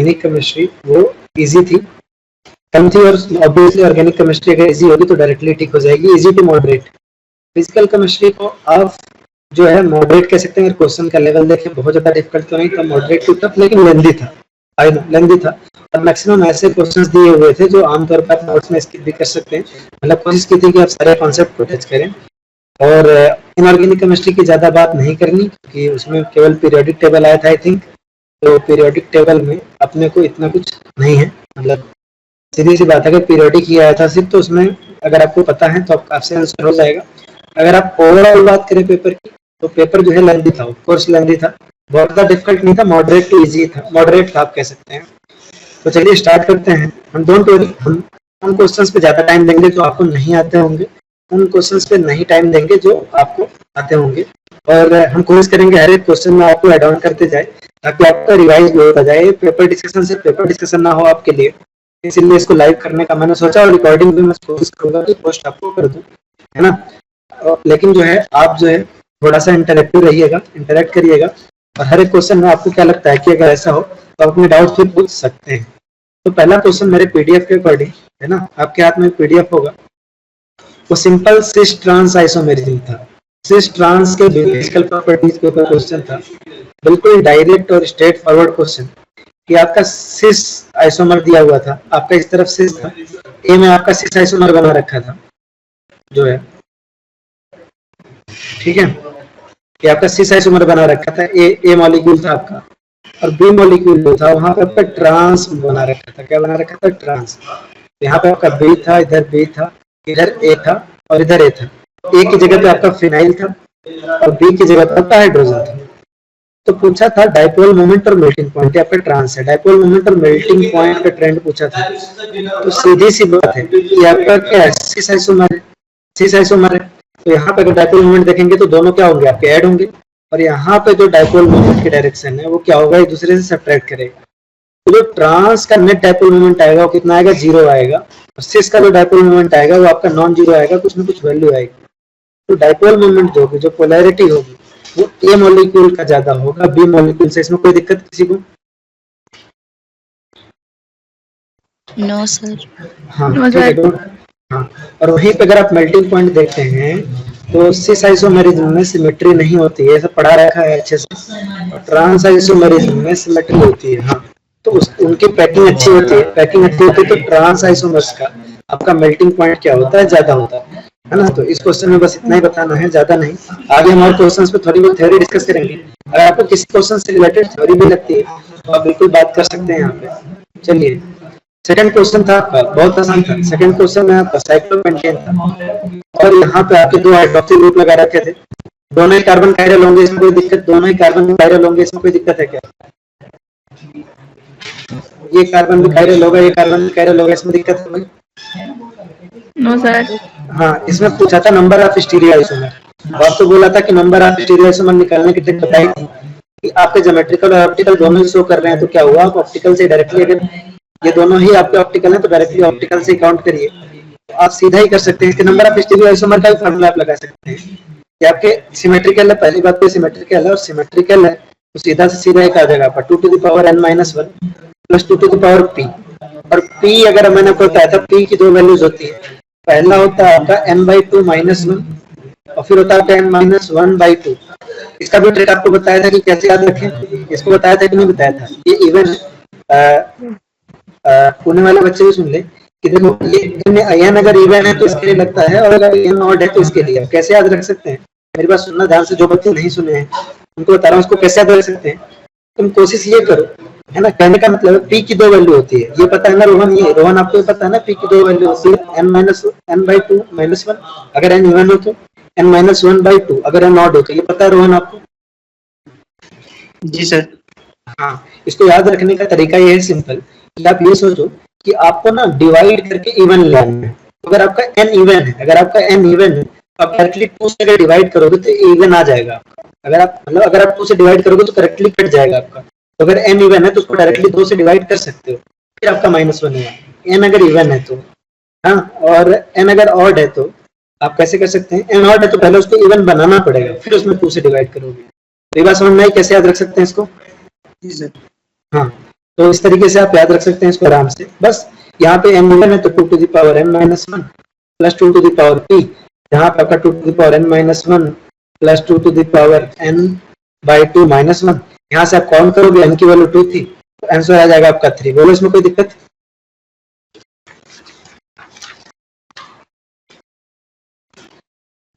Organic chemistry वो easy थी, कम थी, और ऑब्वियसली ऑर्गेनिक केमिस्ट्री अगर इजी होगी तो डायरेक्टली ठीक हो जाएगी, easy to moderate. Physical chemistry को आप जो है मॉडरेट कह सकते हैं, अगर क्वेश्चन का लेवल देखें बहुत ज्यादा डिफिकल्ट तो नहीं था, मॉडरेट टू टफ, लेकिन लेंदी था, लेंदी था, और मैक्सिमम ऐसे क्वेश्चंस दिए हुए थे जो आमतौर पर आप नोट्स में स्किप भी कर सकते हैं। मतलब कोशिश की थी कि आप सारे कॉन्सेप्ट को टच करें। और इनऑर्गेनिक केमिस्ट्री की ज्यादा बात नहीं करनी क्योंकि उसमें केवल पीरियोडिक टेबल आया था आई थिंक, तो पीरियोडिक टेबल में अपने को इतना कुछ नहीं है, मतलब सीधी सी बात है, अगर पीरियोडिक ही आया था सिर्फ तो उसमें अगर आपको पता है तो आपका आपसे आंसर हो जाएगा। अगर आप ओवरऑल बात करें पेपर की, तो पेपर जो है लेंदी था, कोर्स लेंदी था, बहुत ज्यादा डिफिकल्ट नहीं था, मॉडरेट टू इजी था, मॉडरेट था आप कह सकते हैं। तो चलिए स्टार्ट करते हैं। हम डोंट वरी, हम उन क्वेश्चंस पे ज्यादा टाइम देंगे जो आपको नहीं आते होंगे, उन क्वेश्चंस पे नहीं टाइम देंगे जो आपको आते होंगे, और हम कोशिश करेंगे हर एक क्वेश्चन में आपको एड ऑन करते जाए ताकि आपका रिवाइज भी होता जाए। पेपर डिस्कशन से पेपर डिस्कशन ना हो आपके लिए, इसीलिए इसको लाइव करने का मैंने सोचा, और रिकॉर्डिंग भी मैं कोशिश करूंगा कि पोस्ट आपको कर दूं, है ना। लेकिन जो है आप जो है थोड़ा सा इंटरेक्टिव रहिएगा, इंटरेक्ट करिएगा, और हर एक क्वेश्चन में आपको क्या लगता है कि अगर ऐसा हो तो अपने डाउट फिर पूछ सकते हैं। तो पहला क्वेश्चन मेरे पीडीएफ के अकॉर्डिंग है ना, आपके हाथ में पीडीएफ होगा, वो सिंपल सिस ट्रांस आइसोमेरिज्म था, सिस ट्रांस के फिजिकल प्रॉपर्टीज के ऊपर क्वेश्चन था, बिल्कुल डायरेक्ट और स्ट्रेट फॉरवर्ड क्वेश्चन कि आपका सिस आइसोमर दिया हुआ था, आपका इस तरफ सिस था, ए में आपका सिस आइसोमर बना रखा था जो है, ठीक है, ये आपका सिस आइसोमर बना रखा था, ए मॉलिक्यूल था आपका, और बी मॉलिक्यूल जो था वहां पे आपका ट्रांस बना रखा था, क्या बना रखा था, ट्रांस। यहाँ पे आपका बी था, इधर बी था, इधर ए था, और इधर ए था। ए की जगह पे आपका फिनाइल था, और बी की जगह पे आपका हाइड्रोजन था। तो पूछा था डाइपोल मोमेंट और मेल्टिंग पॉइंट, आपका ट्रांस है, डाइपोल मोमेंट और मेल्टिंग पॉइंट का ट्रेंड पूछा था। तो सीधी सी बात है कि आपका क्या है, सिस आइसोमर है, सिस आइसोमर है, तो यहाँ पे अगर डाइपोल मोमेंट देखेंगे तो दोनों क्या होंगे, आपके ऐड होंगे, और यहाँ पे जो डाइपोल मोमेंट की डायरेक्शन है वो क्या होगा, एक दूसरे से सब्ट्रैक्ट करेगा। तो जो ट्रांस का नेट डाइपोल मोमेंट आएगा वो कितना आएगा, 0 आएगा, और सिस का जो डाइपोल मोमेंट आएगा वो आपका नॉन जीरो आएगा, कुछ ना कुछ वैल्यू आएगी। तो डाइपोल मोमेंट जो होगी, जो पोलैरिटी होगी, वो ए मॉलिक्यूल का ज्यादा होगा बी मॉलिक्यूल से। इसमें कोई दिक्कत किसी को? No sir. हाँ ठीक है, हाँ। और वहीं पे अगर आप मेल्टिंग पॉइंट देखते हैं तो सिस आइसोमेरिज्म में सिमेट्री नहीं होती है, ऐसा पढ़ा रखा है अच्छे से, और ट्रांस आइसोमेरिज्म में सिमेट्री होती है। हाँ, तो उनकी पैकिंग अच्छी होती है, पैकिंग अच्छी होती है, तो ट्रांस आइसोमर्स का आपका मेल्टिंग पॉइंट क्या होता है, ज्यादा होता है ना। तो इस क्वेश्चन में बस इतना ही बताना है, ज्यादा नहीं। आगे हमारे क्वेश्चंस पे थोड़ी बहुत थ्योरी डिस्कस करेंगे। अगर आपको किसी क्वेश्चन से रिलेटेड थ्योरी भी लगती है तो आप बिल्कुल बात कर सकते हैं यहाँ पे। चलिए, सेकंड क्वेश्चन था आपका, बहुत आसान था। सेकंड क्वेश्चन में आपका साइक्लोपेंटेन था, और यहाँ पे आपके दो हाइड्रोक्सिल ग्रुप लगा रखे थे, दोनों ही कार्बन कायरल होंगे, इसमें कोई दिक्कत, दोनों ही कार्बन कायरल होंगे, इसमें कोई दिक्कत है क्या? ये कार्बन भी कायरल होगा, ये कार्बन भी कायरल होगा, इसमें दिक्कत है कोई? No sir. हाँ, इसमें पूछा था नंबर ऑफ स्टीरियो आइसोमर, और तो बोला था कि नंबर ऑफ स्टीरियो आइसोमर निकालने की ट्रिक बताई थी कि आपके ज्योमेट्रिकल और ऑप्टिकल दोनों ही शो कर रहे हैं, तो क्या हुआ, आप ऑप्टिकल से डायरेक्टली, अगर ये दोनों ही आपके ऑप्टिकल हैं तो डायरेक्टली ऑप्टिकल से काउंट करिए, तो आप सीधा ही कर सकते हैं। इसके नंबर ऑफ स्टीरियो आइसोमर का फार्मूला आप लगा सकते हैं कि आपके सिमेट्रिकल है, पहली बात तो सिमेट्रिकल है, और सिमेट्रिकल है तो सीधा से सीधा एक आ जाएगा आपका 2 to the power n-1 plus 2 to the power p, और p अगर मैंने आपको बताया था p की दो वैल्यूज होती है, पहला होता है आपका n/2 -1, और फिर होता है n-1/2। इसका भी ट्रिक आपको बताया था कि कैसे याद रखें, इसको बताया था कि नहीं बताया था? ये इवन पुणे वाले बच्चे भी सुन ले कि देखो ये n अगर इवन है तो इसके लिए लगता है, और अगर n ऑड है तो इसके लिए। कैसे याद रख सकते हैं, मेरी बात सुनना ध्यान से, जो बच्चे नहीं सुने हैं उनको बता रहा हूँ, उसको कैसे याद रख सकते हैं। तुम कोशिश ये करो, है ना, कहने का मतलब है p की दो वैल्यू होती है, ये पता है ना रोहन, ये रोहन आपको ये पता है ना, p की दो वैल्यू होती है n-2 -1 अगर n इवन हो तो, n-1/2 अगर n ऑड हो तो, ये पता है रोहन आपको? जी सर। हाँ, इसको याद रखने का तरीका ये है सिंपल, कि आप ये सोचो कि आपको ना डिवाइड करके इवन लाना है। अगर आपका n इवन है, अगर आपका n इवन है, आप डायरेक्टली 2 से अगर डिवाइड करोगे तो इवन आ जाएगा आपका। अगर आप मतलब अगर आप 2 से डिवाइड करोगे तो करेक्टली कट जाएगा आपका। तो अगर n इवन है तो उसको डायरेक्टली 2 से डिवाइड कर सकते हो, फिर आपका -1 होगा, n अगर इवन है तो। हाँ, और n अगर ऑड है तो आप कैसे कर सकते हैं, n ऑड है तो पहले उसको इवन बनाना पड़ेगा, फिर उसमें 2 से डिवाइड करोगे। तो ये बात समझ में आई, कैसे याद रख सकते हैं इसको? जी सर। हाँ, तो इस तरीके से आप याद रख सकते हैं इसको आराम से। बस यहाँ पे n गिवन है तो 2 to the power n minus 1 plus 2 to the power p, यहाँ पे आपका 2 to the power n minus 1 plus 2 to the power n by 2 minus 1, यहाँ से आप काउंट करोगे n की वैल्यू 2 थी तो आंसर आ जाएगा आपका 3। बोलो इसमें कोई दिक्कत?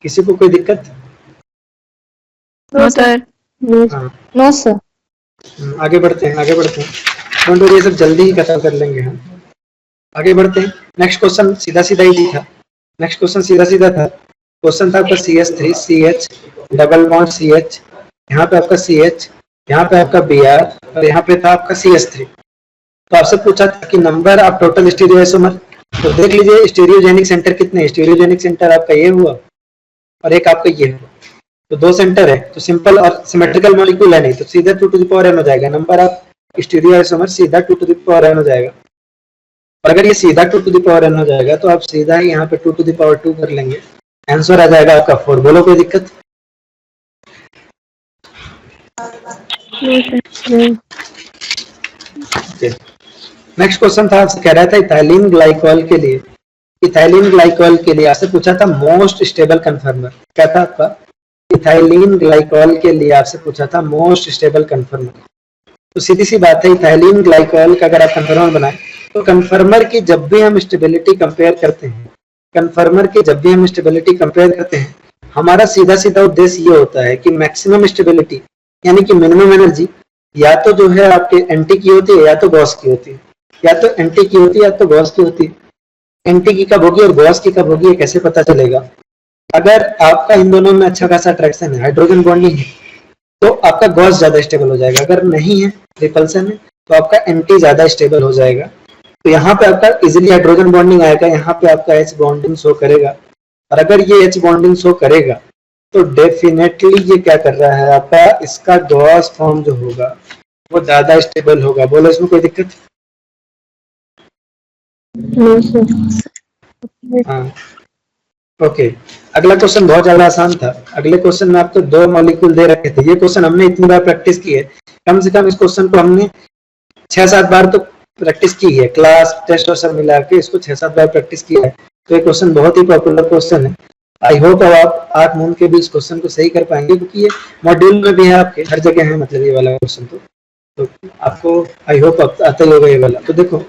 किसी को कोई दिक्कत? No sir. हाँ नो सर। आगे बढ़ते हैं, आगे बढ़ते हैं। डोंट वरी, ये सब जल्दी ही खत्म कर लेंगे हम। आगे बढ़ते हैं। नेक्स्ट क्वेश्चन सीधा सीधा ही था। नेक्स्ट क्वेश्चन सीधा सीधा था। क्वेश्चन था आपका CH3 CH double bond CH, यहाँ पे आपका CH, यहाँ पे आपका Br और यहाँ पे था आपका CH3। तो आपसे पूछा था कि नंबर ऑफ टोटल स्टीरियोआइसोमर, तो देख लीजिए स्टीरियोजेनिक सेंटर कितने। स्टीरियोजेनिक सेंटर आपका ये हुआ और एक आपका ये हुआ, तो 2 सेंटर है, तो सिंपल और सिमेट्रिकल मॉलिक्यूल है नहीं, तो सीधा 2 to the power n हो जाएगा। नंबर ऑफ स्टीरियोआइसोमर सीधा 2 to the power n हो जाएगा। और अगर ये सीधा 2 to the power n हो जाएगा तो आप सीधा ही यहाँ पे 2 to the power 2 कर लेंगे, आंसर आ जाएगा आपका 4। बोलो कोई दिक्कत? नेक्स्ट क्वेश्चन था, आपसे कह रहा था इथाइलिन ग्लाइकॉल के लिए, इथाइलिन ग्लाइकॉल के लिए आपसे पूछा था मोस्ट स्टेबल कन्फर्मर। क्या था आपका? इथाइलिन ग्लाइकॉल के लिए आपसे पूछा था मोस्ट स्टेबल कन्फर्मर। तो सीधी सी बात है, इथाइलिन ग्लाइकॉल का अगर आप कन्फर्मर बनाए तो कन्फर्मर की जब भी हम स्टेबिलिटी कंपेयर करते हैं, कन्फर्मर की जब भी हम स्टेबिलिटी कंपेयर करते हैं, हमारा सीधा सीधा उद्देश्य ये होता है कि मैक्सिमम स्टेबिलिटी यानी कि मिनिमम एनर्जी या तो जो है आपके एंटी की होती है या तो गॉस की होती है, या तो एंटी की होती है या तो गॉस की होती है। एंटी की कब होगी और गॉस की कब होगी ये कैसे पता चलेगा? अगर आपका इन दोनों में अच्छा खासा अट्रैक्शन है, हाइड्रोजन बॉन्डिंग है, तो आपका गॉस ज्यादा स्टेबल हो जाएगा। अगर नहीं है, रिपल्सन है, तो आपका एंटी ज्यादा स्टेबल हो जाएगा। तो यहाँ पे आपका इजिली हाइड्रोजन बॉन्डिंग आएगा, यहाँ पे आपका H बॉन्डिंग शो करेगा। और अगर ये H बॉन्डिंग शो करेगा तो डेफिनेटली ये क्या कर रहा है आपका, इसका गॉस फॉर्म जो होगा वो ज्यादा स्टेबल होगा। बोलो इसमें कोई दिक्कत? हाँ ओके। अगला क्वेश्चन बहुत ज्यादा आसान था। अगले क्वेश्चन में आपको 2 मॉलिक्यूल दे रखे थे। ये क्वेश्चन हमने इतनी बार प्रैक्टिस की है, कम से कम इस क्वेश्चन को हमने 6-7 बार तो प्रैक्टिस की है। क्लास टेस्ट और सब मिला के इसको 6-7 बार प्रैक्टिस किया है। तो ये क्वेश्चन बहुत ही पॉपुलर क्वेश्चन है। आई होप अब आप 8 मून के भी इस क्वेश्चन को सही कर पाएंगे, क्योंकि ये मॉड्यूल में भी है, आपके हर जगह है, मतलब ये वाला क्वेश्चन तो आपको आई होप आता ही होगा ये वाला। तो देखो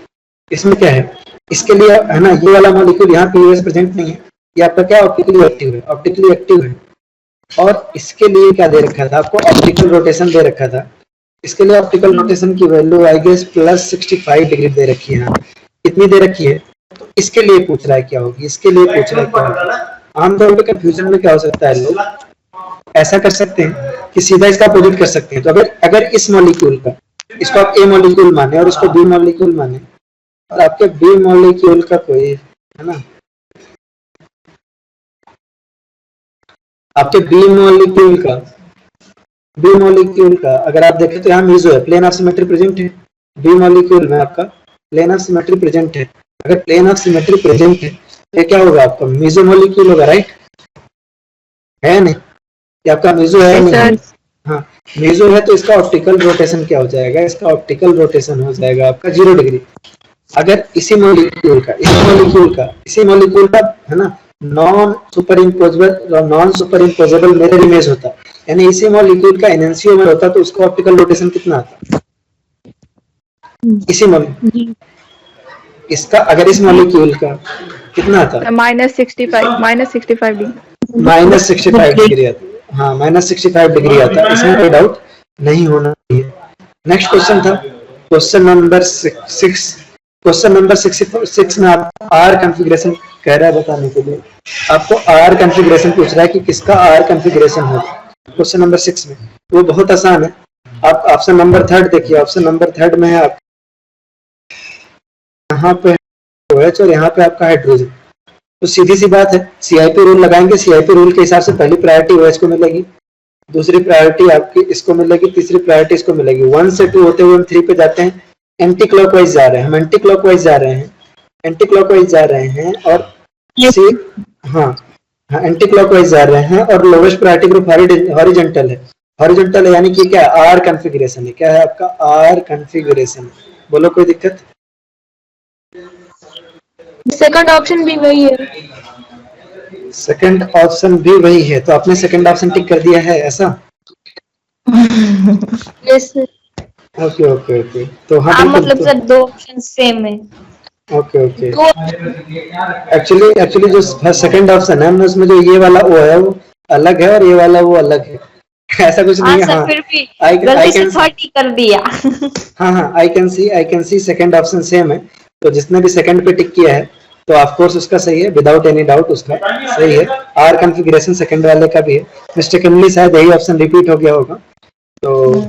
इसमें क्या है, इसके लिए है ना, ये वाला मॉलिक्यूल यहाँ पे प्रेजेंट नहीं है, ये आपका क्या ऑप्टिकली एक्टिव है, ऑप्टिकली एक्टिव है। और इसके लिए क्या दे रखा था आपको, ऑप्टिकल रोटेशन दे रखा था। इसके लिए ऑप्टिकल रोटेशन की value I guess plus 65 degree दे रखी है। कितनी दे रखी है? तो इसके लिए पूछ रहा है क्या होगी, इसके लिए पूछ रहा है क्या होगी। आमतौर पर कंफ्यूजन में क्या हो सकता है, लोग ऐसा कर सकते हैं कि सीधा इसका अपोजिट कर सकते हैं। तो अगर इस मॉलिक्यूल का, इसको आप ए मॉलिक्यूल माने और इसको बी मॉलिक्यूल माने, और आपके बी मॉलिक्यूल का कोई है ना, आपके बी मॉलिक्यूल का अगर आप देखें तो यहाँ मीजो है, प्लेन ऑफ सिमेट्री प्रेजेंट है। बी मॉलिक्यूल में आपका प्लेन ऑफ सिमेट्री प्रेजेंट है। अगर प्लेन ऑफ सिमेट्री प्रेजेंट है तो क्या होगा, आपका मीजो मॉलिक्यूल होगा, राइट है नहीं? ये आपका मीजो है नहीं? हाँ मीजो है, तो इसका ऑप्टिकल रोटेशन क्या हो जाएगा, इसका ऑप्टिकल रोटेशन हो जाएगा आपका 0 डिग्री। अगर इसी मॉलिक्यूल का है ना non super imposable mirror image होता, यानी इसी मॉलिक्यूल का एनएनसीओमर होता, तो उसका ऑप्टिकल रोटेशन कितना आता? इसी मॉलिक्यूल इसका, अगर इस मॉलिक्यूल का कितना आता? -65 डिग्री। -65 डिग्री आता। हाँ -65 डिग्री आता, इसमें कोई डाउट नहीं होना चाहिए। नेक्स्ट क्वेश्चन था क्वेश्चन नंबर 6। क्वेश्चन नंबर 6 में आप आर कॉन्फ़िगरेशन कह रहा है बताने के लिए, आपको आर कॉन्फ़िगरेशन पूछ रहा है कि किसका आर कॉन्फ़िगरेशन होगा क्वेश्चन नंबर 6 में। वो बहुत आसान है। आप ऑप्शन नंबर 3 देखिए, ऑप्शन नंबर 3 में है आप यहाँ पे OH और यहाँ पे आपका हाइड्रोजन। तो सीधी सी बात है, CIP रूल लगाएंगे, CIP रूल के हिसाब से पहली प्रायोरिटी OH को मिलेगी, दूसरी प्रायोरिटी आपकी इसको मिलेगी, तीसरी प्रायोरिटी इसको मिलेगी। 1 से 2 होते हुए हम 3 पे जाते हैं, एंटी क्लॉकवाइज जा रहे हैं, हम एंटी क्लॉकवाइज जा रहे हैं और हाँ एंटी क्लॉकवाइज जा रहे हैं और लोवेस्ट प्रायोरिटी ग्रुप हॉरिजॉन्टल है। यानी कि क्या आर कॉन्फ़िगरेशन है, क्या है आपका आर कॉन्फ़िगरेशन। बोलो कोई दिक्कत? सेकंड ऑप्शन भी वही है। सेकंड ऑप्शन भी वही है, तो आपने सेकंड ऑप्शन टिक कर दिया है ऐसा? Yes sir. Okay okay okay, तो हाँ हाँ बिल्कुल। मतलब सर दो ऑप्शन सेम है। ओके ओके, दो एक्चुअली जो सेकंड ऑप्शन है ना, उसमें जो ये वाला ओ है वो अलग है और ये वाला वो अलग है। ऐसा कुछ हाँ नहीं है। सर हाँ फिर भी आई गलती से कैन, 30 कर दिया। हाँ हाँ I can see second option same है। तो जिसने भी सेकंड पे टिक किया है तो ऑफ कोर्स उसका सही है, विदाउट एनी डाउट उसका सही है। आर कॉन्फ़िगरेशन सेकंड वाले का भी है, मिस्टेकनली शायद यही ऑप्शन रिपीट हो गया होगा। तो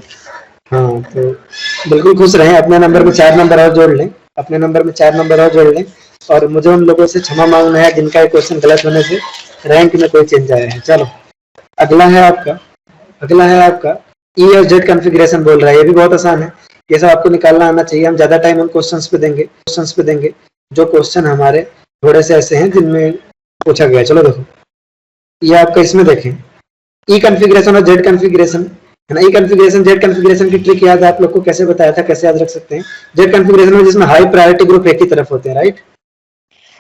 हाँ, तो बिल्कुल खुश रहें, अपने नंबर में 4 नंबर और जोड़ लें, अपने नंबर में 4 नंबर और जोड़ लें। और मुझे उन लोगों से क्षमा मांगना है जिनका एक क्वेश्चन गलत होने से रैंक में कोई चेंज आया है। चलो अगला है आपका ई और जेड कॉन्फ़िगरेशन बोल रहा है। ये भी बहुत आसान है, ये सब आपको निकालना आना चाहिए। हम ज्यादा टाइम उन क्वेश्चंस पे देंगे जो क्वेश्चन हमारे थोड़े से ऐसे हैं जिनमें पूछा गया है। चलो देखो, ये आपका इसमें देखें ई कॉन्फ़िगरेशन और जेड कॉन्फ़िगरेशन है ना। ई कॉन्फ़िगरेशन जेड कॉन्फ़िगरेशन की ट्रिक याद है आप लोग को? कैसे बताया था, कैसे याद रख सकते हैं? जेड कॉन्फ़िगरेशन में जिसमें हाई प्रायोरिटी ग्रुप एक ही तरफ होते हैं, राइट?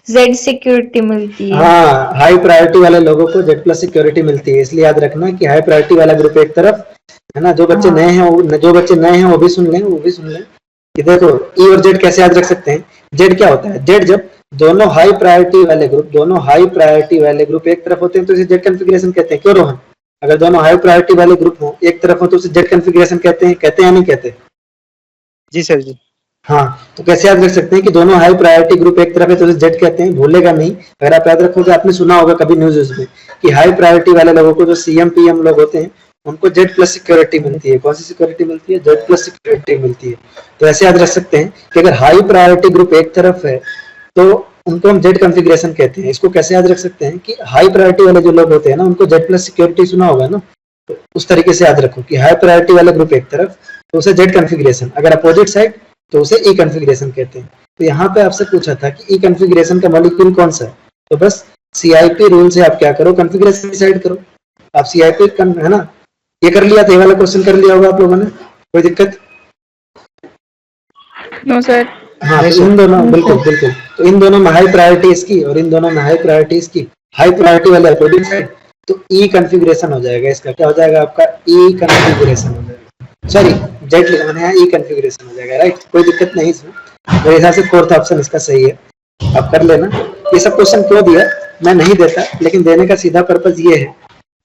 जेड सिक्योरिटी मिलती है। हाँ, हाई प्रायोरिटी वाले लोगों को जेड प्लस सिक्योरिटी मिलती है, इसलिए याद रखना कि हाई प्रायोरिटी वाला ग्रुप एक तरफ है ना। जो बच्चे नए हैं वो भी सुन लें कि देखो ई और जेड कैसे याद रख सकते हैं। जेड क्या होता है? जेड जब दोनों हाई प्रायोरिटी वाले ग्रुप एक तरफ होते हैं तो इसे जेड कॉन्फ़िगरेशन कहते हैं। क्यों रोहन? अगर दोनों हाई प्रायोरिटी वाले ग्रुप हो एक तरफ हो तो उसे जेड कॉन्फ़िगरेशन कहते हैं या नहीं कहते? जी सर जी। हाँ, तो कैसे याद रख सकते हैं कि दोनों हाई प्रायोरिटी ग्रुप एक तरफ है तो उसे जेड कहते हैं? भूलेगा नहीं, अगर आप याद रखोगे। आपने सुना होगा कभी न्यूज़ में कि हाई प्रायोरिटी वाले लोगों को, जो सीएम पीएम लोग होते हैं, उनको जेड प्लस सिक्योरिटी मिलती है। कौन सी सिक्योरिटी मिलती है? जेड प्लस सिक्योरिटी मिलती है। तो ऐसे याद रख सकते हैं कि अगर हाई प्रायोरिटी ग्रुप एक तरफ है तो उनको हम जेड कॉन्फ़िगरेशन कहते हैं। इसको कैसे याद रख सकते हैं कि हाई प्रायोरिटी वाले जो लोग होते हैं ना, उनको जेड प्लस सिक्योरिटी सुना होगा ना, तो उस तरीके से याद रखो कि हाई प्रायोरिटी वाले ग्रुप एक तरफ तो उसे जेड कॉन्फ़िगरेशन, अगर अपोजिट साइड तो उसे ई कॉन्फ़िगरेशन कहते हैं। तो यहाँ पे आपसे पूछा था कि ई कॉन्फ़िगरेशन का मॉलिक्यूल कौन सा है, तो बस सीआईपी रूल से आप क्या करो, कॉन्फ़िगरेशन डिसाइड करो। आप सीआईपी है ना, ये कर लिया था, ये वाला क्वेश्चन कर लिया होगा आप लोगों ने, कोई दिक्कत? No sir. हाँ, तो इन दोनों बिल्कुल बिल्कुल, तो इन दोनों में हाई प्रायोरिटी इसकी और इन दोनों में हाई प्रायोरिटी इसकी, हाई प्रायोरिटी वाले अपोजिट साइड, तो ई कॉन्फ़िगरेशन हो जाएगा। इसका क्या हो जाएगा? आपका ई कॉन्फ़िगरेशन हो जाएगा। सॉरी, जेड लिखना है, ई कॉन्फ़िगरेशन हो जाएगा, राइट? कोई दिक्कत नहीं इसमें, मेरे हिसाब से फोर्थ ऑप्शन इसका सही है, आप कर लेना। ये सब क्वेश्चन क्यों दिया मैं नहीं देता, लेकिन देने का सीधा पर्पज ये है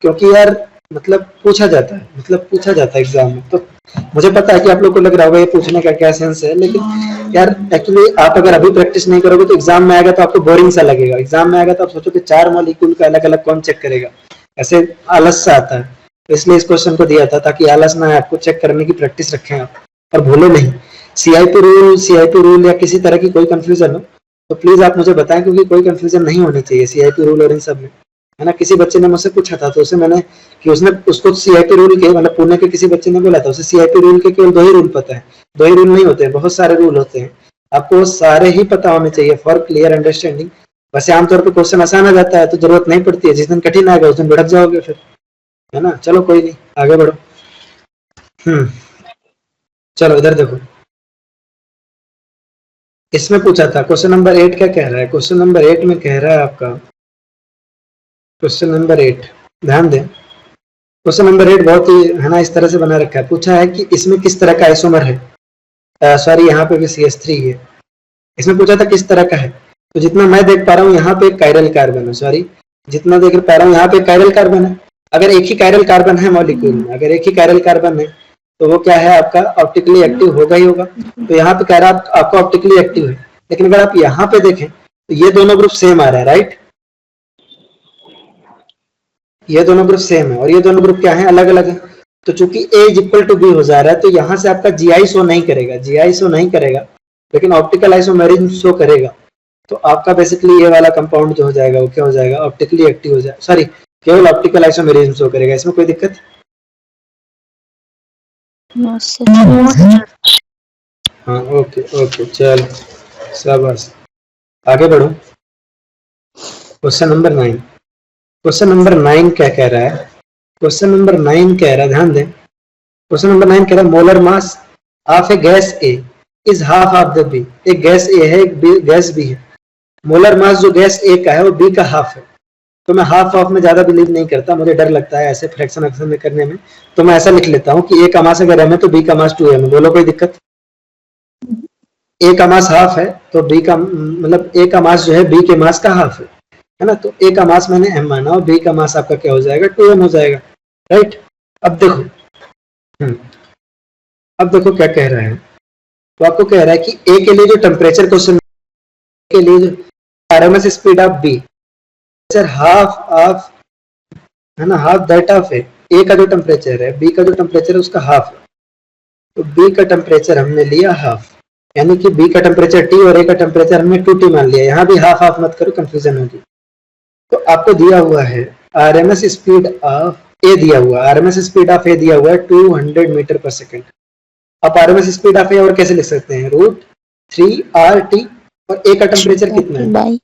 क्योंकि यार मतलब पूछा जाता है एग्जाम में। तो मुझे पता है कि आप लोग को लग रहा होगा ये पूछने का क्या सेंस है, लेकिन यार एक्चुअली आप अगर अभी प्रैक्टिस नहीं करोगे तो एग्जाम में आएगा तो आपको बोरिंग सा लगेगा। एग्जाम में आएगा तो आप सोचो कि 4 मॉलिक्यूल का अलग अलग कौन चेक करेगा, ऐसे आलस सा आता है। तो इसलिए इस क्वेश्चन को दिया था ताकि आलस ना आए, आपको चेक करने की प्रैक्टिस रखें आप और भूले नहीं। सीआईपी रूल या किसी तरह की कोई कंफ्यूजन हो तो प्लीज आप मुझे बताएं, क्योंकि कोई कंफ्यूजन नहीं होनी चाहिए सीआईपी रूल और इन सब में, है ना। किसी बच्चे ने मुझसे पूछा था तो उसे मैंने कि उसको सीआईपी रूल के, मतलब पुणे के किसी बच्चे ने बोला था उसे सीआईपी रूल के केवल 2 ही रूल पता है। 2 ही रूल नहीं होते हैं, बहुत सारे रूल होते हैं, आपको वो सारे ही पता होने चाहिए फॉर क्लियर अंडरस्टैंडिंग। वैसे आमतौर पर क्वेश्चन आसान आ जाता है तो जरूरत नहीं पड़ती है, जिस दिन कठिन आएगा उस दिन भड़क जाओगे फिर, है ना। चलो कोई नहीं, आगे बढ़ो। चलो इधर देखो, इसमें पूछा था क्वेश्चन नंबर 8 क्या कह रहा है? क्वेश्चन नंबर 8 में कह रहा है आपका, क्वेश्चन नंबर 8 ध्यान दें, क्वेश्चन नंबर 8 बहुत ही है ना इस तरह से बना रखा है। पूछा है कि इसमें किस तरह का आइसोमर है, सॉरी यहाँ पे भी CH3 है। इसमें पूछा था किस तरह का है, तो जितना मैं देख पा रहा हूँ यहाँ पे एक कायरल कार्बन है, सॉरी जितना देख पा रहा हूँ यहाँ पे एक कायरल कार्बन है। अगर एक ही कायरल कार्बन है मॉलिक्यूल में, अगर एक ही कायरल कार्बन है तो वो क्या है आपका ऑप्टिकली एक्टिव होगा ही होगा। तो यहाँ पे कह रहा है आपको ऑप्टिकली एक्टिव है, लेकिन अगर आप यहाँ पे देखें तो ये दोनों ग्रुप सेम आ रहा है, राइट? ये दोनों ग्रुप सेम है और ये दोनों ग्रुप क्या है? अलग अलग है। तो चूंकि A is equal to B हो जा रहा है तो यहाँ से आपका GI शो नहीं करेगा, लेकिन ऑप्टिकल आइसोमेरिज्म शो करेगा। तो आपका बेसिकली ये वाला कंपाउंड जो हो जाएगा वो क्या हो जाएगा? ऑप्टिकली एक्टिव हो जाएगा, सॉरी केवल ऑप्टिकल आइसोमेरिज्म शो करेगा। इसमें कोई दिक्कत? हाँ ओके चल शाबाश, आगे बढ़ो। क्वेश्चन नंबर 9, क्वेश्चन नंबर 9 क्या कह रहा है? क्वेश्चन नंबर 9 कह रहा है, ध्यान दें, क्वेश्चन नंबर 9 कह रहा है molar mass of a gas A is half of the B. एक गैस ए है, एक गैस बी है। मोलर मास जो गैस ए का है वो बी का हाफ है। तो मैं हाफ ऑफ में ज्यादा बिलीव नहीं करता, मुझे डर लगता है ऐसे फ्रैक्शन अक्शन में करने में। तो मैं ऐसा लिख लेता हूँ कि ए का मास अगर m है तो बी का मास 2m है। बोलो कोई दिक्कत? ए का मास हाफ है तो बी का मतलब ए का मास जो है बी के मास का हाफ है ना। तो ए का मास मैंने m माना और बी का मास आपका क्या हो जाएगा? 2m हो जाएगा, राइट। अब देखो अब देखो क्या कह रहा है। तो आपको कह रहा है कि ए के लिए जो टेम्परेचर क्वेश्चन के लिए जो RMS speed of B half of है ना, हाफ दैट ऑफ ए का जो टेम्परेचर है, बी का जो टेम्परेचर है उसका हाफ है। तो बी का टेम्परेचर हमने लिया हाफ, यानी कि बी का टेम्परेचर T और ए का टेम्परेचर हमने 2T मान लिया। यहाँ भी हाफ हाफ मत करो, कंफ्यूजन होगी। तो आपको दिया हुआ है आरएमएस स्पीड ऑफ ए दिया हुआ, आरएमएस स्पीड ऑफ ए दिया हुआ है 200 मीटर पर सेकेंड। आप आरएमएस स्पीड ऑफ ए और कैसे लिख सकते हैं? √3RT और ए का टेम्परेचर कितना है?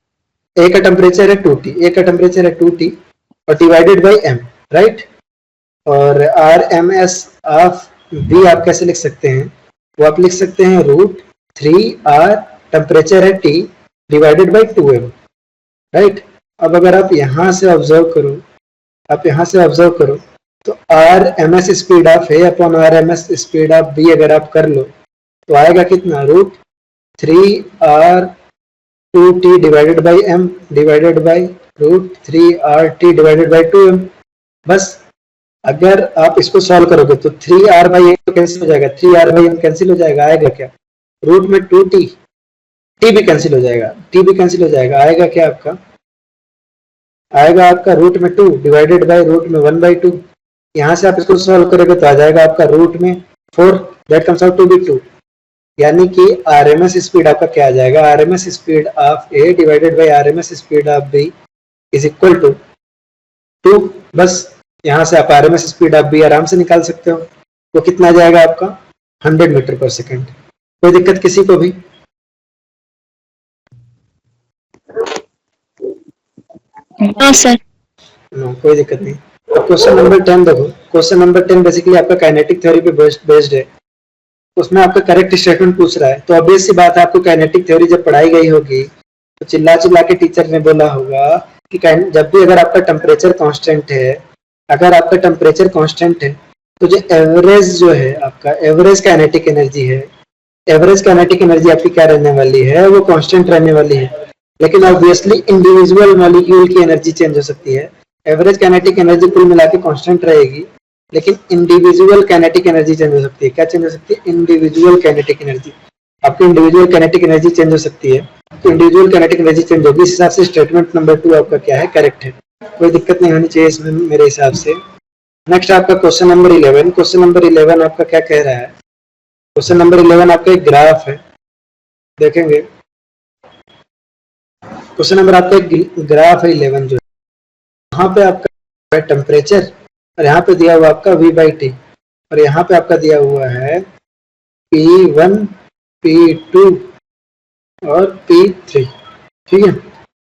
ए का टेम्परेचर है 2T, ए का टेम्परेचर है 2T और डिवाइडेड बाई m, राइट। और आरएमएस ऑफ बी आप कैसे लिख सकते हैं? वो आप लिख सकते हैं √3R, टेम्परेचर है T divided by 2m, right. अब अगर आप यहाँ से ऑब्जर्व करो, तो RMS speed of A upon RMS speed of B अगर आप कर लो तो आएगा कितना? √3R 2T divided by m divided by √3RT divided by 2m। बस अगर आप इसको सॉल्व करोगे तो 3R बाई तो कैंसिल हो जाएगा, 3R बाई m कैंसिल हो जाएगा। आएगा क्या? रूट में 2T, T भी कैंसिल हो जाएगा, T भी कैंसिल हो जाएगा। आएगा क्या आपका? आएगा आपका रूट में 2 डिवाइडेड बाई रूट में 1/2। यहाँ से आप इसको सॉल्व करोगे तो आ जाएगा आपका रूट में 4, that comes out to be 2। यानी कि आरएमएस स्पीड आपका क्या आ जाएगा? RMS speed of A divided by RMS speed of B is equal to 2। बस यहाँ से आप आरएमएस स्पीड ऑफ बी आराम से निकाल सकते हो। वो कितना आ जाएगा आपका? 100 मीटर पर सेकेंड। कोई दिक्कत किसी को भी? हाँ सर। नो, कोई दिक्कत नहीं। तो क्वेश्चन नंबर 10 देखो। क्वेश्चन नंबर 10 बेसिकली आपका काइनेटिक थ्योरी पे बेस्ड है। उसमें आपका करेक्ट स्टेटमेंट पूछ रहा है। तो ऑब्वियस सी बात है, आपको काइनेटिक थ्योरी जब पढ़ाई गई होगी तो चिल्ला चिल्ला के टीचर ने बोला होगा कि जब भी अगर आपका टेम्परेचर कांस्टेंट है, तो जो एवरेज जो है आपका एवरेज काइनेटिक एनर्जी है, एवरेज काइनेटिक एनर्जी आपकी क्या रहने वाली है? वो कांस्टेंट रहने वाली है। लेकिन ऑब्वियसली इंडिविजुअल मॉलिक्यूल की एनर्जी चेंज हो सकती है। एवरेज काइनेटिक एनर्जी कुल मिला के कांस्टेंट रहेगी, लेकिन इंडिविजुअल काइनेटिक एनर्जी चेंज हो सकती है। क्या चेंज हो सकती है? Individual kinetic energy. आपकी इंडिविजुअल काइनेटिक एनर्जी चेंज हो सकती है, तो इंडिविजुअल काइनेटिक एनर्जी चेंज होगी। इस हिसाब से स्टेटमेंट नंबर 2 आपका क्या है? करेक्ट है। कोई दिक्कत नहीं होनी चाहिए इसमें मेरे हिसाब से। नेक्स्ट आपका क्वेश्चन नंबर 11। क्वेश्चन नंबर 11 आपका क्या कह रहा है? क्वेश्चन नंबर 11 आपका एक ग्राफ है, देखेंगे। क्वेश्चन नंबर आपका एक ग्राफ है 11 जो, यहाँ पे आपका टेम्परेचर और यहाँ पे दिया हुआ आपका V/T और यहाँ पे आपका दिया हुआ है P1, P2 और P3, ठीक है।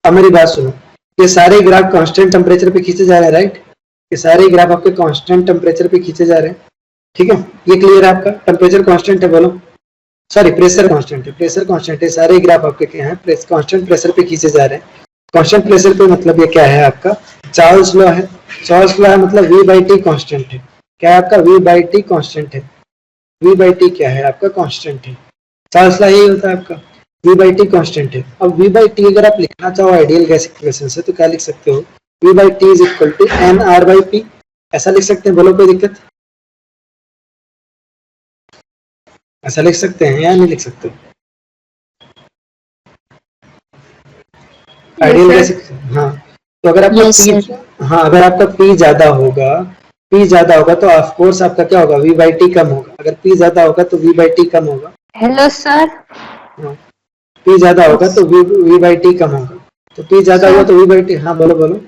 अब मेरी बात सुनो, ये सारे ग्राफ कांस्टेंट टेम्परेचर पे खींचे जा रहे हैं, राइट। ये सारे ग्राफ आपके कांस्टेंट टेम्परेचर पे खींचे जा रहे हैं, ठीक है। ये क्लियर है आपका? टेम्परेचर कांस्टेंट है, बोलो। सॉरी, प्रेशर कांस्टेंट है, प्रेशर कांस्टेंट है। सारे ग्राफ आपके क्या है? कांस्टेंट प्रेशर पे खींचे जा रहे हैं। कांस्टेंट प्रेशर पे मतलब ये क्या है आपका? चार्ल्स लॉ है। चार्ल्स लॉ है मतलब V/T कांस्टेंट है। क्या है आपका? V/T कांस्टेंट है। V/T क्या है आपका? कांस्टेंट है। चार्ल्स लॉ यही होता है आपका, V/T कांस्टेंट है। अब V/T अगर आप लिखना चाहो आइडियल गैस इक्वेशन से तो क्या लिख सकते हो? V/T is equal to NR/P, ऐसा लिख सकते हैं। बोलो कोई दिक्कत? ऐसा लिख सकते हैं या नहीं लिख सकते? आइडियल गैस, हाँ। तो अगर आपका P, हाँ, अगर आपका P ज्यादा होगा तो ऑफ कोर्स आपका क्या होगा? V/T कम होगा। अगर P ज्यादा होगा तो V/T कम होगा। Hello sir. हाँ, P ज्यादा होगा तो V/T कम होगा। तो P ज्यादा होगा तो V/T, हाँ बोलो बोलो।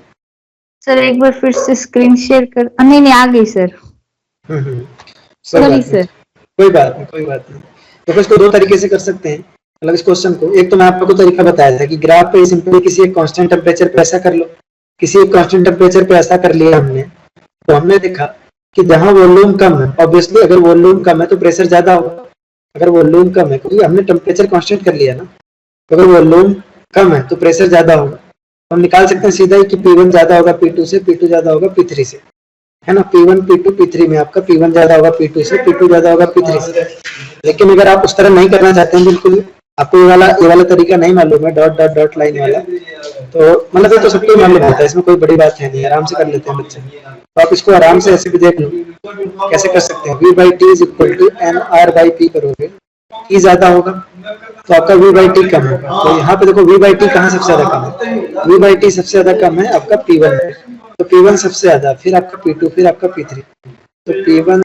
सर एक बार फिर से स्क्रीन शेयर कर, नहीं आ गई सर। Sorry sir. कोई बात नहीं। तो इसको दो तरीके से कर सकते हैं, मतलब इस क्वेश्चन को। एक तो मैं आपको तरीका बताया था कि ग्राफ पे सिंपली किसी एक कांस्टेंट टेम्परेचर पे ऐसा कर लो, किसी एक कांस्टेंट टेम्परेचर पे ऐसा कर लिया हमने, तो हमने देखा कि जहां वॉल्यूम कम है, ऑब्वियसली अगर वॉल्यूम कम है तो प्रेशर ज्यादा होगा। अगर वॉल्यूम कम है, क्योंकि हमने टेम्परेचर कांस्टेंट कर लिया ना, तो अगर वॉल्यूम कम है तो प्रेशर ज्यादा होगा। हम निकाल सकते हैं सीधा ही कि P1 ज्यादा होगा P2 से, P2 ज्यादा होगा P3 से, है ना। P1 P2 P3 में आपका P1 ज्यादा होगा P2 से, P2 ज्यादा होगा P3 से। लेकिन अगर आप उस तरह नहीं करना चाहते हैं, बिल्कुल आपको ये वाला तरीका नहीं मालूम है, डॉट डॉट डॉट लाइन वाला, तो मतलब ये तो सबको मालूम होता है, इसमें कोई बड़ी बात है नहीं, आराम से कर लेते हैं बच्चे। तो आप इसको आराम से ऐसे भी देख लो कैसे कर सकते हैं। V/T is equal to NR/P करोगे, E ज्यादा होगा तो आपका V/T कम होगा। तो यहाँ पे देखो V/T कहाँ सबसे ज्यादा कम है, V/T सबसे ज्यादा कम है आपका P1 में, तो P1 सबसे ज्यादा, फिर आपका P2, फिर आपका P3, तो P1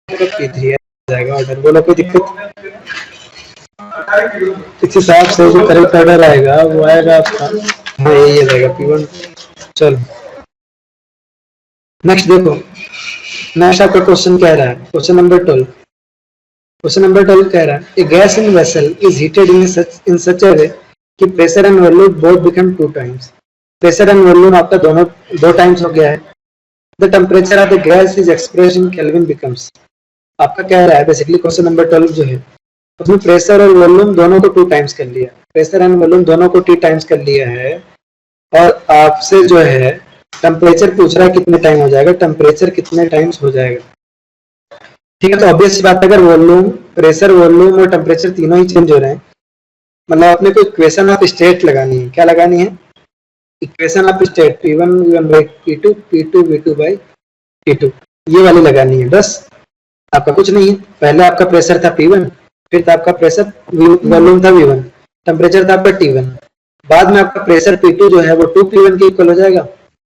आपका P3 आ जाएगा ऑर्डर। बोलो कोई दिक्कत? इस हिसाब से जो करेक्ट ऑर्डर आएगा वो आएगा आपका, हाँ यही आ जाएगा P1। चलो नेक्स्ट देखो, नेक्स्ट आपका क्वेश्चन कह रहा है, क्वेश्चन नंबर 12। क्वेश्चन नंबर 12 कह रहा है, a gas in vessel is heated in such a way कि pressure and volume both become 2 times. Pressure and volume आपका दोनों 2 टाइम्स हो गया है। The temperature of the gas is expressed in kelvin becomes. आपका कह रहा है बेसिकली क्वेश्चन नंबर 12 जो है उसमें प्रेशर और वॉल्यूम दोनों को 2 टाइम्स कर लिया, प्रेशर एंड वॉल्यूम दोनों को 2 टाइम्स कर लिया है, और आपसे जो है टेम्परेचर पूछ रहा है कितने टाइम हो जाएगा, टेम्परेचर कितने टाइम्स हो जाएगा। ठीक है, तो ऑब्वियस बात है, अगर वॉल्यूम, प्रेशर, वॉल्यूम और टेम्परेचर तीनों ही चेंज हो रहे हैं, मतलब अपने को इक्वेशन ऑफ स्टेट लगानी है। क्या लगानी है? Equation of state, P1 V1 by P2, P2 V2 by P2, ये वाली लगानी है बस। आपका कुछ नहीं है, पहले आपका प्रेशर था P1, फिर था आपका प्रेशर, वॉल्यूम था V1, टेम्परेचर था आपका T1, बाद में आपका प्रेशर P2 जो है वो 2P1 के इक्वल हो जाएगा,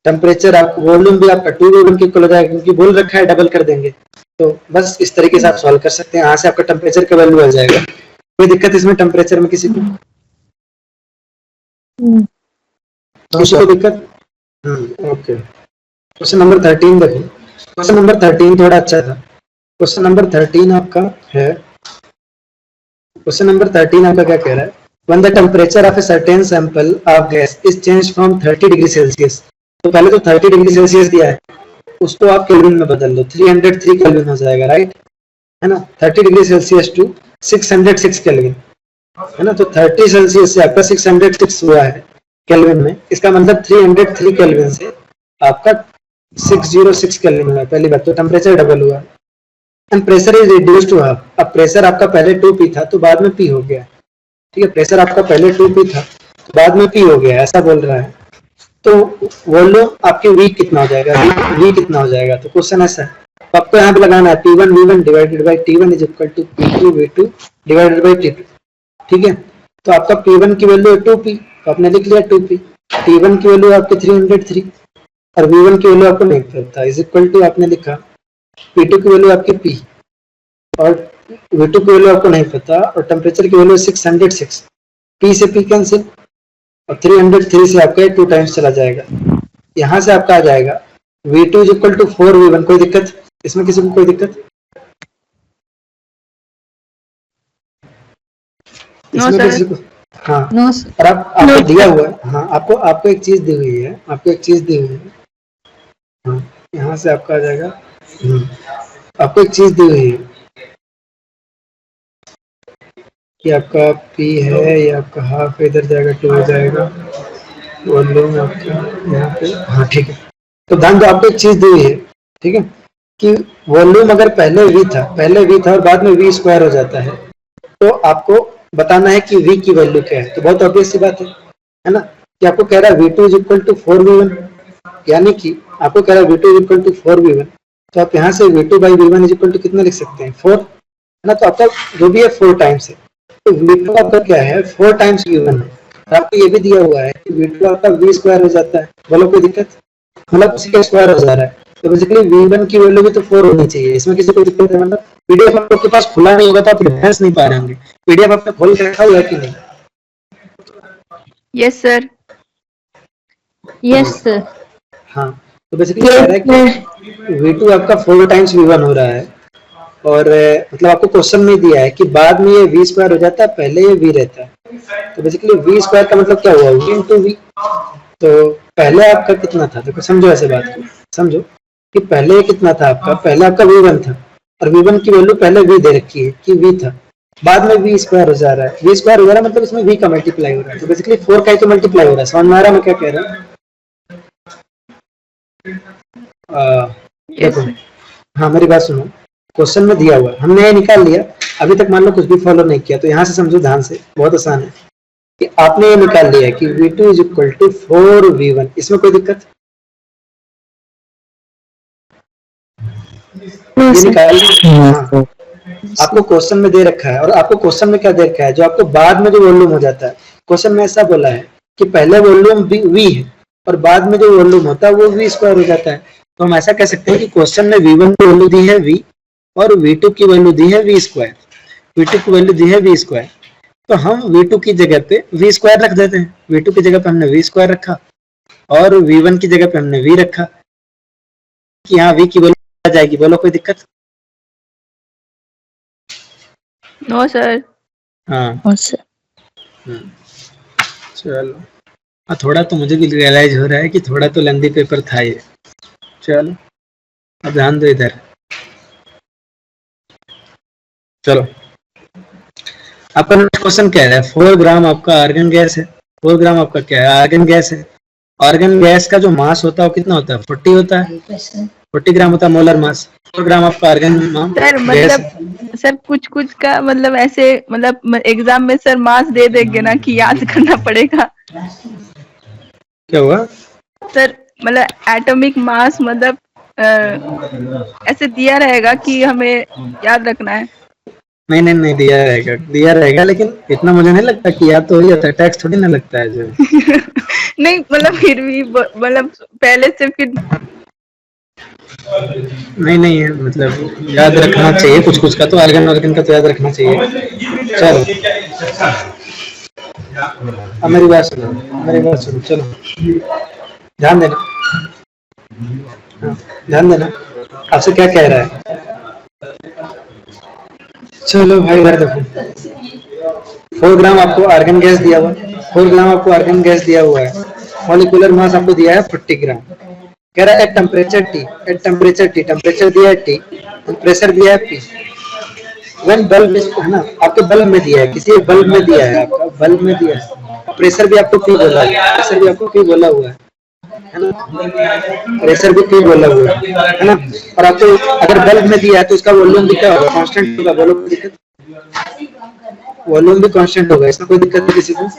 टेम्परेचर आपका, वॉल्यूम भी आपका 2V1 के इक्वल हो जाएगा, क्योंकि बोल रखा है डबल कर देंगे। तो बस इस तरीके से आप सॉल्व कर सकते हैं, यहाँ से आपका टेम्परेचर का वैल्यू आ जाएगा। कोई दिक्कत इसमें टेम्परेचर में किसी को? किसी को दिक्कत? ओके। क्वेश्चन नंबर 13 देखो, क्वेश्चन नंबर 13 थोड़ा अच्छा था। क्वेश्चन नंबर 13 आपका है, क्वेश्चन नंबर 13 आपका क्या कह रहा है, when the temperature of a certain sample of gas is changed from 30 degree Celsius, तो पहले तो 30 डिग्री सेल्सियस दिया है, उसको आप केल्विन में बदल लो, 303 केल्विन हो जाएगा, राइट, है ना। 30 डिग्री सेल्सियस टू 606 केल्विन, है ना। तो 30 सेल्सियस से आपका 606 हुआ है केल्विन में, इसका मतलब 303 केल्विन से आपका 606 केल्विन हुआ। पहली बात तो टेम्परेचर डबल हुआ, and pressure is reduced to half. अब प्रेशर आपका पहले 2P था तो बाद में P हो गया, ठीक है, प्रेशर आपका पहले 2P था तो बाद में P हो गया, ऐसा बोल रहा है। तो वॉल्यूम आपकी V कितना हो जाएगा, V कितना हो जाएगा, तो क्वेश्चन ऐसा है, तो आपको यहाँ पे लगाना है P1 V1 divided by T1 is equal to P2 V2 divided by T2, ठीक है। तो आपका P1 की वैल्यू है 2P, तो आपने लिख लिया 2P, T1 की वैल्यू आपकी 303 और V1 की वैल्यू आपको नहीं पता, इज इक्वल टू आपने लिखा P2 की वैल्यू आपकी P और V2 की वैल्यू आपको नहीं पता, और टेम्परेचर की वैल्यू 606, P से P कैंसिल और 303 से आपका 2 टाइम्स चला जाएगा, यहाँ से आपका आ जाएगा V2 is equal to 4V1। कोई दिक्कत इसमें किसी को? कोई दिक्कत इसमें किसी को? हाँ नो और आपको दिया हुआ है, हाँ आपको एक चीज दी हुई है, आपको एक चीज दी हुई है, हाँ यहाँ से आपका आ जाएगा, आपको एक चीज दी हुई है कि आपका P है, ये आपका हाफ इधर जाएगा, 2 हो जाएगा, वॉल्यूम आपका यहाँ पे, हाँ ठीक है। तो ध्यान दो, आपको एक चीज दी हुई है, ठीक है, कि वॉल्यूम अगर पहले V था और बाद में V स्क्वायर हो जाता है, तो आपको बताना है कि V की वैल्यू क्या है। तो बहुत ऑब्वियस सी बात है ना, कि आपको कह रहा है V2 is equal to 4V1, यानी कि आपको कह रहा है V2 is equal to 4V1, तो आप यहाँ से V2 by V1 is equal to कितना लिख सकते हैं, 4, है ना। तो आपका जो भी है 4 टाइम्स है, तो V2 आपका क्या है, 4 टाइम्स V1 है, और आपको ये भी दिया हुआ है कि V2 आपका V स्क्वायर हो जाता है। बोलो कोई दिक्कत? मतलब उसी का स्क्वायर हो जा रहा है, तो बेसिकली V1 की वैल्यू भी तो 4 होनी चाहिए। इसमें किसी को दिक्कत है? मतलब पीडीएफ आपके पास खुला नहीं होगा तो आप रेफरेंस नहीं पा रहे होंगे। पीडीएफ आपने खोल के रखा हुआ है कि नहीं? Yes sir. Yes sir. हाँ, तो बेसिकली कह रहा है कि V2 आपका 4 टाइम्स V1 हो रहा है, और मतलब आपको क्वेश्चन में दिया है कि बाद में ये V स्क्वायर हो जाता है, पहले ये V रहता है। तो बेसिकली V स्क्वायर का मतलब क्या हुआ, V इंटू V। तो पहले आपका कितना था, देखो समझो ऐसे बात को, समझो कि पहले कितना था आपका, पहले आपका V1 था, और v1 की वैल्यू पहले v दे रखी है कि v था, बाद में v स्क्वायर हो जा रहा है, v स्क्वायर हो जा रहा है मतलब इसमें v का मल्टीप्लाई हो रहा है, तो बेसिकली 4 का ही तो मल्टीप्लाई हो रहा है। समझ में आ रहा है मैं क्या कह रहा हूँ? देखो, हाँ मेरी बात सुनो, क्वेश्चन में दिया हुआ है, हमने ये निकाल लिया, अभी तक मान लो कुछ भी फॉलो नहीं किया, तो यहाँ से समझो ध्यान से, बहुत आसान है कि आपने ये निकाल लिया है कि v2 is equal to 4v1, इसमें कोई दिक्कत? नो ये सर। निकाल हाँ, आपको क्वेश्चन में दे रखा है, और आपको क्वेश्चन में क्या दे रखा है, जो आपको बाद में जो वॉल्यूम हो जाता है, क्वेश्चन में ऐसा बोला है कि पहले वॉल्यूम v है और बाद में जो वॉल्यूम होता है वो v स्क्वायर हो जाता है, तो हम ऐसा कह सकते हैं कि क्वेश्चन में v1 की वैल्यू दी है v और v2 की वैल्यू दी है v स्क्वायर, v2 की वैल्यू दी है v स्क्वायर, तो हम v2 की जगह पे v स्क्वायर रख देते हैं, v2 की जगह पे हमने v स्क्वायर रखा और v1 की जगह पे हमने v रखा कि यहाँ v की वैल्यू आ जाएगी, बोलो कोई दिक्कत? No sir. हाँ नो सर। चलो, थोड़ा तो मुझे भी रियलाइज हो रहा है कि थोड़ा तो लेंदी पेपर था ये। चलो अब ध्यान दो इधर, चलो आपका नेक्स्ट क्वेश्चन क्या है, 4 ग्राम आपका आर्गन गैस है, 4 ग्राम आपका क्या है, आर्गन गैस है। आर्गन गैस का जो मास होता है वो कितना होता है, 40 होता है, 40 ग्राम होता है मोलर मास। 4 ग्राम आपका आर्गन सर मतलब सर कुछ कुछ का मतलब ऐसे मतलब एग्जाम में सर मार्क्स दे देंगे ना कि याद करना पड़ेगा। क्या हुआ सर मतलब एटॉमिक मास मतलब ऐसे दिया रहेगा कि हमें याद रखना है। नहीं नहीं नहीं, दिया रहेगा, लेकिन इतना मुझे नहीं लगता कि याद तो हो ही जाता है, टैक्स थोड़ी ना लगता है जो नहीं मतलब फिर भी मतलब पहले से फिर नहीं है, मतलब याद रखना चाहिए कुछ कुछ का, तो आर्गन का तो याद रखना चाहिए। चलो अब मेरी बात सुनो, चलो ध्यान देना, ध्यान देना, आपसे क्या कह रहा है। चलो भाई इधर देखो, 4 ग्राम आपको आर्गन गैस दिया हुआ है, 4 ग्राम आपको आर्गन गैस दिया हुआ है, मॉलिक्यूलर मास आपको दिया है 40 ग्राम, कह रहा है एट टेम्परेचर T, टेम्परेचर दिया है T, प्रेशर दिया है P, वन बल्ब है ना, आपके बल्ब में दिया है, किसी एक बल्ब में दिया है, आपका बल्ब में दिया है, प्रेशर भी आपको P बोला है, प्रेशर भी आपको P बोला हुआ है ना, प्रेशर भी P बोला हुआ है ना, और आपको अगर बल्ब में दिया है तो उसका वॉल्यूम भी क्या होगा, कांस्टेंट होगा, बोलो कोई दिक्कत, वॉल्यूम भी कांस्टेंट होगा, इसमें कोई दिक्कत नहीं किसी को।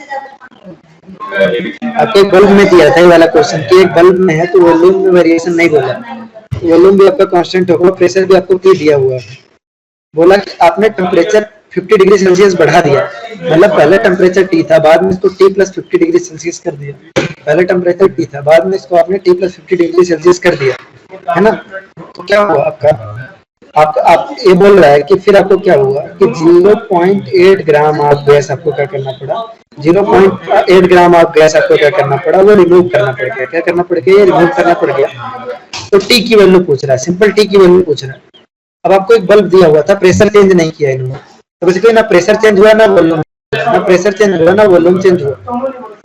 आपके बल्ब में दिया था ये वाला क्वेश्चन कि एक बल्ब में है तो वॉल्यूम में वेरिएशन नहीं बोला, वॉल्यूम भी आपका कांस्टेंट होगा, प्रेशर भी आपको P दिया हुआ है, बोला कि आपने टेम्परेचर 50 डिग्री सेल्सियस बढ़ा दिया, मतलब पहले टेम्परेचर T था, बाद में इसको T प्लस 50 डिग्री सेल्सियस कर दिया, पहले टेम्परेचर T था, बाद में इसको आपने T प्लस 50 डिग्री सेल्सियस कर दिया, है ना, तो क्या हुआ आपका, आप ये बोल रहा है कि फिर आपको क्या हुआ कि 0.8 ग्राम ऑफ गैस आपको क्या करना पड़ा, 0.8 ग्राम ऑफ गैस आपको क्या करना पड़ा, वो रिमूव करना पड़ गया, क्या करना पड़ गया, रिमूव करना पड़ गया, तो टी की वैल्यू पूछ रहा है, सिंपल टी की वैल्यू पूछ रहा है। अब आपको एक बल्ब दिया हुआ था, प्रेशर चेंज नहीं किया इन्होंने, तो बेसिकली ना प्रेशर चेंज हुआ ना वॉल्यूम, ना प्रेशर चेंज हुआ ना वॉल्यूम चेंज हुआ,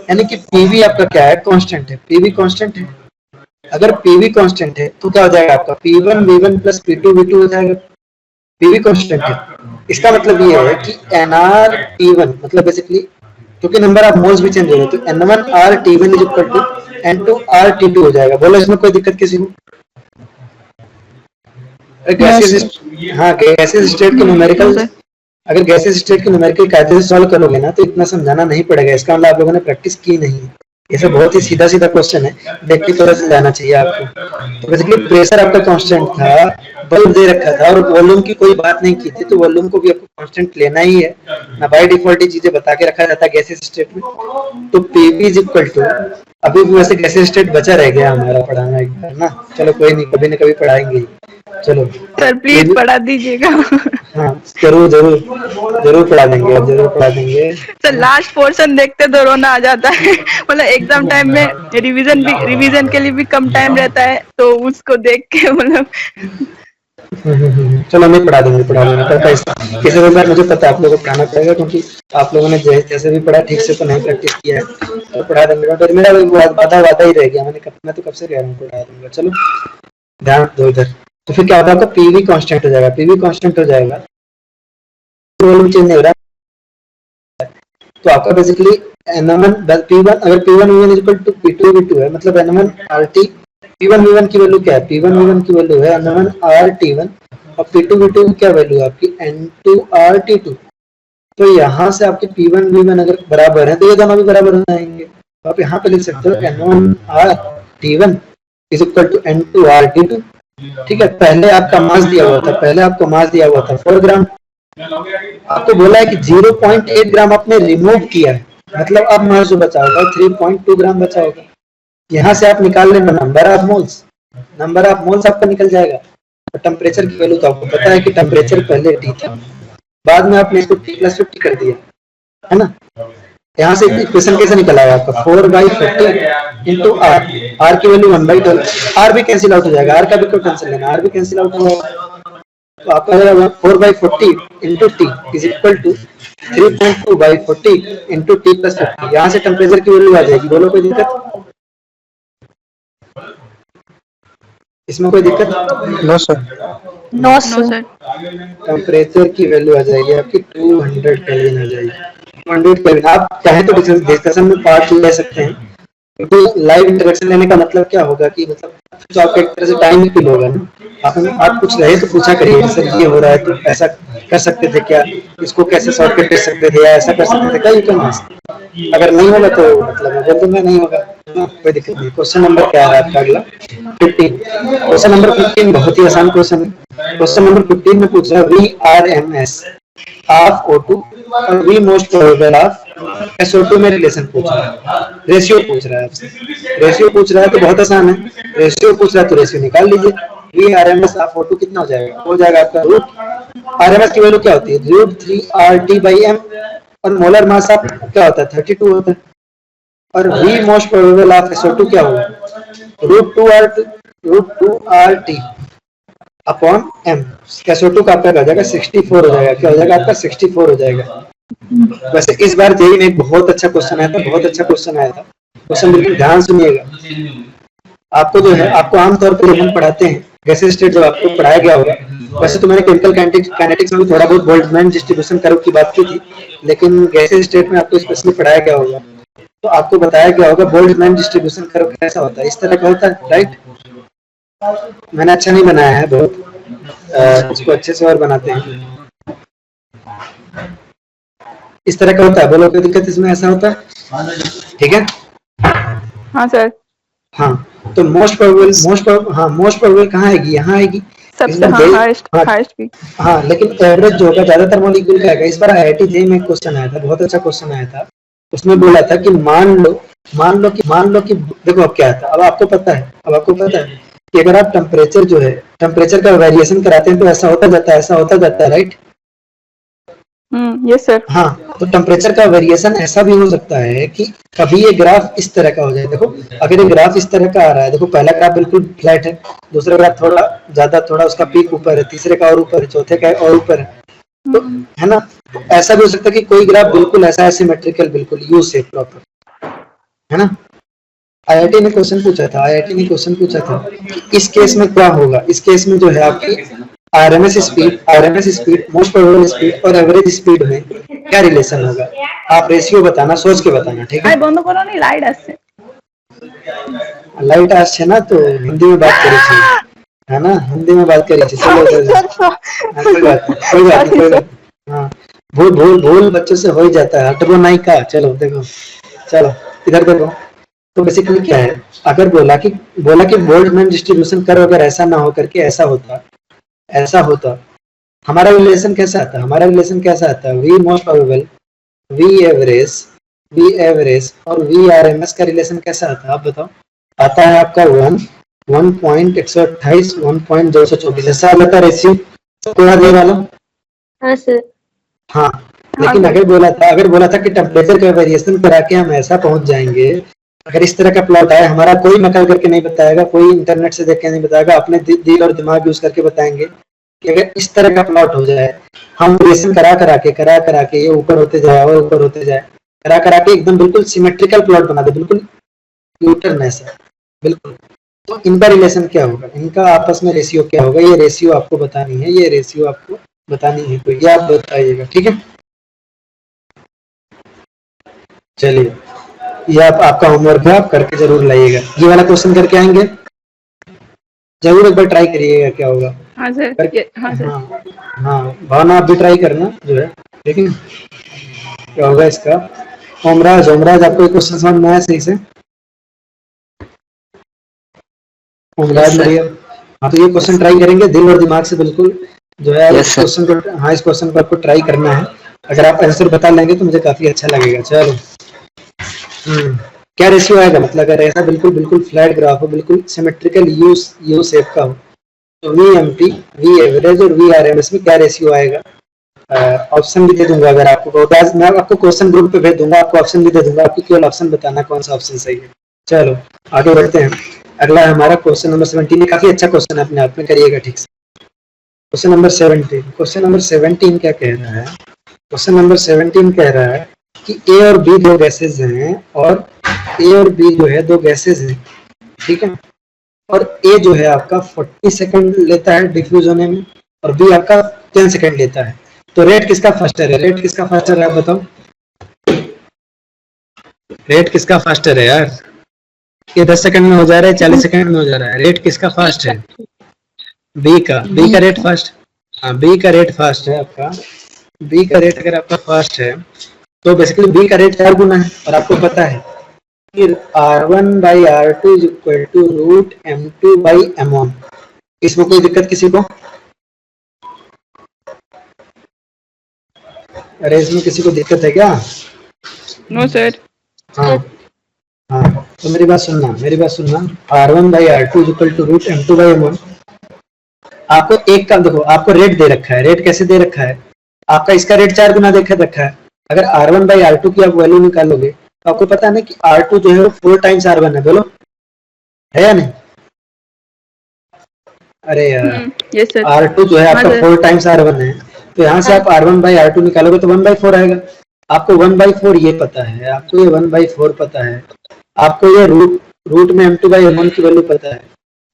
यानी कि पीवी आपका क्या है, कांस्टेंट है, पीवी कांस्टेंट है, अगर पीवी कांस्टेंट है तो क्या हो जाएगा आपका P1 V1 plus P2 V2 हो जाएगा, पीवी कांस्टेंट है, इसका मतलब ये है कि NR T1 मतलब बेसिकली क्योंकि नंबर ऑफ मोल्स भी चेंज हो रहे तो N1R T1 is equal to N2R T2 हो जाएगा, बोलो इसमें कोई दिक्कत किसी को? गैसेस स्टेट के न्यूमेरिकल, अगर गैसेस स्टेट के न्यूमेरिकल कायदे से सॉल्व करोगे ना तो इतना समझाना नहीं पड़ेगा, इसका मतलब आप लोगों ने प्रैक्टिस की नहीं है, ये सब बहुत ही सीधा सीधा क्वेश्चन है, देख के थोड़ा सा जाना चाहिए आपको। तो बेसिकली प्रेशर आपका कांस्टेंट था, बल्ब दे रखा था और वॉल्यूम की कोई बात नहीं की थी, तो वॉल्यूम को भी आपको कांस्टेंट लेना ही है ना, बाय डिफॉल्ट ही चीजें बता के रखा जाता है गैसेस स्टेट में, तो पीवी इज इक्वल टू, अभी भी वैसे गैसेस स्टेट बचा रह गया हमारा पढ़ाना एक बार ना, चलो कोई नहीं, कभी न कभी पढ़ाएंगे, चलो सर प्लीज पढ़ा दीजिएगा। हाँ जरूर पढ़ा देंगे, अब जरूर पढ़ा देंगे। सर लास्ट पोर्शन देखते तो रोना आ जाता है, मतलब एग्जाम टाइम में रिवीजन के लिए भी कम टाइम रहता है, तो उसको देख के मतलब चलो नहीं पढ़ा देंगे किसी बार, मुझे पता है आप लोगों को पढ़ाना पड़ेगा, क्योंकि आप लोगों ने जैसे भी पढ़ा ठीक से तो नहीं प्रैक्टिस किया है, तो पढ़ा देंगे, पर मेरा वादा ही रह गया, मैं तो कब से कह रहा हूँ पढ़ा दूंगा। चलो ध्यान दो इधर, तो फिर क्या होगा, आपका पीवी कांस्टेंट हो जाएगा, पीवी कांस्टेंट हो जाएगा, वॉल्यूम चेंज नहीं हो रहा, तो आपका बेसिकली N1 P1, अगर P1 V1 equal to P2 V2 है, मतलब N1 RT, P1 V1 की वैल्यू क्या है, P1 V1 की वैल्यू है N1 RT1 और P2 V2 की क्या वैल्यू है आपकी N2 RT2। तो यहाँ से आपके P1 V1 अगर बराबर है तो ये दोनों भी बराबर हो जाएंगे, तो आप यहाँ पे लिख सकते हो N1 RT1 is equal to N2 RT2। ठीक है, पहले आपका मास दिया हुआ था, पहले आपको मास दिया हुआ था 4 ग्राम, आपको बोला है कि 0.8 ग्राम आपने रिमूव किया है, मतलब अब मास जो बचा होगा 3.2 ग्राम बचा होगा। यहाँ से आप निकाल लेना number of moles, number of moles आपका निकल जाएगा। और टेम्परेचर की वैल्यू तो आपको पता है कि टेम्परेचर पहले T था, बाद में आपने इसको T+50 कर दिया है ना। यहाँ से इक्वेशन कैसे निकल आएगा आपका 4/40 इंटू आर, आर की वैल्यू 1/12, आर भी कैंसिल आउट हो जाएगा, आर का भी कोई टेंशन लेना, आर भी कैंसिल आउट हो जाएगा, तो आपका हो जाएगा 4/40 into T is equal to 3.2/40 into T+50। यहाँ से टेम्परेचर की वैल्यू आ जाएगी, बोलो कोई दिक्कत इसमें, कोई दिक्कत? No sir. No no sir. Sir. Temperature की वैल्यू आ जाएगी आपकी 200 केल्विन आ जाएगी, 200 केल्विन। आप चाहे तो डिस्कशन में पार्ट ले सकते हैं, क्योंकि लाइव इंटरेक्शन लेने का मतलब क्या होगा कि मतलब तो आपका एक तरह से टाइम ही किल होगा ना। आप कुछ रहे तो पूछा करिए, सर ये हो रहा है तो ऐसा कर सकते थे क्या, इसको कैसे शॉर्टकट कर सकते थे, या ऐसा कर सकते थे क्या, यू कैन आस्क। अगर नहीं होगा तो मतलब मैं बोल दूंगा नहीं होगा, कोई दिक्कत नहीं। क्वेश्चन नंबर क्या है आपका अगला 15, क्वेश्चन नंबर 15 बहुत ही आसान क्वेश्चन है। क्वेश्चन नंबर 15 में पूछ रहा है VRMS ऑफ O2 और V most probable of SO2 में रिलेशन पूछ रहा है, रेशियो पूछ रहा है आपसे, रेशियो पूछ रहा है तो बहुत आसान है, रेशियो पूछ रहा है तो रेशियो निकाल लीजिए। VRMS ऑफ O2 कितना हो जाएगा, हो जाएगा आपका रूट RMS की वैल्यू क्या होती है √3RT/m, और मोलर मास आप क्या होता है 32 होता है, और V most probable of SO2 क्या होगा √2RT अपॉन m। SO2 का आपका आ जाएगा 64 हो जाएगा, क्या हो जाएगा आपका 64 हो जाएगा। वैसे इस बार जेईई में एक बहुत अच्छा क्वेश्चन आया था, बहुत अच्छा क्वेश्चन आया था, क्वेश्चन बिल्कुल ध्यान सुनिएगा। आपको जो है, आपको आमतौर पर हम पढ़ाते हैं गैसेस स्टेट जब आपको पढ़ाया गया होगा, वैसे तो मैंने केमिकल काइनेटिक्स में भी थोड़ा बहुत बोल्ट्जमैन डिस्ट्रीब्यूशन कर्व की बात की थी, लेकिन गैसेस स्टेट में आपको स्पेशली पढ़ाया गया होगा, तो आपको बताया गया होगा बोल्ट्जमैन डिस्ट्रीब्यूशन कर्व कैसा होता है, इस तरह का होता है, राइट। मैंने अच्छा नहीं बनाया है बहुत, इसको अच्छे से और बनाते हैं, इस तरह का होता है, बोलो कोई दिक्कत इसमें, ऐसा होता है, ठीक है। हाँ सर। हाँ, तो मोस्ट प्रोबेबल कहाँ आएगी, यहाँ आएगी सबसे हाईएस्ट की। हाँ, लेकिन एवरेज जो होगा ज्यादातर मॉलिक्यूल का आएगा। इस बार IIT जेईई में क्वेश्चन आया था, बहुत अच्छा क्वेश्चन आया था, उसमें बोला था कि मान लो कि देखो अब क्या था, अब आपको पता है कि अगर आप टेम्परेचर का वेरिएशन कराते हैं तो ऐसा होता जाता है, राइट। Yes sir. हाँ, तो टेम्परेचर का वेरिएशन ऐसा भी हो सकता है कि कभी ये ग्राफ इस तरह का हो जाए। देखो अगर ये ग्राफ इस तरह का आ रहा है, देखो पहला ग्राफ बिल्कुल फ्लैट है, दूसरा ग्राफ थोड़ा ज्यादा, थोड़ा उसका पीक ऊपर है, तीसरे का और ऊपर है, चौथे का और ऊपर है, तो है ना। तो ऐसा भी हो सकता है कि कोई ग्राफ बिल्कुल ऐसा सिमेट्रिकल, बिल्कुल यू शेप प्रॉपर, है ना। IIT ने क्वेश्चन पूछा था कि इस केस में क्या होगा, इस केस में जो है आपकी RMS speed, most probable speed और एवरेज स्पीड में क्या रिलेशन होगा, आप रेशियो बताना, सोच के बताना, ठीक है। बंद करो नहीं, लाइट আসছে, लाइट আসছে ना, तो हिंदी में बात करी थी, है ना, हिंदी में बात करी थी, चलो कोई बात नहीं। हाँ, भूल बच्चों से हो ही जाता है, हटबो नहीं का। चलो देखो, चलो इधर देखो, तो बेसिकली क्या है, अगर बोला कि बोल्ट्जमैन डिस्ट्रीब्यूशन कर्व अगर ऐसा ना हो करके ऐसा होता, हमारा रिलेशन कैसा आता है, V most probable, V average और वी RMS का रिलेशन कैसा आता है, आप बताओ। आता है आपका 1.128 1.224, ऐसा आता है रेशियो, थोड़ा दे वाला। हाँ सर। हाँ, लेकिन अगर बोला था कि टेम्परेचर का वेरिएशन करा के हम ऐसा पहुंच जाएंगे, अगर इस तरह का प्लॉट आए, हमारा कोई नकल करके नहीं बताएगा, कोई इंटरनेट से देख के नहीं बताएगा, अपने दिल और दिमाग यूज करके बताएंगे कि अगर इस तरह का प्लॉट हो जाए, हम वेरिएशन करा के ये ऊपर होते जाए और ऊपर होते जाए, करा के एकदम बिल्कुल सिमेट्रिकल प्लॉट बना दे, बिल्कुल न्यूटन ऐसा, बिल्कुल तो इनका रिलेशन क्या होगा, इनका आपस में रेशियो क्या होगा, ये रेशियो आपको बतानी है, ये रेशियो आपको बतानी है, तो ये आप बताइएगा, ठीक है। चलिए ये आपका होमवर्क है, आप करके जरूर लाइएगा, ये वाला क्वेश्चन करके आएंगे, जरूर एक बार ट्राई करिएगा क्या होगा। हाँ सर, हाँ सर। हाँ भावना आप भी ट्राई करना जो है, ठीक है। क्या होगा इसका, ओमराज आपको क्वेश्चन समझ में आया सही से? ओमराज मरियम, हाँ तो ये क्वेश्चन ट्राई करेंगे दिल और दिमाग से बिल्कुल जो है इस क्वेश्चन को, हाँ इस क्वेश्चन को आपको ट्राई करना है, अगर आप आंसर बता लेंगे तो मुझे काफी अच्छा लगेगा। चलो क्या रेशियो आएगा, मतलब अगर ऐसा बिल्कुल फ्लैट ग्राफ हो, बिल्कुल सिमेट्रिकल यू शेप का हो, तो V M T, V average और वी आर एम एस में क्या रेशियो आएगा। ऑप्शन भी दे दूंगा अगर आपको, मैं आपको क्वेश्चन ग्रुप पे भेज दूंगा, आपको ऑप्शन भी दे दूंगा, आपको केवल ऑप्शन बताना कौन सा ऑप्शन सही है। चलो आगे बढ़ते हैं, अगला हमारा क्वेश्चन नंबर 17, काफी अच्छा क्वेश्चन है, अपने आप में करिएगा ठीक से। क्वेश्चन नंबर 17, क्वेश्चन नंबर 17 क्या कह रहा है, क्वेश्चन नंबर 17 कह रहा है कि ए और बी दो गैसेज हैं, और ए और बी जो है दो गैसेज हैं, ठीक है, और ए जो है आपका 40 सेकंड लेता है डिफ्यूज होने में, और बी आपका 10 सेकंड लेता है, तो रेट किसका फास्टर है, रेट किसका फास्टर है आप बताओ, रेट किसका फास्टर है यार, ये 10 सेकंड में हो जा रहा है, 40 सेकंड में हो जा रहा है, रेट किसका फास्ट है, बी का रेट फास्ट, हाँ बी का रेट फास्ट है आपका, बी का रेट अगर आपका फास्ट है तो बेसिकली बी का रेट 4 गुना है, और आपको पता है कि R1 by R2 is equal to root M2 by M1, इसमें कोई दिक्कत किसी को, अरे इसमें किसी को दिक्कत है क्या? No sir. हाँ हाँ तो मेरी बात सुनना, R1 by R2 is equal to root M2 by M1, आपको एक का देखो, आपको रेट दे रखा है, रेट कैसे दे रखा है, आपका इसका रेट 4 गुना देखा रखा है, अगर R1 by R2 की आप वैल्यू निकालोगे तो आपको पता है ना कि R2 जो है वो 4 टाइम्स R1 है, बोलो है या नहीं, अरे यार यस सर। R2 जो है आपका 4 टाइम्स R1 है, तो यहाँ से आप R1 by R2 निकालोगे तो 1 by 4 आएगा, आपको 1 by 4 ये पता है, आपको ये 1 by 4 पता है, आपको ये रूट में M2 by M1 की वैल्यू पता है,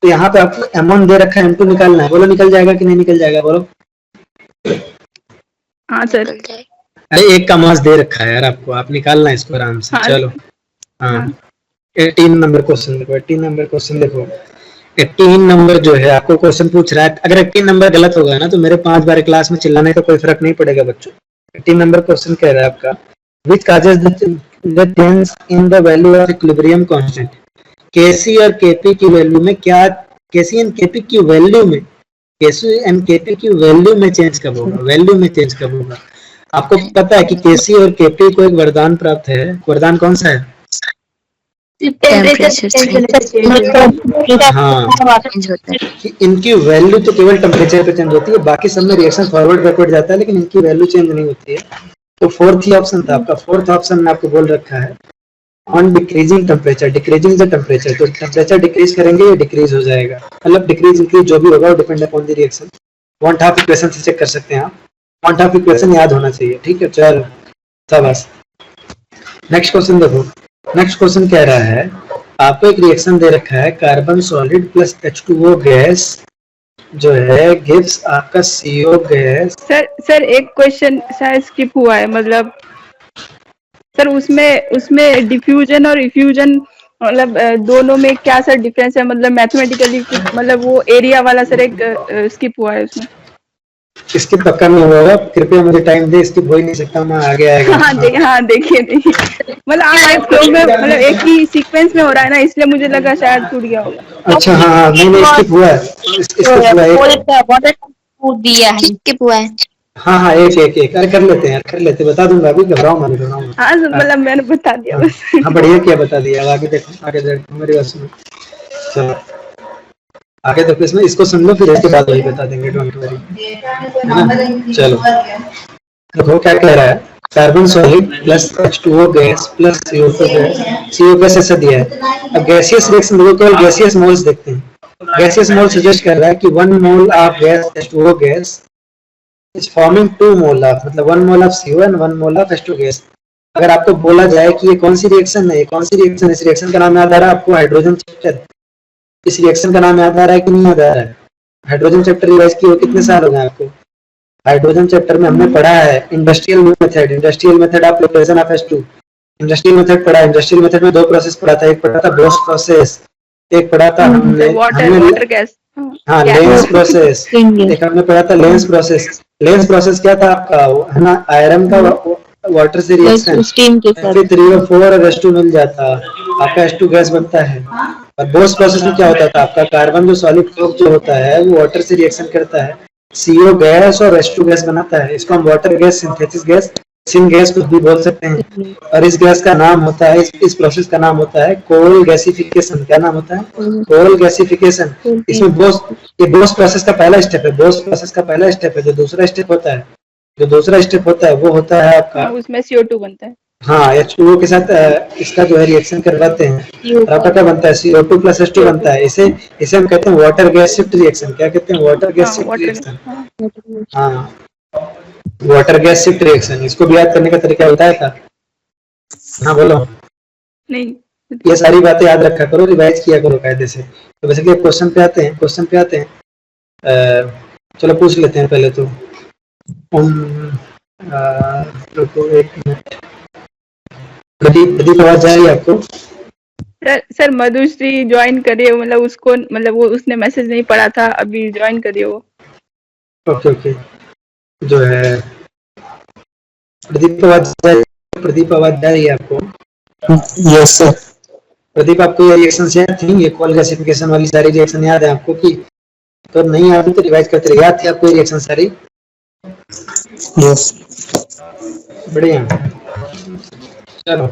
तो यहाँ पे आपको M1 दे रखा है, M2 निकालना है, बोलो निकल जाएगा कि नहीं निकल जाएगा, बोलो। हाँ सर। अरे एक का मास दे रखा है यार आपको, आप निकालना है इसको आराम से। हाँ, चलो हाँ 18 नंबर क्वेश्चन देखो, 18 नंबर क्वेश्चन देखो, 18 नंबर जो है आपको क्वेश्चन पूछ रहा है, अगर 18 नंबर गलत होगा ना तो मेरे 5 बार क्लास में चिल्लाने का कोई फर्क नहीं पड़ेगा बच्चों। 18 नंबर क्वेश्चन कह रहा है आपका, which causes the change in the value of equilibrium constant, केसी और केपी की वैल्यू में क्या, केसी एंड केपी की वैल्यू में, केसी एंड केपी की वैल्यू में चेंज कब होगा, वैल्यू में चेंज कब होगा। आपको पता है कि केसी और केपी को एक वरदान प्राप्त है, वरदान कौन सा है, हाँ कि इनकी वैल्यू तो केवल टेम्परेचर पे चेंज होती है, बाकी सब में रिएक्शन फॉरवर्ड बैकवर्ड जाता है, लेकिन इनकी वैल्यू चेंज नहीं होती है। तो फोर्थ ही ऑप्शन था आपका, फोर्थ ऑप्शन में आपको बोल रखा है on decreasing temperature, decreasing the temperature, तो टेम्परेचर डिक्रीज करेंगे ये डिक्रीज हो जाएगा, मतलब डिक्रीज इंक्रीज जो भी होगा वो depend upon the reaction. Want half equation से चेक कर सकते हैं आप, वांट हाफ इक्वेशन याद होना चाहिए, ठीक है। चलो शाबाश, नेक्स्ट क्वेश्चन देखो, नेक्स्ट क्वेश्चन कह रहा है आपको एक रिएक्शन दे रखा है, carbon solid plus H2O gas जो है गिव्स आपका CO गैस। सर एक क्वेश्चन शायद स्किप हुआ है, मतलब सर उसमें डिफ्यूजन और इफ्यूजन मतलब दोनों में क्या सर डिफरेंस है, मतलब मैथमेटिकली मतलब वो एरिया वाला सर एक स्किप हुआ है उसमें। इसकी पक्का नहीं होगा, कृपया मुझे टाइम दे, इसकी हो ही नहीं सकता, मैं आगे आएगा। हाँ देखिए मतलब आप फ्लो में मतलब एक ही सीक्वेंस में हो रहा है ना, इसलिए मुझे लगा शायद छूट गया होगा। अच्छा हाँ नहीं स्किप हुआ है, स्किप हुआ है। हाँ एक अरे कर लेते हैं, कर लेते, बता दूंगा अभी, घबराओ मत, घबराओ मत। हाँ मतलब मैंने बता दिया बस। हाँ बढ़िया किया बता दिया, अब आगे देखो, आगे देखो मेरी बात सुनो, चलो आगे देखो, इसमें इसको सुन लो फिर इसके बाद वही बता देंगे, डोंट वरी, है ना। चलो देखो क्या कह रहा है, carbon solid plus H2O gas plus CO2 gas, CO gas ऐसा दिया है। अब गैसियस रिएक्शन देखो, केवल गैसियस मोल्स देखते हैं, गैसियस मोल सजेस्ट कर रहा है कि 1 mole of gas H2O gas is forming 2 mole of, मतलब 1 mole of CO and 1 mole of H2 gas. अगर आपको बोला जाए कि ये कौन सी रिएक्शन है, ये कौन सी रिएक्शन है, इस रिएक्शन का नाम याद आ रहा है आपको, हाइड्रोजन चैप्टर, इस रिएक्शन का नाम याद आ रहा है कि नहीं याद आ रहा है? हाइड्रोजन चैप्टर रिवाइज किए हो कितने साल हो गए आपको? हाइड्रोजन चैप्टर में हमने पढ़ा है industrial method. Industrial method of preparation of H2। Industrial method पढ़ा। इंडस्ट्रियल मेथड में 2 प्रोसेस पढ़ा था, एक पढ़ा था बोस प्रोसेस, एक पढ़ा था हमने वाटर गैस। हाँ लेंस प्रोसेस, एक हमने पढ़ा था लेंस प्रोसेस। लेंस प्रोसेस क्या था आपका, है ना, आयरन का वाटर से रिएक्शन स्टीम के साथ 3 और 4 और H2 मिल जाता, आपका H2 गैस बनता है। और बोस प्रोसेस में क्या होता था, आपका कार्बन जो सॉलिड जो होता है वो वाटर से रिएक्शन करता है, CO गैस और H2 गैस बनाता है। इसको हम water gas, synthesis gas, syn gas कुछ भी बोल सकते हैं। और इस गैस का नाम होता है, इस प्रोसेस का नाम होता है कोल गैसिफिकेशन। क्या नाम होता है? Coal gasification. इसमें बोस, ये बोस प्रोसेस का पहला स्टेप है। बोस प्रोसेस का पहला स्टेप है। जो दूसरा स्टेप होता है, जो दूसरा स्टेप होता है वो होता है आपका, उसमें CO2 बनता है। हाँ H2O के साथ इसका जो है रिएक्शन करवाते हैं और आपका क्या बनता है, CO2 प्लस H2 बनता है। इसे इसे हम कहते हैं वाटर गैस शिफ्ट रिएक्शन। क्या कहते हैं? Water gas shift reaction. हाँ वाटर गैस शिफ्ट रिएक्शन। इसको भी याद करने का तरीका बताया था। हाँ बोलो। नहीं, ये सारी बातें याद रखा करो, रिवाइज किया करो कायदे से। तो बेसिकली क्वेश्चन पे आते हैं, क्वेश्चन पे आते हैं। चलो पूछ लेते हैं पहले तो। रुको एक मिनट। प्रदीप आवाज जा रही है आपको? सर मधुश्री ज्वाइन करिए, मतलब उसको, मतलब वो उसने मैसेज नहीं पढ़ा था, अभी ज्वाइन करिए वो। Okay okay. जो है प्रदीप आवाज जा रही है आपको? Yes sir. प्रदीप आपको ये रिएक्शन याद थी, ये कोल गैसिफिकेशन वाली सारी रिएक्शन याद है आपको की? तो नहीं याद तो रिवाइज करते रहिए। याद थी आपको ये रिएक्शन सारी? यस। बढ़िया। चलो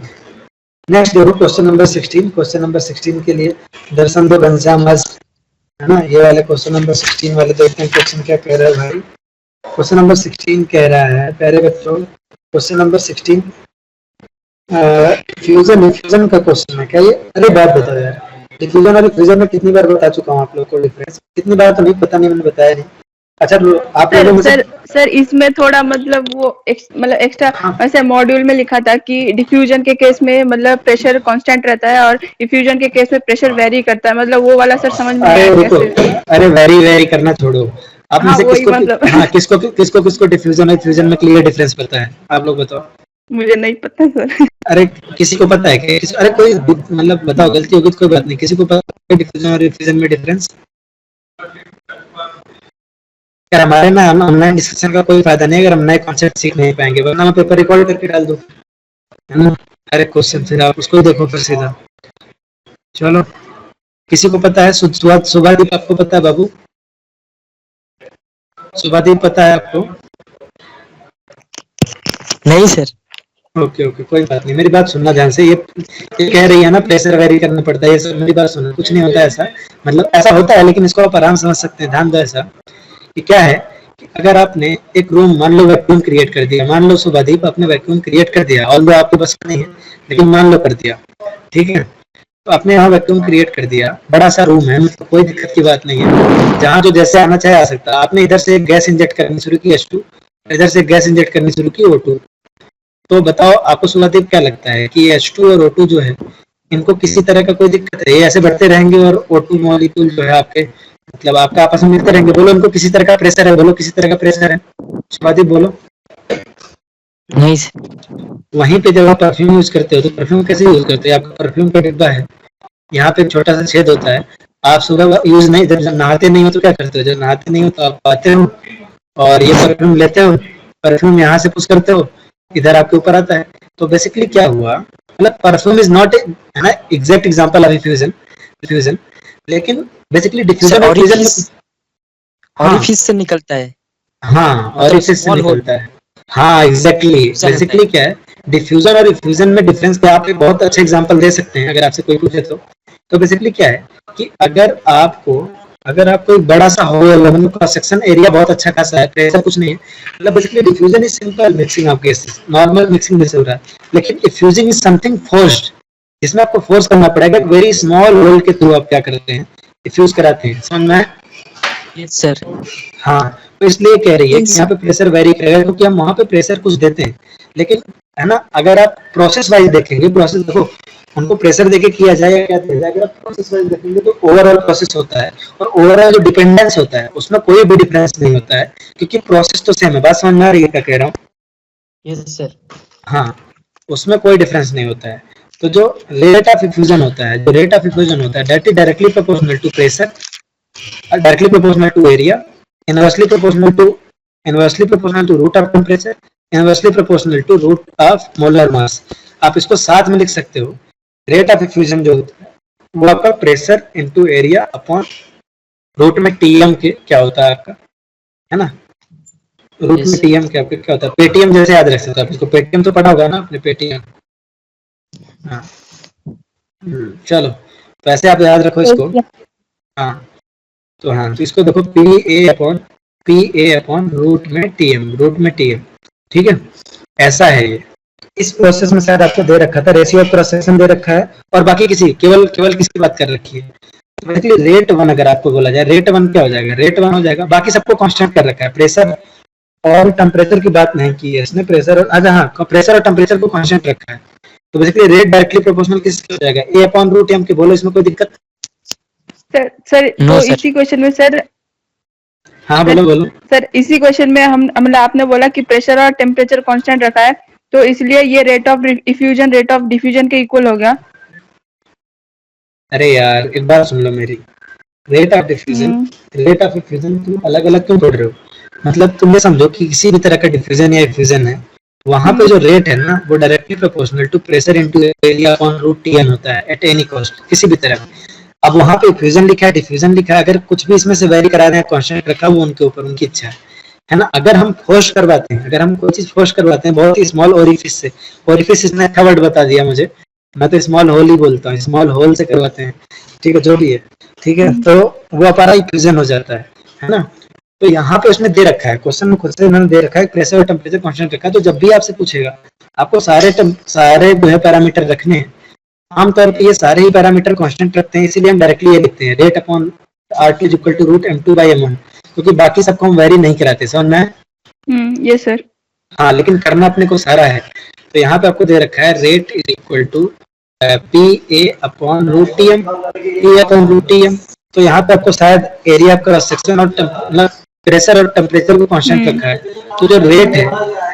नेक्स्ट देखो क्वेश्चन नंबर 16। क्वेश्चन नंबर 16 के लिए दर्शन दो घनश्याम आज, है ना। ये वाले क्वेश्चन नंबर 16 वाले देखते हैं क्वेश्चन क्या कह रहा है भाई। क्वेश्चन नंबर 16 कह रहा है प्यारे बच्चों, क्वेश्चन नंबर 16 फ्यूजन का क्वेश्चन है क्या ये? अरे बात बताओ यार, डिफ्यूजन और फ्यूजन में कितनी बार बता चुका हूँ आप लोगों को डिफरेंस? कितनी बार तो नहीं पता, नहीं मैंने बताया नहीं। अच्छा आप लोगों में सर इसमें थोड़ा मतलब वो मतलब एक्स्ट्रा ऐसे मॉड्यूल में लिखा था कि डिफ्यूजन के केस में मतलब प्रेशर कांस्टेंट रहता है और डिफ्यूजन के केस में प्रेशर वेरी करता है, मतलब वो वाला सर समझ में आया कैसे? अरे वेरी करना छोड़ो। आप में से किसको मतलब हाँ किसको डिफ्यूजन और फ्यूजन में क्लियर डिफरेंस पता है? आप लोग बताओ। मुझे नहीं पता सर। अरे किसी को पता है क्या? अरे कोई मतलब बताओ, गलती होगी तो कोई बात नहीं। किसी को पता है डिफ्यूजन और फ्यूजन में डिफरेंस? यार हमारे ना ऑनलाइन डिस्कशन का कोई फायदा नहीं अगर हम नए कॉन्सेप्ट सीख नहीं पाएंगे, वरना मैं पेपर रिकॉर्ड करके डाल दूं, है ना। अरे क्वेश्चन फिर आप उसको देखो फिर सीधा। चलो किसी को पता है? सुभादीप आपको पता है बाबू? सुभादीप पता है आपको? नहीं सर। ओके कोई बात नहीं, मेरी बात सुनना ध्यान से। ये कह रही है ना प्रेशर वेरी करना पड़ता है, ये सब मेरी बात सुनो। कुछ नहीं होता ऐसा, मतलब ऐसा होता है लेकिन इसको आप आराम समझ सकते हैं। ध्यान दो। ऐसा कि क्या है कि अगर आपने एक रूम, मान लो वैक्यूम क्रिएट कर दिया, मान लो सुभादीप आपने वैक्यूम क्रिएट कर दिया, ऑल्दो आपके पास नहीं है लेकिन मान लो कर दिया, ठीक है। तो आपने यहाँ वैक्यूम क्रिएट कर दिया, बड़ा सा रूम है, मतलब कोई दिक्कत की बात नहीं है, जहाँ जो जैसे आना चाहे आ सकता है। आपने इधर से एक गैस इंजेक्ट करनी शुरू की H2, इधर से गैस इंजेक्ट करनी शुरू की O2। तो बताओ आपको सुभादीप क्या लगता है कि H2 और O2 जो है इनको किसी तरह का कोई दिक्कत है? ये ऐसे बढ़ते रहेंगे और O2 मॉलिक्यूल जो है आपके, मतलब आपका आपस में मिलते रहेंगे। बोलो इनको किसी तरह का प्रेशर है? बोलो किसी तरह का प्रेशर है? सुभादीप बोलो। नहीं सर। वहीं पे जब आप परफ्यूम यूज करते हो तो परफ्यूम कैसे यूज करते हो? आपका परफ्यूम का डिब्बा है, यहाँ पे एक छोटा सा छेद होता है। आप सुबह यूज नहीं, जब नहाते नहीं हो तो क्या करते हो? जब नहाते नहीं हो तो आप आते हो और ये परफ्यूम लेते हो, परफ्यूम यहाँ से पुश करते हो, इधर आपके ऊपर आता है। तो बेसिकली क्या हुआ, मतलब परफ्यूम इज नॉट है ना एग्जैक्ट एग्जांपल ऑफ फ्यूजन, लेकिन बेसिकली डिफ्यूजन और फ्यूजन में ऑरिफिस से निकलता है। हाँ ऑरिफिस से निकलता है। हाँ एग्जैक्टली। बेसिकली क्या है डिफ्यूजन और फ्यूजन में डिफरेंस पे आप एक बहुत अच्छा एग्जांपल दे सकते हैं अगर आपसे कोई पूछे तो बेसिकली क्या है कि अगर आपको एक बड़ा सा होल, मतलब क्रॉस सेक्शन एरिया बहुत अच्छा खासा है, प्रेशर कुछ नहीं है, मतलब basically diffusion is simple mixing of gases, normal mixing जैसे हो रहा है। लेकिन फ्यूजिंग इज समथिंग फोर्स्ड, जिसमें आपको फोर्स करना पड़ेगा। वेरी स्मॉल होल के थ्रू आप क्या करते हैं, फ्यूज कराते हैं। समझ में? Yes sir. हाँ, तो इसलिए कह रही है कि यहाँ पे प्रेशर वेरी करेगा क्योंकि हम वहाँ पे प्रेशर कुछ देते हैं लेकिन है ना, अगर आप प्रोसेस वाइज देखेंगे, प्रोसेस देखो उनको प्रेशर देके किया जाए या क्या किया जाए, अगर आप प्रोसेस वाइज देखेंगे तो ओवरऑल प्रोसेस होता है और ओवरऑल जो डिपेंडेंस होता है उसमें कोई भी डिफरेंस नहीं होता है, क्योंकि प्रोसेस तो सेम है। बात समझ में आ रही है क्या कह रहा हूँ? Yes sir. हाँ, उसमें कोई डिफरेंस नहीं होता है। तो जो रेट ऑफ इफ्यूजन होता है, जो रेट ऑफ इफ्यूजन होता है, that is directly proportional to pressure, directly proportional to area, inversely proportional to root of temperature, inversely proportional to root of molar mass। आप इसको साथ में लिख सकते हो। रेट ऑफ इफ्यूजन जो होता है वो आपका pressure into area upon root में टीएम के क्या होता है आपका, है ना, रूट Yes, में sir. टीएम क्या क्या होता है, पेटीएम जैसे याद रख सकते हो आप इसको, पेटीएम तो पढ़ा होगा ना आपने, पेटीएम। हाँ चलो, तो ऐसे आप याद रखो इसको। हाँ तो हाँ, तो इसको देखो पी ए अपॉन रूट में टीएम, ठीक है, ऐसा है ये। इस प्रोसेस में शायद आपको दे रखा था, रेशियो ऑफ क्रॉस सेक्शन दे रखा है, और बाकी किसी केवल किसकी बात कर रखी है, तो बेसिकली रेट वन अगर आपको बोला जाए, रेट वन क्या हो जाएगा, रेट वन हो जाएगा, बाकी सबको कांस्टेंट कर रखा है, प्रेशर और टेम्परेचर की बात नहीं की है इसने, प्रेशर और अच्छा हाँ, प्रेशर और टेम्परेचर को कांस्टेंट रखा है, तो बेसिकली रेट डायरेक्टली प्रोपोर्शनल किसके हो जाएगा, ए अपॉन रूट एम के। बोलो इसमें कोई दिक्कत? सर No, तो sir. इसी क्वेश्चन में सर हाँ बोलो। सर इसी क्वेश्चन में हम मतलब आपने बोला कि प्रेशर और टेम्परेचर कांस्टेंट रखा है, तो इसलिए ये rate of effusion rate of diffusion के इक्वल हो गया। अरे यार एक बार सुन लो मेरी, रेट ऑफ डिफ्यूजन तुम अलग अलग क्यों पढ़ रहे हो? मतलब तुम ये समझो कि किसी भी तरह का डिफ्यूजन या इफ्यूजन है, वहां पे जो रेट है ना वो directly proportional to pressure into area upon root TN होता है एट एनी कॉस्ट, किसी भी तरह। अब वहां पे इफ्यूजन लिखा है, डिफ्यूजन लिखा है, अगर कुछ भी इसमें से वेरी करा दें, कांस्टेंट रखा, वो उनके ऊपर, उनकी इच्छा है ना। अगर हम फोर्स करवाते हैं, अगर हम कोई चीज फोर्स करवाते हैं बहुत ही स्मॉल ओरिफिस से, ओरिफिस इसने अच्छा वर्ड बता दिया मुझे, मैं तो स्मॉल होल ही बोलता हूँ, स्मॉल होल से करवाते हैं, ठीक है, जो भी है, ठीक है, तो वो हमारा इफ्यूजन हो जाता है ना। तो यहाँ पे उसने दे रखा है, क्वेश्चन में खुद से उन्होंने दे रखा है प्रेशर और टेम्परेचर कांस्टेंट रखा है, तो जब भी आपसे पूछेगा आपको सारे जो है पैरामीटर रखने हैं। आमतौर पर ये सारे ही पैरामीटर कांस्टेंट रखते हैं, इसीलिए हम डायरेक्टली ये लिखते हैं rate upon R2 is equal to root M2 by M1, क्योंकि बाकी सबको हम वेरी नहीं कराते, समझ में? Yes sir. हाँ, लेकिन करना अपने को सारा है। तो यहाँ पे आपको दे रखा है rate is equal to P A upon root T M, तो यहाँ पे आपको शायद एरिया ऑफ क्रॉस सेक्शन और मतलब प्रेशर और टेम्परेचर को कांस्टेंट रखा है, तो जो रेट है,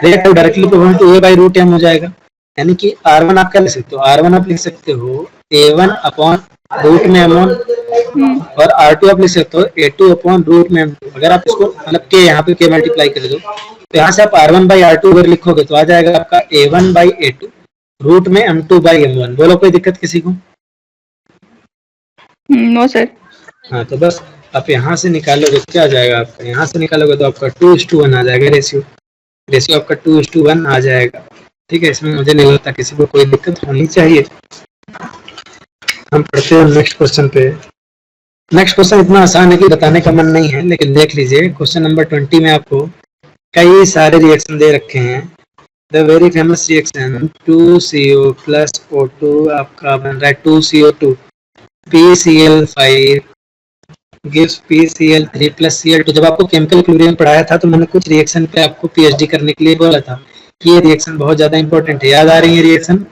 rate directly proportional to A by root M हो जाएगा, यानी कि R1 आप क्या लिख सकते हो, R1 आप लिख सकते हो A1 अपॉन रूट में M1, और R2 आप लिख सकते हो A2 अपॉन रूट में M2। अगर आप इसको मतलब के यहाँ पे के मल्टीप्लाई कर दो, तो यहाँ से आप R1 बाई R2 अगर लिखोगे तो आ जाएगा आपका A1 बाई A2 रूट में M2 बाई M1। बोलो कोई दिक्कत किसी को? No sir. हाँ, तो बस आप यहाँ से निकालोगे तो क्या आ जाएगा आपका, यहाँ से निकालोगे तो आपका 2:1 आ जाएगा, रेशियो आपका 2:1 आ जाएगा, ठीक है। इसमें मुझे नहीं लगता किसी को कोई दिक्कत होनी चाहिए। हम पढ़ते हैं नेक्स्ट क्वेश्चन पे। नेक्स्ट क्वेश्चन इतना आसान है कि बताने का मन नहीं है, लेकिन देख लीजिए क्वेश्चन नंबर 20 में आपको कई सारे रिएक्शन दे रखे हैं। The very famous reaction 2CO plus O2 आपका बन रहा है 2CO2 PCl5 gives PCl3 plus Cl2। जब आपको केमिकल क्लोरीन पढ़ाया था तो मैंने कुछ रिएक्शन पे आपको PhD करने के लिए बोला था कि ये रिएक्शन बहुत ज्यादा इंपॉर्टेंट है। याद आ रही है रिएक्शन?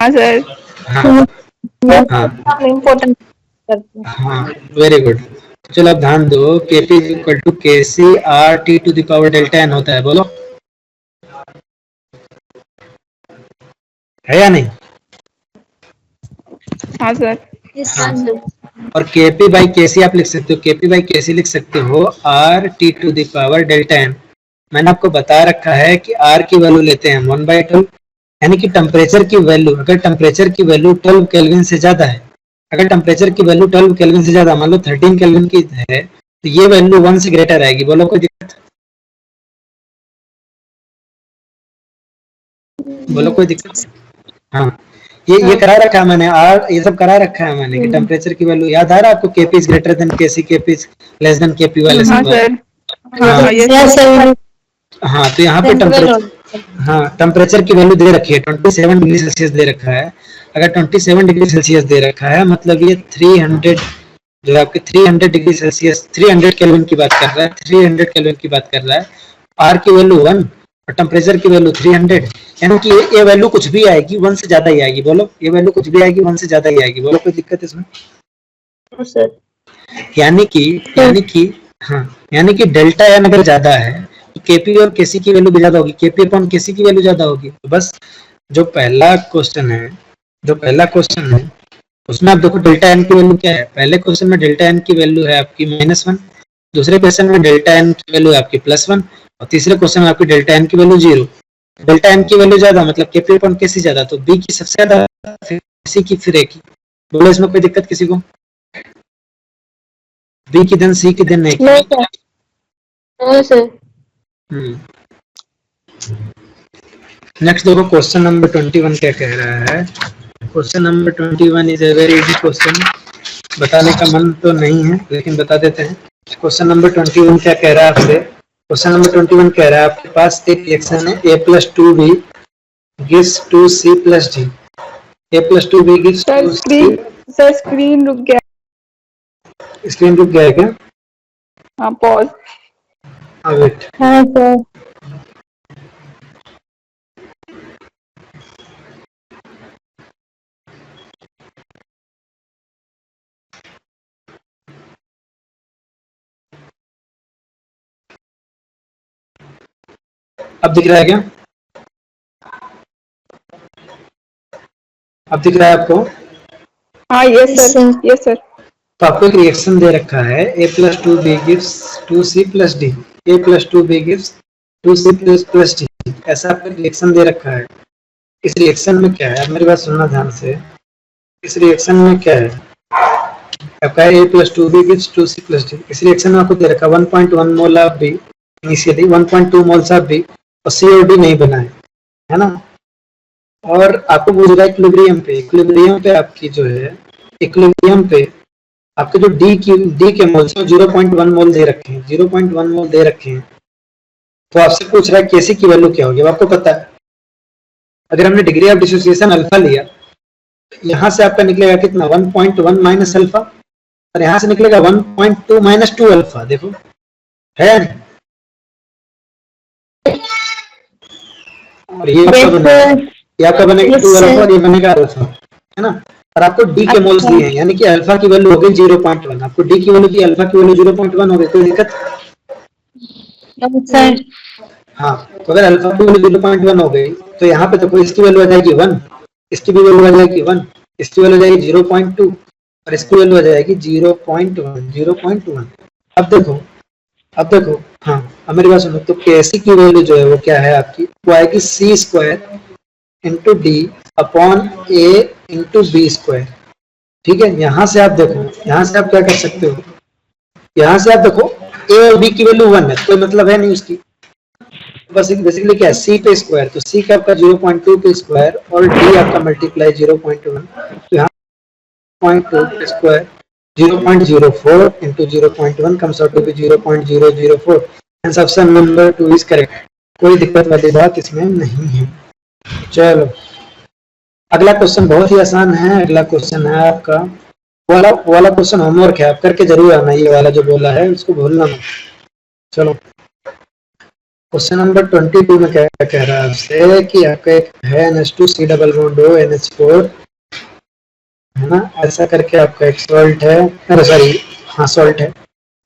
हाँ सर। हाँ हाँ, वेरी गुड। चलो अब ध्यान दो, Kp equal to KCRT to the power delta n होता है, बोलो है या नहीं? हाँ सर। हाँ। और Kp बाई Kc आप लिख सकते हो, Kp बाई Kc लिख सकते हो RT to the power delta n। मैंने आपको बता रखा है कि R की वैल्यू लेते हैं 1/12, यानी कि टेम्परेचर की वैल्यू, अगर टेम्परेचर की वैल्यू 12 केल्विन से ज्यादा है, अगर टेम्परेचर की वैल्यू 12 केल्विन से ज्यादा, मान लो 13 केल्विन की है, तो ये वैल्यू 1 से ग्रेटर आएगी। बोलो कोई दिक्कत? बोलो कोई दिक्कत? हाँ, ये करा रखा है मैंने, ये सब करा रखा है मैंने कि टेम्परेचर की वैल्यू याद आ रहा है आपको, Kp is greater than Kc, Kp is less than Kp वाले हाँ सब। सर। हाँ, तो यहाँ पे टेम्परेचर की वैल्यू दे रखी है 27 डिग्री सेल्सियस दे रखा है। अगर 27 डिग्री सेल्सियस दे रखा है मतलब ये 300 जो है आपके 300 डिग्री सेल्सियस 300 केल्विन की बात कर रहा है, 300 केल्विन की बात कर रहा है। आर की वैल्यू 1, और टेम्परेचर की वैल्यू 300, यानी कि ये वैल्यू कुछ भी आएगी 1 से ज्यादा ही आएगी। बोलो ये वैल्यू कुछ भी आएगी 1 से ज्यादा ही आएगी। बोलो कोई दिक्कत है इसमें? सर यानी कि हाँ, यानी कि डेल्टा एन अगर ज्यादा है तो केपी और केसी की वैल्यू भी ज्यादा होगी, केपी अपॉन केसी की वैल्यू ज्यादा होगी। तो बस जो पहला क्वेश्चन है उसमें आप देखो डेल्टा एन की वैल्यू क्या है। पहले क्वेश्चन में डेल्टा एन की वैल्यू है आपकी -1, दूसरे क्वेश्चन में डेल्टा एन की वैल्यू है आपकी +1 और तीसरे क्वेश्चन में आपकी डेल्टा एन की वैल्यू 0। डेल्टा एन की वैल्यू ज्यादा मतलब केपी अपॉन केसी ज्यादा, तो बी की सबसे ज्यादा, फिर सी की, फिर ए की। बोलो इसमें कोई दिक्कत किसी को? बी की देन सी की देन ए की। नहीं सर। नेक्स्ट देखो क्वेश्चन नंबर 21 क्या कह रहा है। Question number 21 is a very easy question. बताने का मन तो नहीं है लेकिन बता देते हैं। क्वेश्चन नंबर 21 क्या कह रहा है आपसे? क्वेश्चन नंबर 21 कह रहा है आपके पास एक रिएक्शन है A+2B gives 2C+D। A+2B gives 2C। Sir screen रुक गया। स्क्रीन रुक गया है क्या? हाँ पॉज। वेट। हाँ सर। अब दिख रहा है क्या? अब दिख रहा है आपको? हाँ यस सर, यस सर। तो आपको एक रिएक्शन दे रखा है A+2B gives 2C+D। A+2B gives 2C+D, ऐसा आपका रिएक्शन दे रखा है। इस रिएक्शन में क्या है, आप मेरी बात सुनना ध्यान से। इस रिएक्शन में क्या है आपका A+2B gives 2C+D। इस रिएक्शन में आपको दे रखा 1.1 mole of B, initially 1.2 moles of B और C और D नहीं बना है ना। और आपको पूछ रहा है इक्विलिब्रियम पे आपकी जो है, इक्विलिब्रियम पे आपके जो डी के मोल्स 0.1 मोल दे रखे हैं, 0.1 मोल दे रखे हैं। तो आपसे पूछ रहा है केसी की वैल्यू क्या होगी। आपको पता है अगर हमने डिग्री ऑफ डिसोसिएशन अल्फा लिया, यहां से आपका निकलेगा कितना 1.1 माइनस अल्फा और यहां से निकलेगा 1.2 माइनस 2 अल्फा। देखो है और ये आपका बनेगा 2 अल्फा और ये बनेगा अल्फा, है ना। और आपको डी के मोल्स दिए हैं, यानी कि अल्फा की वैल्यू हो गई 0.1। आपको डी की वैल्यू दी, अल्फा की वैल्यू 0.1 हो गई। कोई दिक्कत? सर हाँ, तो अगर अल्फा की वैल्यू 0.1 हो गई तो यहाँ पे तो इसकी वैल्यू आ जाएगी 1, इसकी भी वैल्यू आ जाएगी 1, इसकी वैल्यू आ जाएगी 0.2 और इसकी वैल्यू आ जाएगी 0.1। अब देखो हाँ, अब मेरी बात सुनो। तो केसी की वैल्यू जो है वो क्या है आपकी, वो आएगी C² इंटू डी अपॉन ए इंटू बी स्क्वायर। ठीक है, यहाँ से आप देखो, यहाँ से आप क्या कर सकते हो, यहाँ से आप देखो ए और बी की वैल्यू 1 है, कोई मतलब है नहीं उसकी। बस बेसिकली क्या है, सी पे स्क्वायर, तो सी का आपका 0.2 पे स्क्वायर और डी आपका मल्टीप्लाई 0.1, तो यहाँ 0.2 पे square 0.04 into 0.1 comes out to be 0.004 and option number 2 is correct। कोई दिक्कत वाली बात इसमें नहीं है। चलो अगला क्वेश्चन बहुत ही आसान है। अगला क्वेश्चन है आपका वाला क्वेश्चन होमवर्क है, आप करके जरूर आना। ये वाला जो बोला है उसको भूलना मत। चलो क्वेश्चन नंबर 22 में क्या कह रहा है आपसे कि आपका एक है NH2C double bond O NH4, है ना। ऐसा करके आपका एक सॉल्ट है, अरे सॉरी हाँ सॉल्ट है,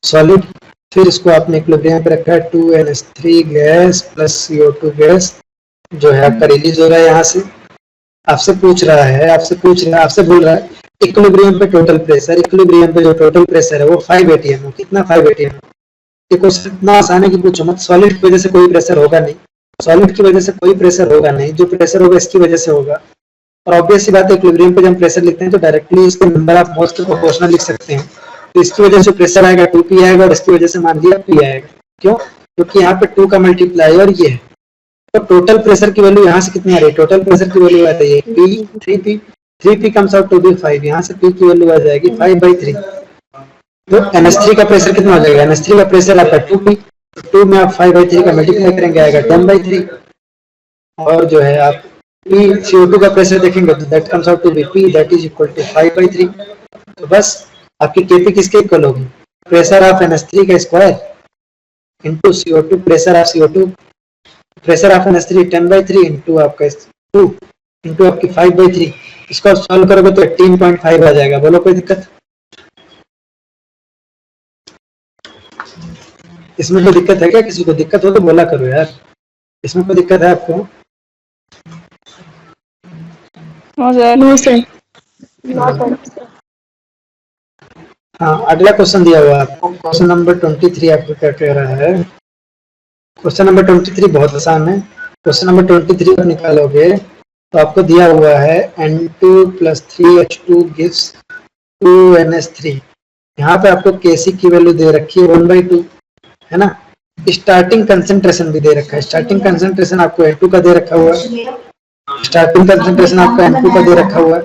सॉलिड। फिर इसको आपने इक्विलिब्रियम पे रखा है 2NH3 gas plus CO2 gas जो है आपका रिलीज हो रहा है यहाँ से। आपसे बोल रहा है इक्विलिब्रियम पे टोटल प्रेशर, इक्विलिब्रियम पे जो टोटल प्रेशर है वो 5 atm है। कितना 5 atm? ये क्वेश्चन इतना आसान है कि पूछो मत। सॉलिड की वजह से कोई प्रेशर होगा नहीं, सॉलिड की वजह से कोई प्रेशर होगा नहीं, जो प्रेशर होगा इसकी वजह से होगा। और ऑब्वियस सी बात है इक्विलिब्रियम पे जब प्रेशर लिखते हैं तो डायरेक्टली इसके नंबर ऑफ मोल्स के प्रोपोर्शनल लिख सकते हैं। तो इसकी वजह से प्रेशर आएगा 2p आएगा और इसकी वजह से मान लिया p आएगा। क्यों? क्योंकि यहाँ पे 2 का मल्टीप्लाई और ये है। तो टोटल प्रेशर की वैल्यू यहाँ से कितनी आ रही है? टोटल प्रेशर की वैल्यू आ रही है p 3p comes out to be 5। यहाँ से p की वैल्यू आ जाएगी 5/3। तो NH3 का प्रेशर कितना हो जाएगा? NH3 का प्रेशर आपका 2p, 2 में आप 5/3 का मल्टीप्लाई करेंगे आएगा 10/3 और जो है आप p CO2 का प्रेशर देखेंगे तो that comes out to be p that is equal to 5/3। तो बस आपकी kp किसके इक्वल होगी? प्रेशर ऑफ NH3 का square into CO2 pressure of CO2 pressure of NH3 10/3 into आपका 2 इंटू आपकी 5/3, इसको आप सॉल्व करोगे तो 18.5 आ जाएगा। बोलो कोई दिक्कत? इसमें कोई दिक्कत है क्या? किसी को दिक्कत हो तो बोला करो यार, इसमें कोई दिक्कत है आपको? No sir. No sir. No sir. हाँ, अगला क्वेश्चन दिया हुआ है आपको, क्वेश्चन नंबर 23 आपको क्या कह रहा है? क्वेश्चन नंबर 23 बहुत आसान है। क्वेश्चन नंबर 23 को निकालोगे तो आपको दिया हुआ है N2 + 3H2 gives 2NH3। यहाँ पे आपको Kc की वैल्यू दे रखी है 1/2, है ना। स्टार्टिंग कंसेंट्रेशन भी दे रखा है, स्टार्टिंग कंसेंट्रेशन आपको N2 का दे रखा हुआ है, स्टार्टिंग कंसेंट्रेशन आपका N2 का दे रखा हुआ है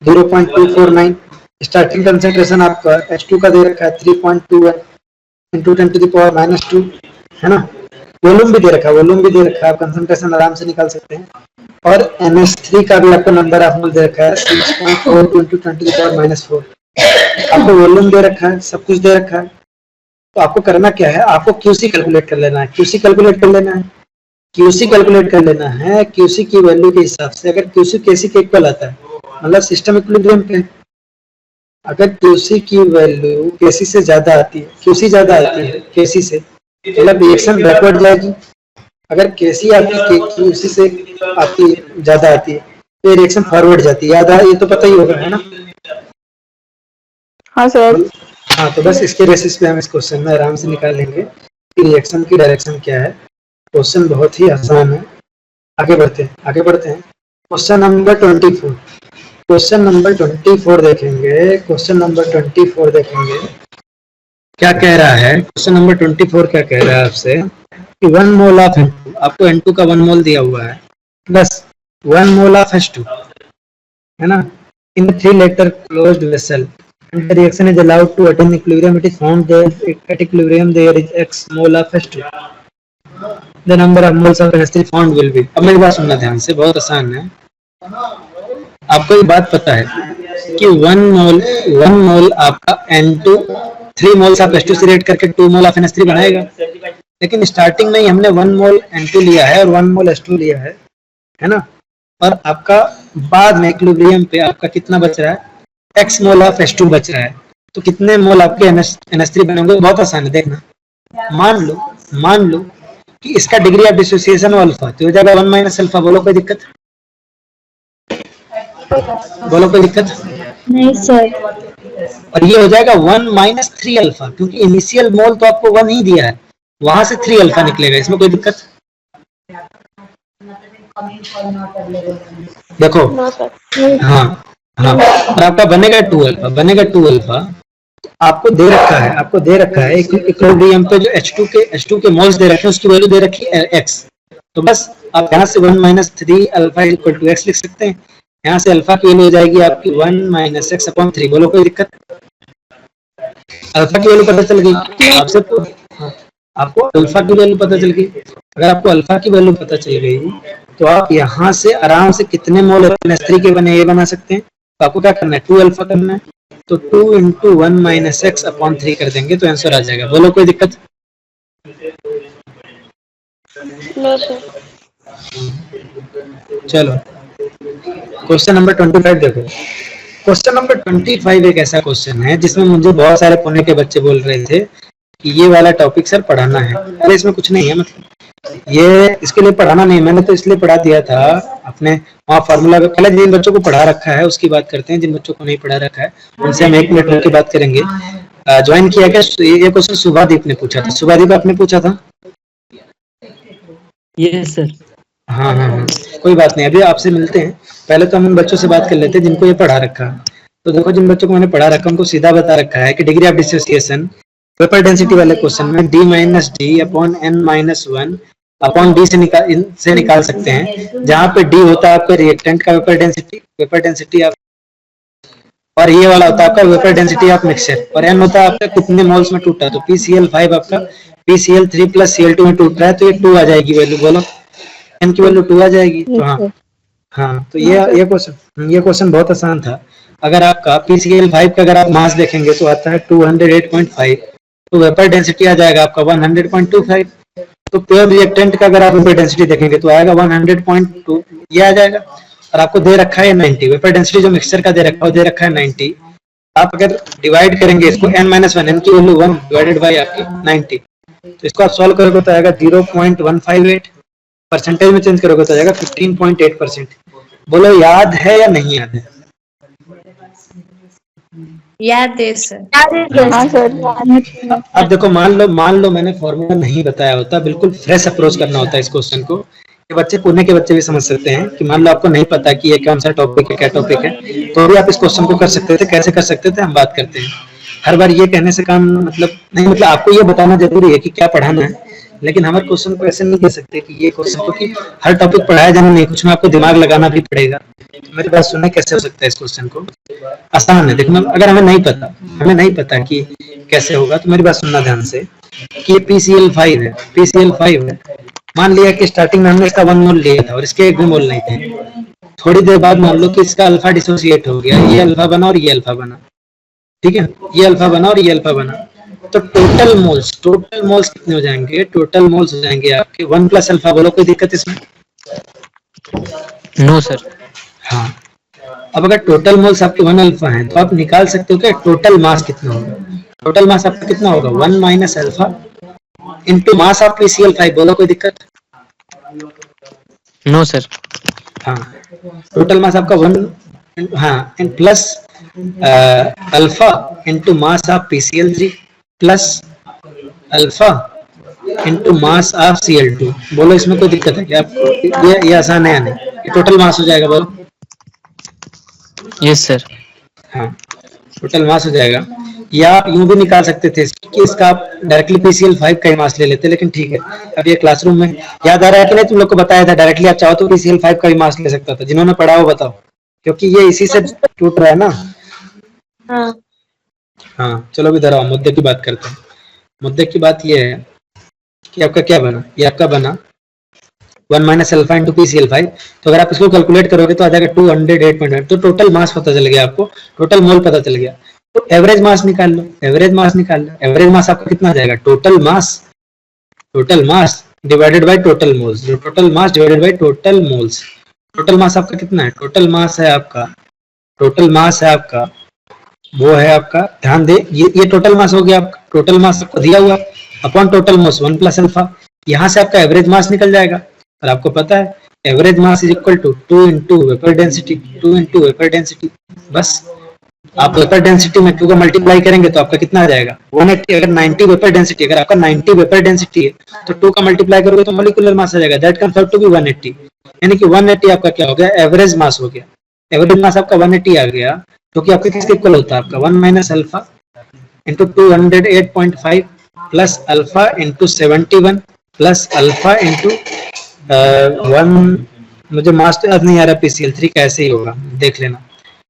0.249, स्टार्टिंग कंसेंट्रेशन आपका H2 का दे रखा है 3.21 इंटू 10⁻², है ना। वॉल्यूम भी दे रखा है, वॉल्यूम भी दे रखा है, आप कंसेंट्रेशन आराम से निकाल सकते हैं। और NH3 का भी आपको नंबर ऑफ मोल दे रखा है 6.42 इंटू 10⁻⁴। आपको वॉल्यूम दे रखा है, सब कुछ दे रखा है। तो आपको करना क्या है, आपको QC कैलकुलेट कर लेना है, QC कैलकुलेट कर लेना है, QC कैलकुलेट कर लेना है। QC की वैल्यू के हिसाब से अगर QC KC के इक्वल आता है, मतलब सिस्टम इक्विलिब्रियम पे, अगर QC की वैल्यू KC से ज्यादा आती है, QC ज्यादा आती है KC से, मतलब रिएक्शन बैकवर्ड जाएगी। अगर KC आपकी QC से आती है, ज्यादा आती है, तो रिएक्शन फॉरवर्ड जाती है। याद है, ये तो पता ही होगा, है ना। हाँ सर। हाँ, तो बस इसके बेसिस पे हम इस क्वेश्चन में आराम से निकाल लेंगे कि रिएक्शन की डायरेक्शन क्या है। क्वेश्चन बहुत ही आसान है। आगे बढ़ते हैं। क्वेश्चन नंबर 24, क्वेश्चन नंबर 24 देखेंगे। क्वेश्चन नंबर 24 देखेंगे क्या कह रहा है। क्वेश्चन नंबर 24 क्या कह रहा है आपसे कि 1 मोल ऑफ N2, आपको N2 का 1 मोल दिया हुआ है, प्लस 1 मोल ऑफ H2, है ना, इन 3 liter closed vessel and the reaction is allowed to attain equilibrium. It is found that at equilibrium there is X mole of H2. The number of moles of NH3 found will be। अब मेरी बात सुनना ध्यान से, बहुत आसान है। आपको एक बात पता है कि 1 मोल आपका N2 3 मोल्स ऑफ H2 से रेट करके 2 मोल ऑफ NH3 बनाएगा, लेकिन स्टार्टिंग में ही हमने 1 मोल N2 लिया है और 1 मोल H2 लिया है ना। और आपका बाद में इक्विलिब्रियम पे आपका कितना बच रहा है, X मोल ऑफ H2 बच रहा है। तो कितने मोल आपके NH3 बनेंगे? बहुत आसान है, देखना। मान लो कि इसका डिग्री ऑफ डिसोसिएशन अल्फा, तो हो जाएगा 1 - अल्फा। बोलो कोई दिक्कत? नहीं सर। और ये हो जाएगा 1 - 3 अल्फा, क्योंकि इनिशियल मोल तो आपको 1 ही दिया है, वहां से 3 अल्फा निकलेगा। इसमें कोई दिक्कत? देखो, नो सर। हाँ, और आपका बनेगा 2 अल्फा। आपको दे रखा है इक्विलिब्रियम पे जो H2 के मोल्स दे रखे हैं, उसकी वैल्यू दे रखी है X। तो बस आप यहाँ से 1 - 3 अल्फा = X लिख सकते हैं। यहाँ से अल्फा की वैल्यू हो जाएगी आपकी 1 - X/3। बोलो कोई दिक्कत? अल्फा की वैल्यू पता चल गई आपसे, आपको अल्फा की वैल्यू पता चल गई। अगर आपको अल्फा की वैल्यू पता चल गई तो आप यहाँ से आराम से कितने मोल NH3 के बने ये बना सकते हैं। तो आपको क्या करना है, 2 अल्फा करना है, तो 2 × 1 - X/3 कर देंगे तो आंसर आ जाएगा। बोलो कोई दिक्कत? No sir. चलो क्वेश्चन नंबर 25 देखो। क्वेश्चन नंबर 25 एक ऐसा क्वेश्चन है जिसमें मुझे बहुत सारे पुणे के बच्चे बोल रहे थे कि ये वाला टॉपिक सर पढ़ाना है। अरे इसमें कुछ नहीं है, मतलब ये इसके लिए पढ़ाना नहीं, मैंने तो इसलिए पढ़ा दिया था अपने वहाँ फार्मूला। पहले जिन बच्चों को पढ़ा रखा है उसकी बात करते हैं, जिन बच्चों को नहीं पढ़ा रखा है उनसे हम 1 मिनट की बात करेंगे। ज्वाइन किया क्या? ये क्वेश्चन शुभादीप ने पूछा था। शुभादीप आपने पूछा था? Yes sir. हाँ, कोई बात नहीं, अभी आपसे मिलते हैं। पहले तो हम उन बच्चों से बात कर लेते हैं जिनको ये पढ़ा रखा है। तो देखो, जिन बच्चों को मैंने पढ़ा रखा उनको सीधा बता रखा है कि degree of dissociation vapour density वाले क्वेश्चन में D - D/N - 1 अपॉन D से निकाल सकते हैं, जहाँ पे D होता है आपका रिएक्टेंट का वेपर डेंसिटी आप, और ये वाला होता है आपका वेपर डेंसिटी ऑफ मिक्सचर, और N होता है आपका कितने मोल्स में टूटा है। तो PCl5 आपका PCl3 + Cl2 में टूट रहा है, तो ये 2 आ जाएगी वैल्यू। बोलो N की वैल्यू 2 आ जाएगी। तो हाँ, तो ये क्वेश्चन बहुत आसान था। अगर आपका PCl5 का अगर आप मास देखेंगे तो आता है 208.5, तो वेपर डेंसिटी आ जाएगा आपका 100.25। तो प्योर रिएक्टेंट का अगर आप वेपर डेंसिटी देखेंगे तो आएगा 100.2, ये आ जाएगा। और आपको दे रखा है 90, वेपर डेंसिटी जो मिक्सचर का दे रखा है वो दे रखा है 90। आप अगर डिवाइड करेंगे इसको n-1, n की वैल्यू 1 डिवाइडेड बाय आपकी 90, तो इसको आप सॉल्व करोगे तो आएगा 0.158, परसेंटेज में चेंज करोगे तो आएगा 15.8%। बोलो याद है या नहीं याद है? याद है सर। हाँ सर। अब देखो, मान लो मैंने फॉर्मूला नहीं बताया होता, बिल्कुल फ्रेश अप्रोच करना होता है इस क्वेश्चन को। ये बच्चे पुणे के बच्चे भी समझ सकते हैं कि मान लो आपको नहीं पता कि ये कौन सा टॉपिक है, क्या टॉपिक है, तो भी आप इस क्वेश्चन को कर सकते थे। कैसे कर सकते थे हम बात करते हैं। हर बार ये कहने से काम मतलब नहीं, मतलब आपको ये बताना जरूरी है कि क्या पढ़ाना है, लेकिन हमारे क्वेश्चन को ऐसे नहीं दे सकते कि ये क्वेश्चन, क्योंकि हर टॉपिक पढ़ाया जाना नहीं, कुछ में आपको दिमाग लगाना भी पड़ेगा। मेरी बात सुनना कैसे हो सकता है इस क्वेश्चन को? आसान है। देखना, अगर हमें नहीं पता कि कैसे होगा, तो मेरी बात सुनना ध्यान से कि ये PCl5 है, PCl5 है। मान लिया कि स्टार्टिंग में हमने इसका 1 मोल लिया था और इसके 1 भी मोल नहीं थे। थोड़ी देर बाद मान लो कि इसका अल्फा डिसोसिएट हो गया, ये अल्फा बना और ये अल्फा बना, ठीक है, ये अल्फा बना और ये अल्फा बना, तो टोटल मोल्स कितने हो जाएंगे? टोटल मोल्स हो जाएंगे आपके 1 प्लस अल्फा। बोलो कोई दिक्कत इसमें? No sir. हाँ, अब अगर टोटल मोल्स आपके 1 अल्फा हैं तो आप निकाल सकते हो कि टोटल मास कितना होगा। टोटल मास आपका कितना होगा? 1 minus alpha into mass of PCl5। बोलो कोई दिक्कत? No sir. हाँ, टोटल मास आपका 1, हाँ, इन plus alpha into mass of PCl3 plus alpha into mass of Cl2। बोलो इसमें कोई दिक्कत है क्या आपको? ये आसान है या नहीं? ये टोटल मास हो जाएगा। बोलो यस सर। हाँ, टोटल मास हो जाएगा। या आप यूं भी निकाल सकते थे कि इसका आप डायरेक्टली PCl5 का ही मास ले लेते, लेकिन ठीक है, अब ये क्लासरूम में याद आ रहा है कि नहीं? तुम लोग को बताया था डायरेक्टली आप चाहो तो PCl5 का भी मास ले सकता था। जिन्होंने पढ़ा वो बताओ, क्योंकि ये इसी से टूट रहा है ना। हाँ हाँ, चलो इधर आओ, मुद्दे की बात करते हैं। मुद्दे की बात ये है कि आपका क्या बना? ये आपका बना 1 माइनस अल्फा इंटू PCl5। तो अगर आप इसको कैलकुलेट करोगे तो आ जाएगा 208.8। तो टोटल मास पता चल गया आपको, टोटल मोल पता चल गया। तो एवरेज मास निकाल लो, एवरेज मास आपका कितना आ जाएगा? Total mass divided by total moles. Total mass divided by total moles. Total mass आपका कितना है? टोटल मास है आपका वो है आपका, ध्यान दे, ये टोटल मास हो गया आपका। टोटल मास आपको दिया हुआ upon total mass 1 plus alpha. यहाँ से आपका एवरेज मास निकल जाएगा। और आपको पता है average mass is equal to 2 into vapour density. बस आप वेपर डेंसिटी में 2 का मल्टीप्लाई करेंगे तो आपका कितना आ जाएगा? 180। अगर 90 वेपर डेंसिटी, अगर आपका 90 वेपर डेंसिटी है तो 2 का मल्टीप्लाई करोगे तो मोलिकुलर मास आ जाएगा। That comes out to be 180। यानी कि 180 आपका क्या हो गया? एवरेज मास हो गया। एवरेज मास आपका 180 आ गया, तो कि आपके किसके इक्वल होता है? आपका 1 minus alpha into 208.5 plus alpha into 71 plus alpha into 1, मुझे मास तो याद नहीं आ रहा, PCl3 कैसे ही होगा देख लेना,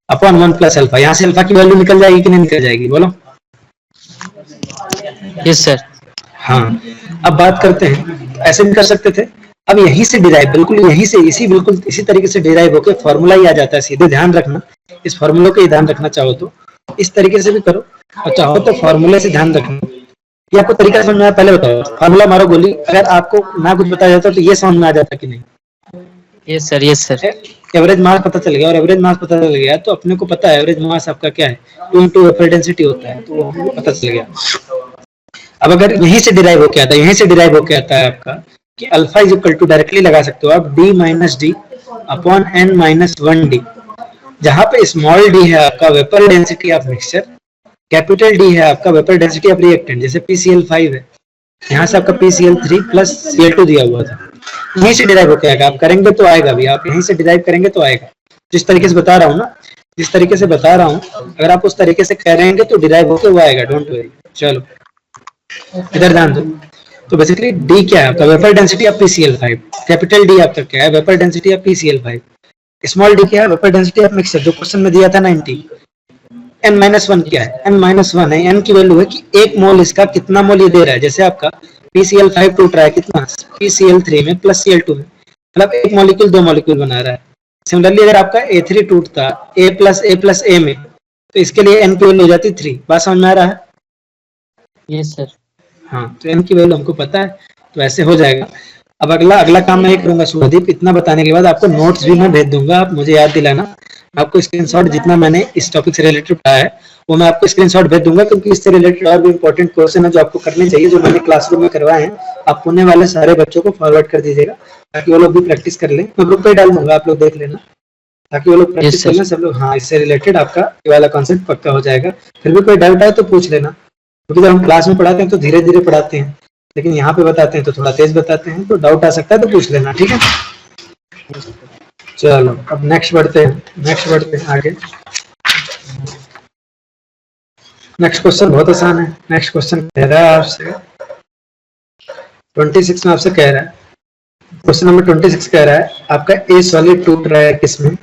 अपॉन 1 प्लस अल्फा। यहाँ से अल्फा की वैल्यू निकल जाएगी कि नहीं निकल जाएगी? बोलो यस सर। हाँ, अब बात करते हैं, ऐसे भी कर सकते थे। अब यहीं से डिराइव, बिल्कुल इसी तरीके से डिराइव होकर फॉर्मूला ही आ जाता है सीधे। ध्यान रखना, इस फॉर्मूले का ध्यान रखना, चाहो तो इस तरीके से भी करो और चाहो तो फॉर्मूले से ध्यान रखना। ये आपको तरीका समझ में आया? पहले बताओ, फॉर्मूला मारो गोली। अगर आपको ना कुछ बताया जाता तो ये समझ में आ जाता कि नहीं? Yes sir. एवरेज मास पता चल गया, और एवरेज मास पता चल गया तो अपने को पता है एवरेज मास आपका क्या है? 2 इंटू वेपर डेंसिटी होता है, तो वो पता चल गया। अब अगर यहीं से डिराइव होके आता है आपका कि alpha is equal to, directly लगा सकते हो आप, d minus D upon n minus 1d, जहां पे स्मॉल d है आपका vapour density of mixture, capital D है आपका वेपर डेंसिटी ऑफ रिएक्टेंट। जैसे PCl5 है, यहाँ से आपका PCl3 प्लस Cl2 दिया हुआ था। यहीं से डिराइव होके आएगा, आप करेंगे तो आएगा भी, आप यहीं से डिराइव करेंगे तो आएगा। जिस तरीके से बता रहा हूँ अगर आप उस तरीके से करेंगे तो डिराइव होके वो आएगा, डोंट वरी। चलो इधर ध्यान दो। तो बेसिकली D क्या है आपका? Vapour density of PCl5। Capital D आपका क्या है? Vapour density of PCl5। Small d क्या है? वेपर डेंसिटी ऑफ मिक्सचर, जो क्वेश्चन में दिया था 90। n-1 क्या है? n-1 है, n की वैल्यू है कि 1 मोल इसका कितना मोल ये दे रहा है। जैसे आपका PCl5 टूट रहा है कितना? PCl3 में प्लस Cl2 में, मतलब 1 मॉलिक्यूल 2 मॉलिक्यूल बना रहा है। सिमिलरली अगर आपका A3 टूटता A प्लस A में, तो इसके लिए n की वैल्यू हो जाती 3। बात समझ में आ रहा है? Yes sir. हाँ, तो n की वैल्यू हमको पता है तो ऐसे हो जाएगा। अब अगला काम मैं ये करूंगा शुभदीप, इतना बताने के बाद आपको नोट्स भी मैं भेज दूंगा, आप मुझे याद दिलाना। आपको स्क्रीनशॉट जितना मैंने इस टॉपिक से रिलेटेड पढ़ाया है वो मैं आपको स्क्रीनशॉट भेज दूंगा, क्योंकि इससे रिलेटेड और भी इंपॉर्टेंट क्वेश्चन है जो आपको करने चाहिए, जो मैंने क्लासरूम में करवाए हैं। आप पुणे वाले सारे बच्चों को फॉरवर्ड कर दीजिएगा ताकि वो लोग भी प्रैक्टिस कर लें। मैं ग्रुप पे डाल दूंगा, आप लोग देख लेना, ताकि वो लोग प्रैक्टिस कर लें सब लोग। हाँ, इससे रिलेटेड आपका ये वाला कॉन्सेप्ट पक्का हो जाएगा। फिर भी कोई डाउट आए तो पूछ लेना, क्योंकि जब हम क्लास में पढ़ाते हैं तो धीरे धीरे पढ़ाते हैं, लेकिन यहाँ पे बताते हैं तो थोड़ा तेज बताते हैं, तो डाउट आ सकता है तो पूछ लेना, ठीक है। चलो अब नेक्स्ट बढ़ते हैं आगे। नेक्स्ट क्वेश्चन बहुत आसान है। नेक्स्ट क्वेश्चन कह रहा है आपसे 26 में, आपसे कह रहा है क्वेश्चन नंबर 26 कह रहा है आपका ए सॉलिड टूट रहा है किसमें,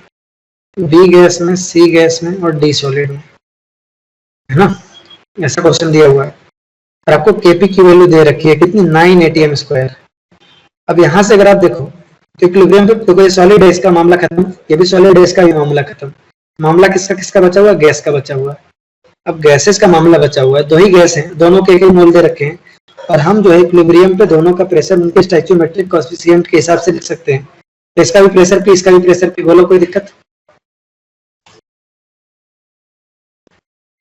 बी गैस में, सी गैस में और डी सॉलिड में, है ना। ऐसा क्वेश्चन दिया हुआ है और आपको केपी की वैल्यू दे रखी है कितनी, 9 ATM स्क्वायर। अब यहां से अगर आप देखो तो इक्विलिब्रियम पे तो ये सॉलिड है, इसका मामला खत्म, ये भी सॉलिड है, इसका भी मामला खत्म। मामला किसका बचा हुआ है, गैस का बचा हुआ है। अब गैसेस का मामला बचा हुआ है, दो ही गैस हैं, दोनों के एक ही मोल दे रखे हैं, और हम जो है इक्विलिब्रियम पे दोनों का प्रेशर उनके स्टोइकियोमेट्रिक कोएफिशिएंट के हिसाब से लिख सकते हैं। तो इसका भी प्रेशर पी, इसका भी प्रेशर पी, बोलो कोई दिक्कत।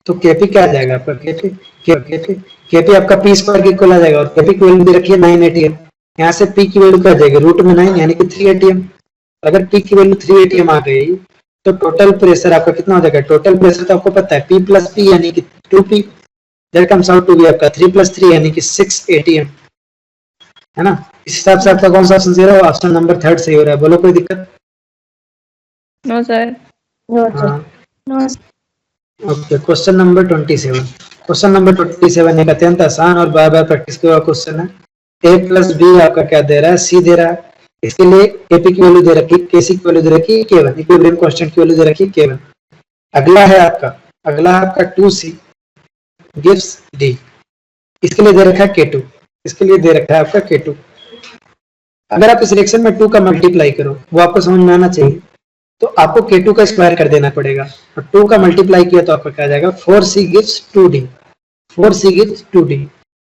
तो केपी क्या आ जाएगा आपका, केपी आपका पी स्क्वायर के इक्वल आ जाएगा, और केपी की वैल्यू दे रखी है 9 ATM। यहाँ से पी की वैल्यू क्या आ जाएगी, रूट में 9 यानी कि 3 ATM। अगर पी की वैल्यू 3 ATM आ गई तो टोटल प्रेशर आपका कितना हो जाएगा, टोटल प्रेशर तो आपको पता है पी प्लस पी यानी कि 2P, that comes out to be आपका 3 + 3 यानी कि 6 ATM, है ना। इस हिसाब से आपका कौन सा ऑप्शन सही रहा है, ऑप्शन नंबर 3 सही हो रहा है, बोलो कोई दिक्कत। No sir. Okay, question number 27। Question number 27 एक अत्यंत आसान और बार बार प्रैक्टिस किया हुआ क्वेश्चन है। a प्लस बी आपका क्या दे रहा है, सी दे रहा है। इसके लिए एपी की वैल्यू दे रखी है, केसी की वैल्यू दे रखी है K1, इक्विलिब्रियम कांस्टेंट की वैल्यू दे रखी है K1। अगला है आपका 2C गिव्स D, इसके लिए दे रखा है K2, इसके लिए दे रखा है आपका K2। अगर आप इस रिएक्शन में 2 का मल्टीप्लाई करो, वो आपको समझ में आना चाहिए, तो आपको K2 का स्क्वायर कर देना पड़ेगा, और 2 का मल्टीप्लाई किया तो आपका क्या आ जाएगा, 4C gives 2D, 4C gives 2D।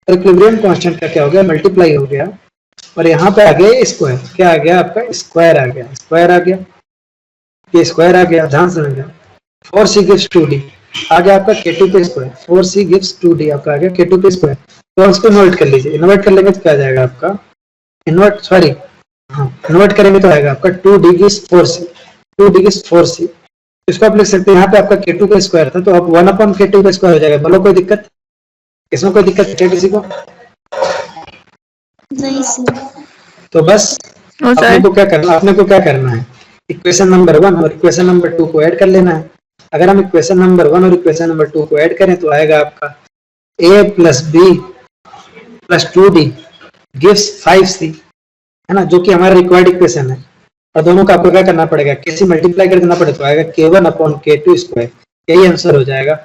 और इक्विलिब्रियम कांस्टेंट का क्या हो गया, मल्टीप्लाई हो गया, और यहाँ पे आ गया स्क्वायर, क्या आ गया आपका, स्क्वायर आ गया, स्क्वायर आ गया, ये स्क्वायर आ गया, ध्यान से समझना। 4C गिव्स 2D आ गया आपका K2 पे स्क्वायर, 4C गिव्स 2D आपका आ गया K2 पे स्क्वायर। तो इसको इन्वर्ट कर लीजिए, इन्वर्ट कर लेंगे तो क्या आ जाएगा आपका, इन्वर्ट करेंगे तो आएगा आपका 2D gives 4C, 2D gives 4C। इसको आप लिख सकते हैं, यहाँ पे आपका K2 का स्क्वायर था तो अब 1/K2 का स्क्वायर हो जाएगा, बोलो कोई दिक्कत, इसमें कोई दिक्कत है किसी को? नहीं सर। तो बस आपने को क्या करना है, इक्वेशन नंबर 1 और इक्वेशन नंबर 2 को ऐड कर लेना है। अगर हम इक्वेशन नंबर 1 और इक्वेशन नंबर 2 को ऐड करें तो आएगा आपका a plus B plus 2D gives 5C, है ना, जो कि हमारा रिक्वायर्ड इक्वेशन है। और दोनों का आपको क्या करना पड़ेगा, कैसे मल्टीप्लाई कर देना पड़ेगा, तो आएगा K1/K2 स्क्वायर, यही आंसर हो जाएगा।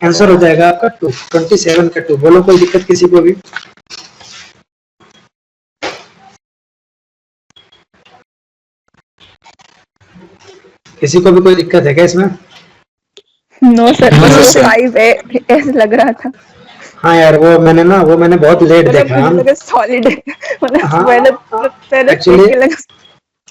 आंसर हो जाएगा आपका 2, 27 का 2। बोलो कोई दिक्कत किसी को भी? किसी को भी कोई दिक्कत है क्या इसमें? नो सर, 5 है ऐसे लग रहा था। हाँ यार, वो मैंने बहुत लेट देखा, सॉलिड है, मतलब हाँ, पहले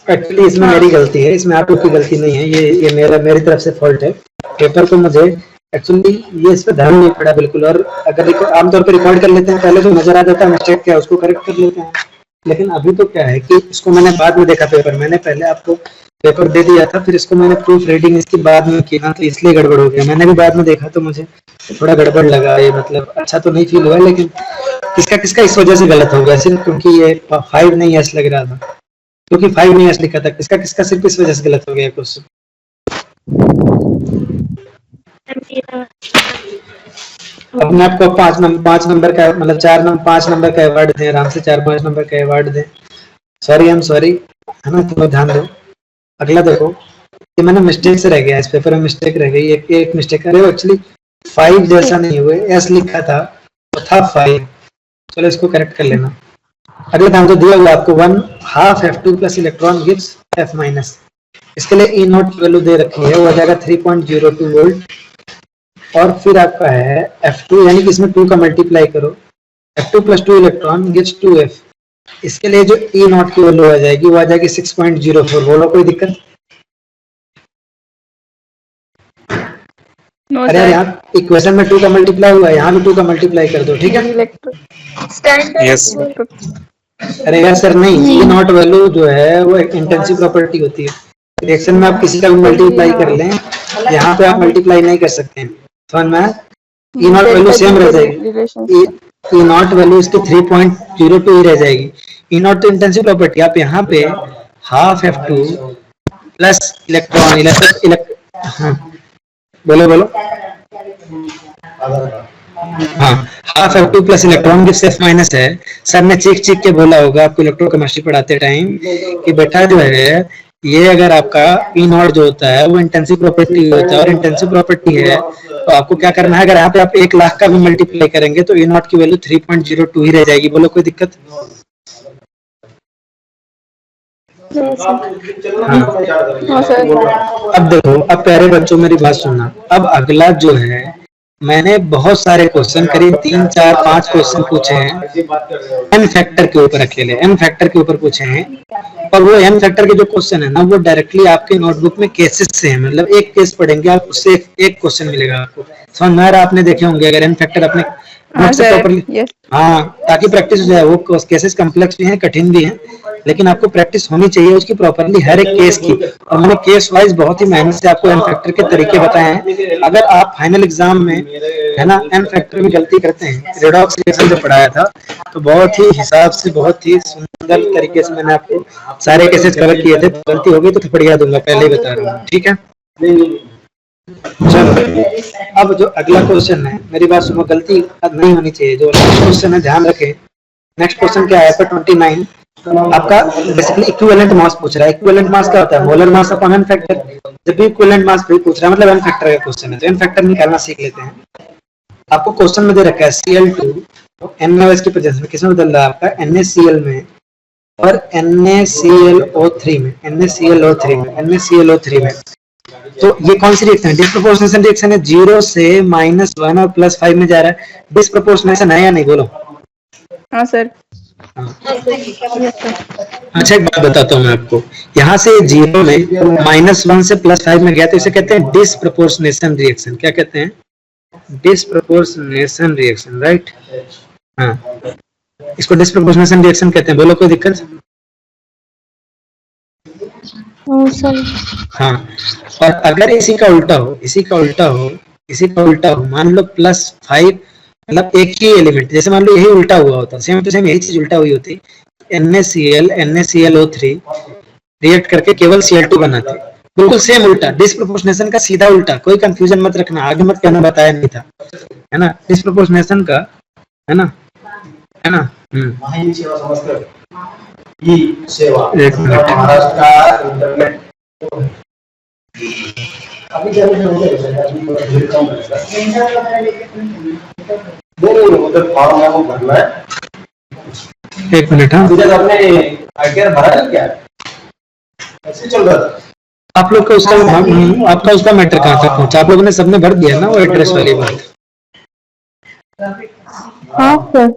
एक्चुअली इसमें मेरी गलती है, इसमें आप लोग की गलती नहीं है, ये मेरी तरफ से फॉल्ट है। पेपर को मुझे एक्चुअली ये इस पर ध्यान नहीं पड़ा बिल्कुल, और अगर आमतौर पर रिकॉर्ड कर लेते हैं पहले तो नजर आ जाता है मिस्टेक क्या है, उसको करेक्ट कर लेते हैं। लेकिन अभी तो क्या है कि इसको मैंने बाद में देखा पेपर, मैंने पहले आपको पेपर दे दिया था, फिर इसको मैंने प्रूफ रीडिंग इसकी बाद में की ना, तो इसलिए गड़बड़ हो गया। मैंने भी बाद में देखा तो मुझे थोड़ा गड़बड़ लगा, ये मतलब अच्छा तो नहीं फील हुआ, लेकिन किसका इस वजह से गलत हो गया, सिर्फ क्योंकि ये 5 नहीं एस लग रहा था, क्योंकि 5 नहीं एस लिखा था, किसका सिर्फ इस वजह से गलत हो गया क्वेश्चन। अपने आपको 5 नंबर का मतलब 5 नंबर का अवार्ड दें, आराम से 4-5 नंबर का अवार्ड दें। सॉरी, है ना, थोड़ा ध्यान दो। अगला देखो, ये मैंने मिस्टेक से रह गया, इस पेपर में मिस्टेक रह गई, एक मिस्टेक करे, एक्चुअली 5 जैसा नहीं हुए, एस लिखा था तो था 5। चलो इसको करेक्ट कर लेना। अगला ध्यान तो दिया हुआ आपको 1/2 F2 plus electron gives F minus. इसके लिए ई नॉट की वैल्यू दे रखी है, वो आ जाएगा 3.02 वोल्ट। और फिर आपका है F2, यानी कि इसमें 2 का मल्टीप्लाई करो, F2 plus 2 electron gives 2F। इसके लिए जो ई नॉट की वैल्यू आ जाएगी वो आ जाएगी 6.04। बोलो कोई दिक्कत? नो अरे सर। यहाँ इक्वेशन में 2 का मल्टीप्लाई हुआ है, यहाँ भी 2 का मल्टीप्लाई कर दो, ठीक है? स्टैंडर्ड अरे यार सर नहीं, ई नॉट वैल्यू जो है वो एक इंटेंसिव प्रॉपर्टी होती है। रिएक्शन में आप किसी का भी मल्टीप्लाई कर लें, यहाँ पे आप मल्टीप्लाई नहीं कर सकते हैं, समझ में आया? ई नॉट वैल्यू सेम रह जाएगी, ई नॉट वैल्यू इसकी 3.02 ही रह जाएगी। ई नॉट तो इंटेंसिव प्रॉपर्टी, आप यहाँ पे हाफ F2 प्लस इलेक्ट्रॉन हाँ बोलो बोलो। हाँ, half F2 plus electron gives F minus है। सर ने चीख चीख के बोला होगा आपको इलेक्ट्रोकेमिस्ट्री पढ़ाते टाइम कि बेटा जो है ये अगर आपका ई नॉट जो होता है वो इंटेंसिव प्रॉपर्टी होता है, और इंटेंसिव प्रॉपर्टी है तो आपको क्या करना है, अगर यहाँ पे आप 1 लाख का भी मल्टीप्लाई करेंगे तो ई नॉट की वैल्यू 3.02 ही रह जाएगी। बोलो कोई दिक्कत? हाँ सर। अब देखो, अब प्यारे बच्चों मेरी बात सुनना। अब अगला जो है, मैंने बहुत सारे क्वेश्चन, करीब 3, 4, 5 क्वेश्चन पूछे हैं एन फैक्टर के ऊपर, अकेले एन फैक्टर के ऊपर पूछे हैं। और वो एन फैक्टर के जो क्वेश्चन है ना, वो डायरेक्टली आपके नोटबुक में केसेस से है, मतलब एक केस पढ़ेंगे आप, उससे एक क्वेश्चन मिलेगा आपको। समझ में आ रहा? आपने देखे होंगे अगर एन फैक्टर अपने नोट से प्रॉपर्ली, हाँ, ताकि प्रैक्टिस हो जाए। वो केसेस कॉम्प्लेक्स भी हैं, कठिन भी हैं, लेकिन आपको प्रैक्टिस होनी चाहिए उसकी प्रॉपर्ली, हर एक केस की। और मैंने केस वाइज बहुत ही मेहनत से आपको एन फैक्टर के तरीके बताए हैं। अगर आप फाइनल एग्जाम में है ना एन फैक्टर में गलती करते हैं, रेडॉक्स रिएक्शन जो पढ़ाया था तो बहुत ही हिसाब से, बहुत ही सुंदर तरीके से मैंने आपको सारे केसेस कवर किए थे। गलती होगी तो थपड़िया दूंगा, पहले ही बता रहा हूँ, ठीक है? चलो, अब जो अगला क्वेश्चन है, मेरी बात सुनो, गलती नहीं होनी चाहिए। जो क्वेश्चन है ध्यान रखें। नेक्स्ट क्वेश्चन क्या है? 29 आपका बेसिकली इक्विवेलेंट मास पूछ रहा है। इक्विवेलेंट मास क्या होता है? Molar mass upon N factor. जब भी इक्विवेलेंट मास पूछ रहा है मतलब एन फैक्टर का क्वेश्चन है, तो एन फैक्टर निकालना सीख लेते हैं। आपको क्वेश्चन में दे रखा है Cl2 NaOH की प्रेजेंस में किसमें बदल रहा है? आपका NaCl में और NaClO3 में, NaClO3 में। तो ये कौन सी रिएक्शन है? डिस्प्रोपोर्शनेशन रिएक्शन है। 0 से -1 और +5 में जा रहा है। डिस्प्रोपोर्शनेशन है या नहीं? बोलो। हाँ सर। अच्छा, एक बात बताता हूँ मैं आपको। यहाँ से 0 में -1 से +5 में गया तो इसे कहते हैं डिस्प्रोपोर्शनेशन रिएक्शन। क्या कहते हैं? Disproportionation reaction, right? हाँ, इसको डिस्प्रोपोर्शनेशन रिएक्शन कहते हैं। बोलो कोई दिक्कत? हाँ, और अगर इसी का उल्टा हो, मान लो +5, मतलब एक ही एलिमेंट, जैसे मान लो यही उल्टा हुआ होता, सेम टू सेम यही चीज उल्टा हुई होती, NaCl NaClO3 रिएक्ट करके केवल Cl2 बनाते, बिल्कुल सेम उल्टा, डिस्प्रोपोर्शनेशन का सीधा उल्टा। कोई कंफ्यूजन मत रखना, आगे मत कहना बताया नहीं था, है ना? डिस्प्रोपोर्शनेशन का, है ना? एक मिनट, एक मिनट। हाँ, आप लोग का उसका आपका उसका मैटर कहाँ तक पहुंचा? आप लोगों ने सबने भर दिया ना वो एड्रेस वाली बात? हाँ सर।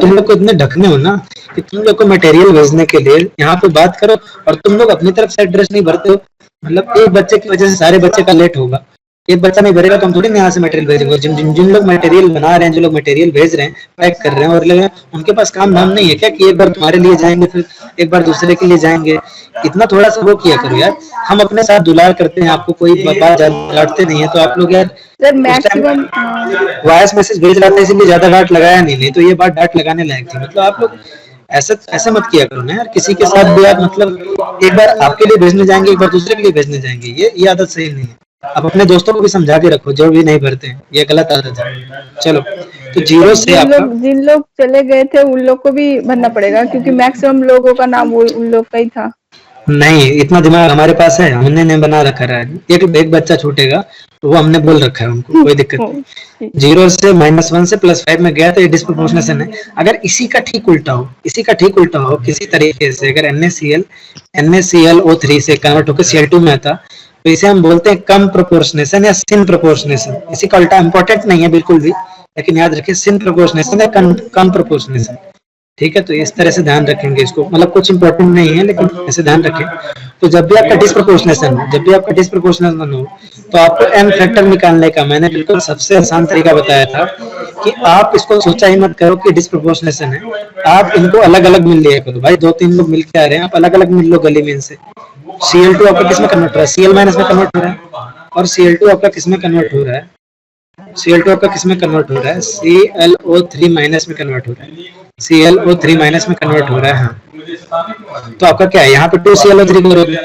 तुम लोग को इतने ढकने हो ना कि तुम लोग को मटेरियल भेजने के लिए यहाँ पे बात करो और तुम लोग अपनी तरफ से एड्रेस नहीं भरते हो। मतलब एक बच्चे की वजह से सारे बच्चे का लेट होगा। एक बच्चा नहीं भरेगा तो हम थोड़ी ना यहाँ से मटेरियल भेजेंगे। जिन लोग मटेरियल बना रहे हैं, जो लोग मटेरियल भेज रहे हैं, पैक कर रहे हैं और ले रहे हैं, उनके पास काम धाम नहीं है क्या कि एक बार तुम्हारे लिए जाएंगे फिर एक बार दूसरे के लिए जाएंगे? इतना थोड़ा सा वो किया करो यार। हम अपने साथ दुलार करते हैं, आपको कोई बात डांटते नहीं है, तो आप लोग यार सर मैक्सिमम वॉइस मैसेज भेज रहा था इसलिए ज्यादा डांट लगाया नहीं तो ये बात डांट लगाने लायक थी। मतलब आप लोग ऐसा मत किया करो ना यार। किसी के साथ भी आप मतलब एक बार आपके लिए भेजने जाएंगे, एक बार दूसरे के लिए भेजने जाएंगे, ये आदत सही नहीं है। आप अपने दोस्तों को भी समझा के रखो जो भी नहीं भरते हैं, ये गलत आदत है। चलो, तो 0 से जिन लोग चले गए थे उन लोग को भी भरना पड़ेगा क्योंकि मैक्सिमम लोगों का नाम उन लोग का ही था। नहीं, इतना दिमाग हमारे पास है, हमने नहीं बना रखा है। एक बच्चा छूटेगा तो वो हमने बोल रखा है उनको, कोई दिक्कत नहीं। 0 से -1 से +5 में गया तो ये डिस्प्रोपोर्शनेशन है। अगर इसी का ठीक उल्टा हो किसी तरीके से, अगर NaClO3 से कन्वर्ट होकर Cl2 में आता तो इसे हम बोलते हैं कम प्रोपोर्शनेशन या सिन प्रोपोर्शनेशन। इसी का उल्टा इंपॉर्टेंट नहीं है बिल्कुल भी, लेकिन याद रखिए सिन प्रोपोर्शनेशन है कम प्रोपोर्शनेशन, ठीक है। तो इस तरह से ध्यान रखेंगे इसको, मतलब कुछ इंपॉर्टेंट नहीं है लेकिन ऐसे ध्यान रखें। तो जब भी आपका डिस्प्रोपोर्शनेशन हो, जब भी आपका डिस्प्रोपोर्शनेशन हो तो आपको एन फैक्टर निकालने का मैंने बिल्कुल सबसे आसान तरीका बताया था कि आप इसको सोचा ही मत करो कि डिस्प्रोपोर्शनेशन है, आप इनको अलग अलग मिल लिया करो। भाई 2-3 लोग मिल के आ रहे हैं, आप अलग अलग मिल लो गली में इनसे। Cl2 आपका किस में कन्वर्ट हो रहा है? Cl माइनस में कन्वर्ट हो रहा है। और Cl2 आपका किस में कन्वर्ट हो रहा है? Cl2 आपका किस में कन्वर्ट हो रहा है? ClO3 माइनस में कन्वर्ट हो रहा है। ClO3 माइनस में कन्वर्ट हो रहा है, हाँ। तो आपका क्या है, यहाँ पे 2ClO3 करोगे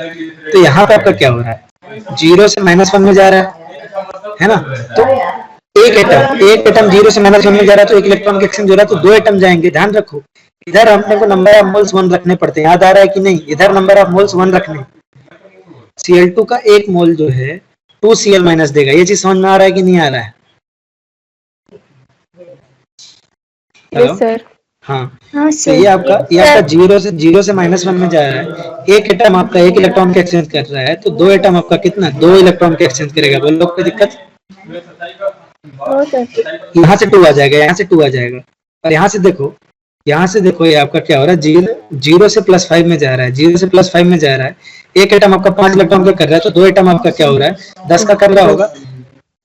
तो यहाँ पे आपका क्या हो रहा है, 0 से -1 में जा रहा है ना। तो एक एटम 0 से -1 में जा रहा है तो एक इलेक्ट्रॉन का एक्सचेंज हो रहा है, तो 2 एटम जाएंगे। ध्यान रखो, इधर हमने को नंबर ऑफ मोल्स 1 रखने पड़ते हैं, याद आ रहा है कि नहीं? इधर नंबर ऑफ मोल्स 1 रखने, Cl2 का एक मोल जो है 2Cl- देगा। ये चीज समझ में आ रहा है कि नहीं आ रहा है? Yes sir. हाँ, हाँ तो ये आपका 0 से -1 में जा रहा है। एक एटम आपका एक इलेक्ट्रॉन का एक्सचेंज कर रहा है, तो 2 एटम आपका कितना, 2 इलेक्ट्रॉन का एक्सचेंज करेगा। बोलो कोई दिक्कत? यहाँ से 2 आ जाएगा, यहाँ से 2 आ जाएगा। और यहाँ से देखो ये आपका क्या हो रहा है, 0 से +5 में जा रहा है, 0 से +5 में जा रहा है। एक एटम आपका 5 इलेक्ट्रॉन का कर रहा है, तो 2 एटम आपका क्या हो रहा है, 10 का कर रहा होगा।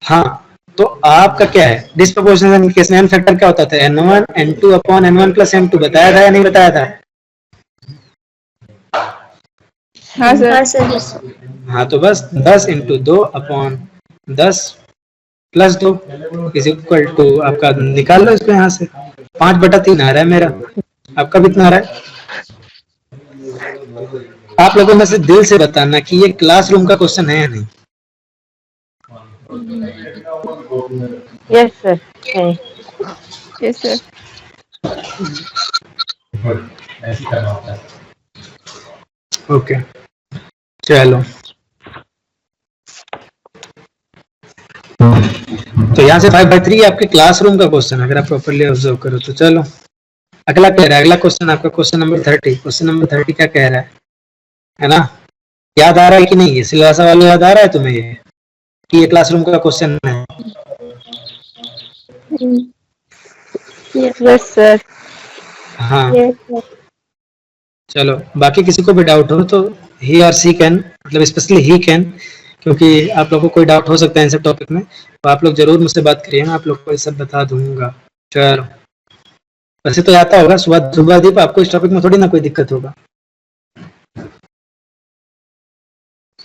हाँ, तो आपका क्या है डिस्प्रोपोर्शनेशन के केस में एन फैक्टर क्या होता था, n1 n2 upon n1 plus n2। बताया था या नहीं बताया था? हाँ सर। हाँ सर। हाँ, तो बस 10 × 2 upon 10 plus 2 is equal to, आपका निकाल लो इसको यहाँ से, 5/3 आ रहा है मेरा। आपका कितना आ रहा है? आप लोगों में से दिल से बताना कि ये क्लासरूम का क्वेश्चन है या नहीं। यस सर है। Yes sir. ओके, चलो तो यहाँ से 5/3 आपके क्लासरूम का क्वेश्चन, अगर आप प्रॉपर्ली ऑब्जर्व करो तो। चलो अगला कह रहा है, अगला क्वेश्चन आपका क्वेश्चन नंबर 30। क्वेश्चन नंबर 30 क्या कह रहा है ना? याद आ रहा है कि नहीं? ये सिलवासा वाले याद आ रहा है तुम्हें ये कि ये क्लासरूम का क्वेश्चन है? Yes sir. हाँ, चलो बाकी किसी को भी डाउट हो तो ही और सी कैन, मतलब स्पेशली ही कैन, क्योंकि आप लोगों को कोई डाउट हो सकता है इन सब टॉपिक में, तो आप लोग जरूर मुझसे बात करिए, मैं आप लोग को ये सब बता दूंगा। चलो, वैसे तो आता होगा सुबह, आपको इस टॉपिक में थोड़ी ना कोई दिक्कत होगा।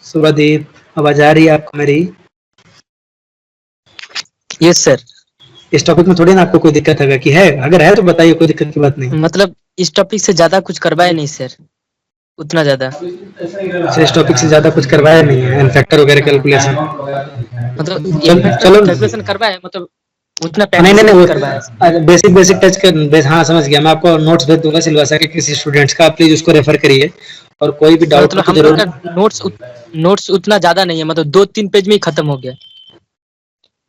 सुबहदीप, आवाज आ रही है आपको मेरी? Yes sir. इस टॉपिक में थोड़ी ना आपको कोई दिक्कत है कि है? अगर है तो बताइए, कोई दिक्कत की बात नहीं। मतलब इस टॉपिक से ज्यादा कुछ करवाया नहीं सर, उतना ज्यादा। इस टॉपिक से ज्यादा कुछ करवाया नहीं है, एन फैक्टर वगैरह कैलकुलेशन। मतलब चलो कैलकुलेशन करवाया, मतलब उतना नहीं करवाया। बेसिक टच कर, हाँ समझ गया। मैं आपको नोट्स भेज दूंगा सिलवासा के किसी स्टूडेंट्स का, आप प्लीज उसको रेफर करिए, और कोई भी डाउट हो मतलब तो हम लोग जरूर। का नोट्स उतना ज्यादा नहीं है, मतलब 2-3 पेज में ही खत्म हो गया।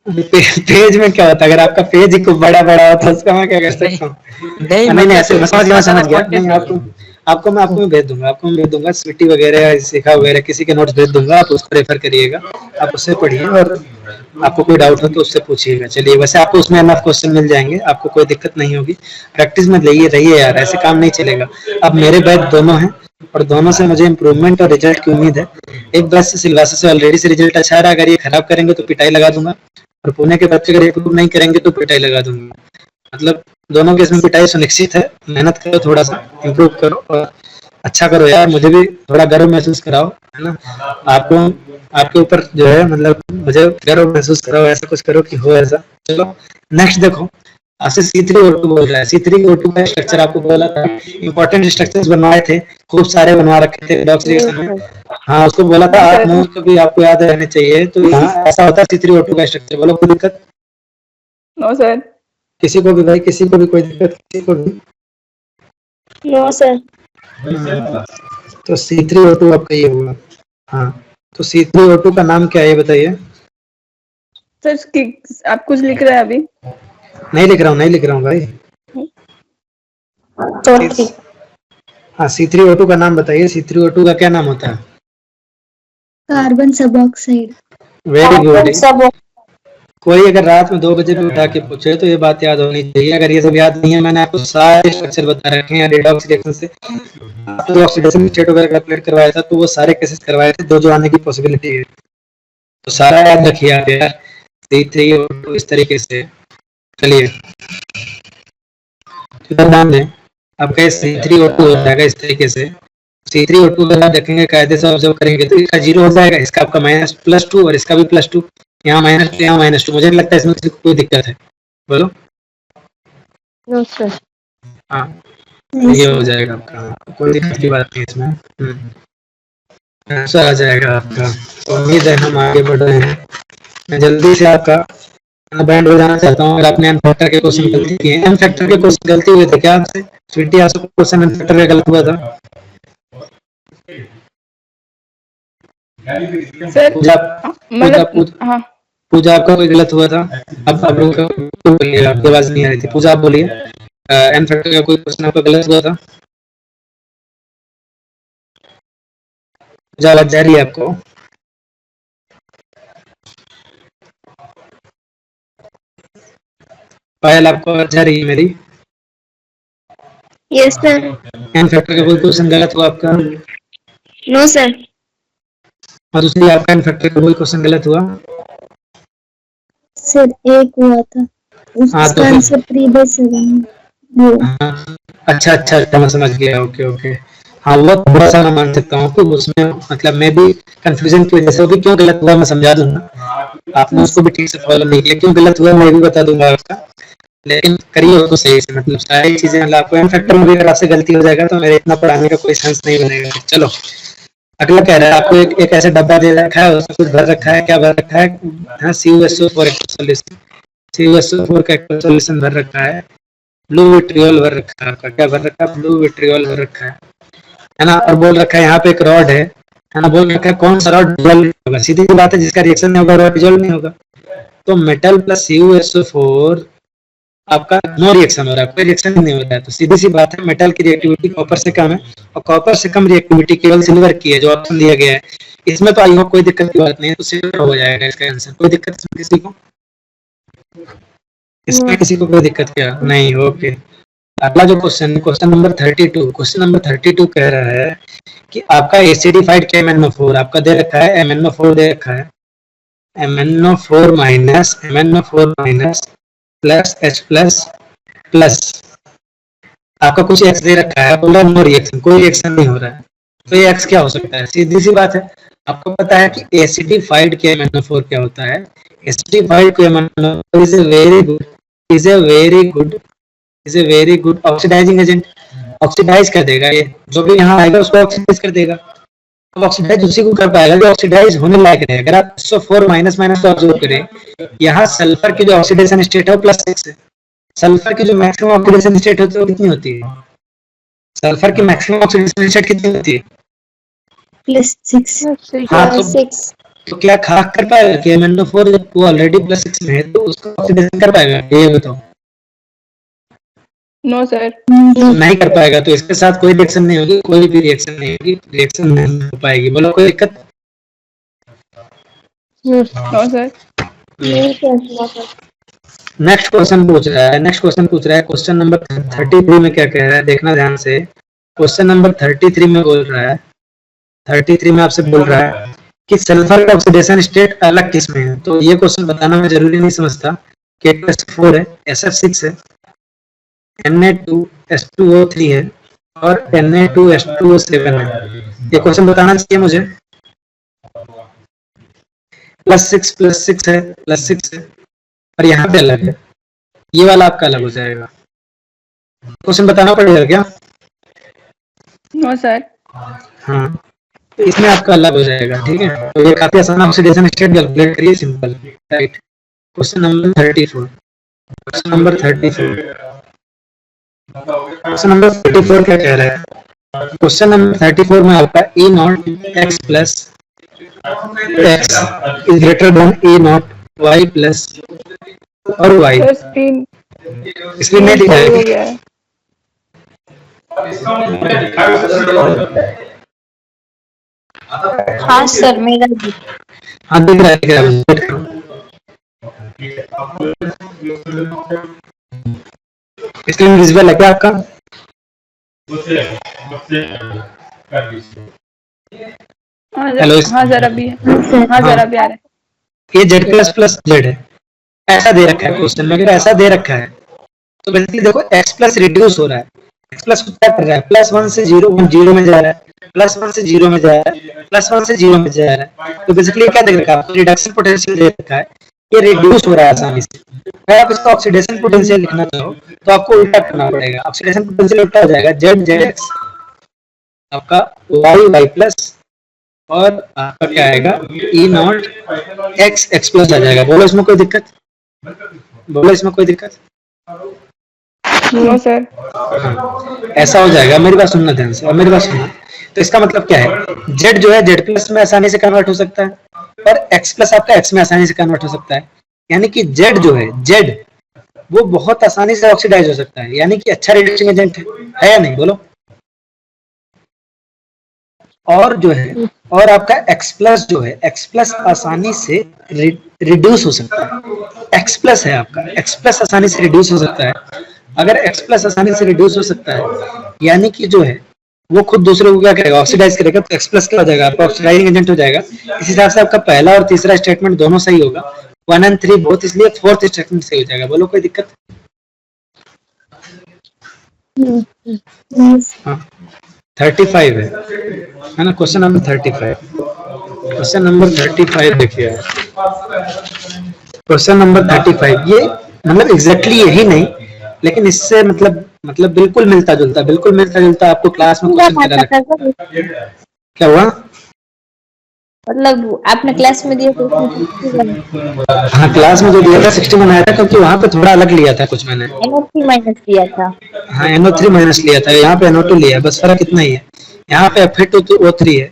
पेज में क्या होता है, अगर आपका पेज ही खूब बड़ा होता है उसका मैं क्या कर सकता हूँ? नहीं ऐसे समझ गया। नहीं, आपको मैं भेज दूंगा स्वीटी वगैरह, शिखा वगैरह, किसी के नोट्स भेज दूंगा, आप उसको रेफर करिएगा, आप उससे पढ़िए, और आपको कोई डाउट हो तो उससे पूछिएगा। चलिए, वैसे आपको उसमें एनफ क्वेश्चन मिल जाएंगे, आपको कोई दिक्कत नहीं होगी। प्रैक्टिस में रहिए यार, ऐसे काम नहीं चलेगा। अब मेरे बैच दोनों हैं और दोनों से मुझे इम्प्रूवमेंट और रिजल्ट की उम्मीद है। एक बैच से सिलवासा से ऑलरेडी से रिजल्ट अच्छा रहा, अगर ये खराब करेंगे तो पिटाई लगा दूंगा, और पुणे के बच्चे अगर इम्प्रूव नहीं करेंगे तो पिटाई लगा दूंगा। मतलब दोनों के इसमें पिटाई सुनिश्चित है। मेहनत करो, थोड़ा सा इम्प्रूव करो और अच्छा करो यार, मुझे भी थोड़ा गर्व महसूस कराओ, है ना? आपको आपके ऊपर जो है, मतलब मुझे गर्व महसूस कराओ, ऐसा कुछ करो कि हो ऐसा। चलो नेक्स्ट देखो, आपसे C3O2 बोल रहा है। C3O2 का स्ट्रक्चर आपको बोला था, इंपॉर्टेंट स्ट्रक्चर्स बनवाए थे, खूब सारे बनवा रखे थे डॉक्स रिएक्शन में। हाँ, उसको बोला था आप मोस्ट भी आपको याद रहने चाहिए। तो यहाँ ऐसा होता है C3O2 का स्ट्रक्चर। बोलो कोई दिक्कत? No sir. किसी को भी भाई, किसी को भी कोई दिक्कत? किसी को भी? No sir. तो C3O2 आपका ये हुआ। हाँ, तो C3O2 का नाम क्या है ये बताइए। सर आप कुछ लिख रहे हैं अभी? नहीं लिख रहा हूँ भाई। तो हाँ, C3O2 का नाम बताइए। C3O2 का क्या नाम होता है? कार्बन सब ऑक्साइड। Very good. कोई अगर रात में 2 बजे भी उठा के पूछे तो ये बात याद होनी चाहिए। अगर ये सब याद नहीं है, मैंने आपको सारे स्ट्रक्चर बता रखे हैं रेडॉक्स रिएक्शन से, आपने ऑक्सीडेशन स्टेट वगैरह कैलकुलेट करवाया था, तो वो सारे केसेस करवाए थे जो आने की पॉसिबिलिटी है, तो सारा याद रखिए आप यार। C3O2 इस तरीके से, चलिए ध्यान दें, आपका C3O2 हो जाएगा इस तरीके से। C3O2 अगर आप देखेंगे कायदे से ऑब्जर्व करेंगे तो इसका 0 हो जाएगा, इसका आपका -+2 और इसका भी +2, यहाँ -2 यहाँ -2। मुझे नहीं लगता इसमें किसी को कोई दिक्कत है, बोलो। No sir. हाँ, ये हो जाएगा आपका, कोई दिक्कत की बात नहीं इसमें। आंसर आ जाएगा आपका। तो उम्मीद है हम आगे बढ़ रहे हैं। मैं जल्दी से आपका बैंड बजाना चाहता हूँ। अगर आपने एन फैक्टर के क्वेश्चन गलती किए, एन फैक्टर के क्वेश्चन गलती हुए थे क्या आपसे? स्वीटी आपसे क्वेश्चन एन फैक्टर का गलत हुआ था? सर पूजा मतलब हाँ पूजा आपका कोई गलत हुआ था? अब आप लोग बोलिए, आपकी आवाज नहीं आ रही थी। पूजा आप बोलिए, एन फैक्टर का कोई क्वेश्चन आपका गलत हुआ था? पूजा आवाज जा रही है आपको? पायल आपको आवाज जा रही है मेरी? Yes sir. एन फैक्टर का कोई क्वेश्चन गलत हुआ आपका? No sir. और दूसरी आपका एन फैक्टर का कोई क्वेश्चन गलत हुआ? सर एक हुआ था, हाँ, तो उसका आंसर प्रीवियस अच्छा अच्छा, मैं समझ गया। ओके ओके, हाँ वो थोड़ा सा मैं मान सकता हूँ कि उसमें मतलब मैं भी कंफ्यूजन की वजह से वो भी क्यों गलत हुआ मैं समझा दूंगा। आपने उसको भी ठीक से फॉलो नहीं किया, क्यों गलत हुआ मैं भी बता दूंगा आपका, लेकिन करिए उसको सही से। मतलब सारी चीजें, मतलब आपको एन फैक्टर में भी अगर आपसे गलती हो जाएगा तो मेरे इतना पढ़ाने का कोई सेंस नहीं बनेगा। चलो अगला कह रहा है, आपको एक ऐसा डब्बा दे रखा है, उसमें कुछ भर रखा है। क्या भर रखा है? हाँ, CuSO4 सोल्यूशन, CuSO4 का एक सोल्यूशन भर रखा है। ब्लू विट्रियोल भर रखा है आपका। क्या भर रखा है? ब्लू विट्रियोल भर रखा है ना। और बोल रखा है यहाँ पे एक रॉड है ना। बोल रखा है कौन सा रॉड डिजोल्व नहीं होगा। सीधी सी बात है, जिसका रिएक्शन नहीं होगा रॉड डिजोल्व नहीं होगा। तो मेटल प्लस CuSO4 आपका नो रिएक्शन हो रहा है, कोई रिएक्शन नहीं हो रहा है। तो सीधी सी बात है, मेटल की रिएक्टिविटी कॉपर से कम है और कॉपर से कम रिएक्टिविटी केवल सिल्वर की है, जो ऑप्शन दिया गया है। इसमें तो आई होप कोई दिक्कत की बात नहीं है, तो सिल्वर हो जाएगा इसका आंसर। कोई दिक्कत इसमें किसी को? इसमें किसी को कोई दिक्कत क्या नहीं? ओके, अगला जो क्वेश्चन नंबर 32 कह रहा है कि आपका एसिडिफाइड के MnO4 आपका दे रखा है, MnO4 दे रखा है, MnO4 minus plus H plus आपका कुछ X दे रखा है, बोल रहा है नो रिएक्शन, कोई रिएक्शन नहीं हो रहा है। तो ये X क्या हो सकता है? सीधी सी बात है, आपको पता है कि एसिडिफाइड के MnO4 क्या होता है। Acidified K MnO4 is a very good oxidising agent. Oxidise कर देगा, ये जो भी यहाँ आएगा उसको ऑक्सीडाइज कर देगा। अब ऑक्सीडाइज उसी को कर पाएगा जो ऑक्सीडाइज होने लायक है। अगर आप SO4 माइनस को ऑब्जर्व करें, यहाँ सल्फर की जो ऑक्सीडेशन स्टेट है वो +6 है। सल्फर की जो मैक्सिमम ऑक्सीडेशन स्टेट होती है वो कितनी होती है? सल्फर की मैक्सिमम ऑक्सीडेशन स्टेट कितनी होती है? +6। हाँ, तो क्या खाक कर पाएगा कि MnO4 जब वो ऑलरेडी +6 में है तो उसको ऑक्सीडेशन कर पाएगा? ये बताओ। No sir. नहीं कर पाएगा, तो इसके साथ कोई रिएक्शन नहीं होगी, कोई भी रिएक्शन नहीं होगी, रिएक्शन नहीं हो पाएगी। बोलो कोई दिक्कत? No sir. नेक्स्ट क्वेश्चन पूछ रहा है, क्वेश्चन नंबर 33 में क्या कह रहा है, देखना ध्यान से। क्वेश्चन नंबर 33 में बोल रहा है, 33 में आपसे बोल रहा है कि सल्फर का ऑक्सीडेशन स्टेट अलग किस में है। तो ये क्वेश्चन बताना मैं जरूरी नहीं समझता। K2SO4 है, SF6 है, Na2H2O3 है और Na2H2O7 है। ये क्वेश्चन बताना चाहिए मुझे। +6 है, +6 है और यहाँ पे अलग है, ये वाला आपका अलग हो जाएगा। क्वेश्चन बताना पड़ेगा क्या? No sir. हाँ, तो इसमें आपका अलग हो जाएगा, ठीक है। तो ये काफी आसान, ऑक्सीडेशन स्टेट कैलकुलेट करिए, सिंपल, राइट। क्वेश्चन नंबर 34 क्या कह रहा है? क्वेश्चन नंबर 34 में आपका E0 X is greater than E0 Y plus और Y। सर स्क्रीन नहीं दिखाएगा। हाँ सर, मेरा हाँ दिख रहा है क्या? स्क्रीन विजिबल है क्या आपका? हेलो, हाँ सर अभी हाँ हाँ, सर अभी आ रहा है। ये जेड प्लस प्लस जेड है, ऐसा दे रखा है क्वेश्चन में। अगर ऐसा दे रखा है तो बेसिकली देखो एक्स प्लस रिड्यूस हो रहा है, एक्स प्लस क्या कर रहा है, प्लस वन से जीरो जीरो में जा रहा है, प्लस वन से जीरो में जा रहा है, प्लस वन से जीरो में जा रहा है। तो बेसिकली क्या देख रखा है आपको, रिडक्शन पोटेंशियल दे रखा है, ये रिड्यूस हो रहा है आसानी से। अगर आप इसका ऑक्सीडेशन पोटेंशियल लिखना चाहो तो आपको उल्टा करना पड़ेगा, ऑक्सीडेशन पोटेंशियल उल्टा हो जाएगा, जेड जेड एक्स आपका वाई वाई प्लस और आपका क्या आएगा E naught X X plus आ जाएगा। बोलो इसमें कोई दिक्कत, बोलो इसमें कोई दिक्कत? No sir. हाँ, ऐसा हो जाएगा। मेरी बात सुनना ध्यान से, और मेरी बात सुनना। तो इसका मतलब क्या है, जेड जो है जेड प्लस में आसानी से कन्वर्ट हो सकता है और एक्स प्लस आपका एक्स में आसानी से कन्वर्ट हो सकता है। यानी कि जेड जो है जेड वो बहुत आसानी से ऑक्सीडाइज हो सकता है, यानी कि अच्छा रिड्यूसिंग एजेंट है या नहीं, बोलो? और जो है, और आपका एक्स प्लस जो है, एक्स प्लस आसानी से रिड्यूस हो सकता है। एक्स प्लस है आपका, एक्स प्लस आसानी से रिड्यूस हो सकता है। अगर एक्स प्लस आसानी से रिड्यूस हो सकता है यानी कि जो है वो खुद दूसरे को क्या करेगा, ऑक्सीडाइज करेगा, तो एक्स प्लस क्या हो जाएगा आपका, ऑक्सीडाइजिंग एजेंट हो जाएगा। इस हिसाब से आपका पहला और तीसरा स्टेटमेंट दोनों सही होगा, 1 और 3 बोथ, इसलिए फोर्थ स्टेटमेंट सही हो जाएगा। बोलो कोई दिक्कत? हाँ, 35 है ना क्वेश्चन नंबर 35। क्वेश्चन नंबर 35 देखिए, क्वेश्चन नंबर 35 ये मतलब एग्जैक्टली यही नहीं, लेकिन इससे मतलब बिल्कुल मिलता जुलता, बिल्कुल मिलता जुलता आपको क्लास में क्वेश्चन करा रखा। क्या हुआ? मतलब आपने क्लास में दिया तो उसमें हाँ, क्लास में जो दिया था 61 आया था, क्योंकि वहां पे थोड़ा अलग लिया था कुछ मैंने। NO3 माइनस दिया था। हाँ, NO3 माइनस लिया था, यहाँ पे NO2 लिया है, बस फर्क इतना ही है। यहाँ पे Fe2O3 है,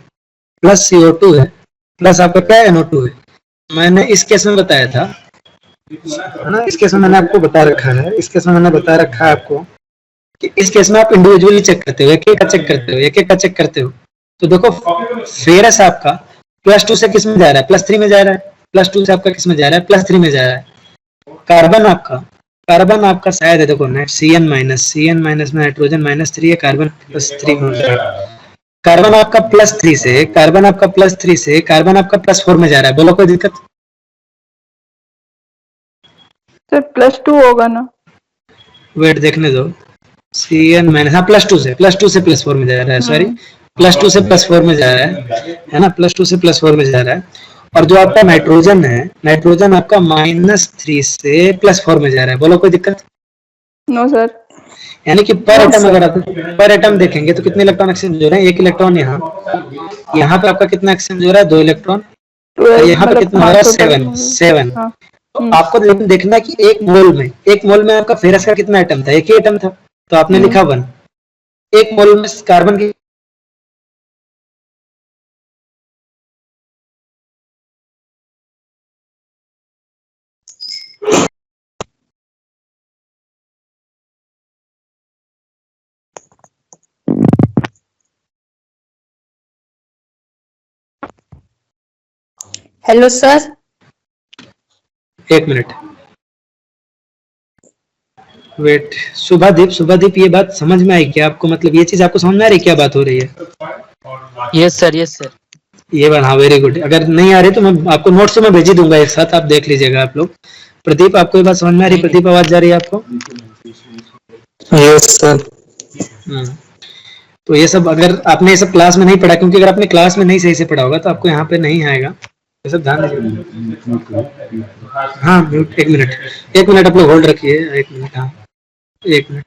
प्लस CO2 है, प्लस आपका क्या है, NO2 है। मैंने इस केस में बताया था, है ना, इस केस में मैंने आपको बता रखा है, इस केस में मैंने बता रखा है आपको कि इस केस में आप इंडिविजुअली चेक करते हो, एक एक का चेक करते हो, एक एक का चेक करते हो। तो देखो फेरस आपका +2 से किस में जा रहा है, +3 में जा रहा है, +2 से आपका किस में जा रहा है, +3 में जा रहा है। कार्बन आपका शायद है, देखो नेट CN माइनस में नाइट्रोजन -3 है, कार्बन +3 में जा रहा है। कार्बन आपका +3 से, कार्बन आपका +3 से, कार्बन आपका +4 में जा रहा है। बोलो कोई दिक्कत? सर +2 होगा ना? वेट देखने दो, CN माइनस, हाँ +2 से +4 में जा रहा है, सॉरी, +2 से +4 में जा रहा है ना, +2 से +4 में जा रहा है। और जो आपका नाइट्रोजन है, नाइट्रोजन आपका -3 से +4 में जा रहा है। बोलो कोई दिक्कत? No sir. यानी कि पर एटम, अगर आप पर एटम देखेंगे तो कितने इलेक्ट्रॉन एक्सचेंज हो रहे हैं, 1 इलेक्ट्रॉन यहाँ, यहाँ पे आपका कितना एक्सचेंज हो रहा है, 2 इलेक्ट्रॉन, और 12 यहाँ पे मतलब कितना हो हाँ रहा है, टोटल 7। हाँ। तो आपको लेकिन देखना कि एक मोल में आपका फेरस का कितना एटम था, एक ही एटम था, तो आपने लिखा 1। एक मोल में कार्बन की hello sir. 1 minute wait. Shubhadeep ये बात समझ में आई क्या आपको, मतलब ये चीज आपको समझ में आ रही है, क्या बात हो रही है? Yes sir, yes sir. ये बात, हाँ वेरी गुड। अगर नहीं आ रही तो मैं आपको नोट से मैं भेज ही दूंगा एक साथ, आप देख लीजिएगा आप लोग। प्रदीप, आपको ये बात समझ में आ रही है? ठीक है। प्रदीप, आवाज जा रही है आपको? Yes sir. तो ये सब अगर आपने ये सब क्लास में नहीं पढ़ा, क्योंकि अगर आपने क्लास में नहीं सही से पढ़ा होगा तो आपको यहाँ पे नहीं आएगा, ये सब ध्यान दीजिए। हाँ म्यूट, 1 मिनट आप लोग होल्ड रखिए, 1 मिनट, हाँ 1 मिनट।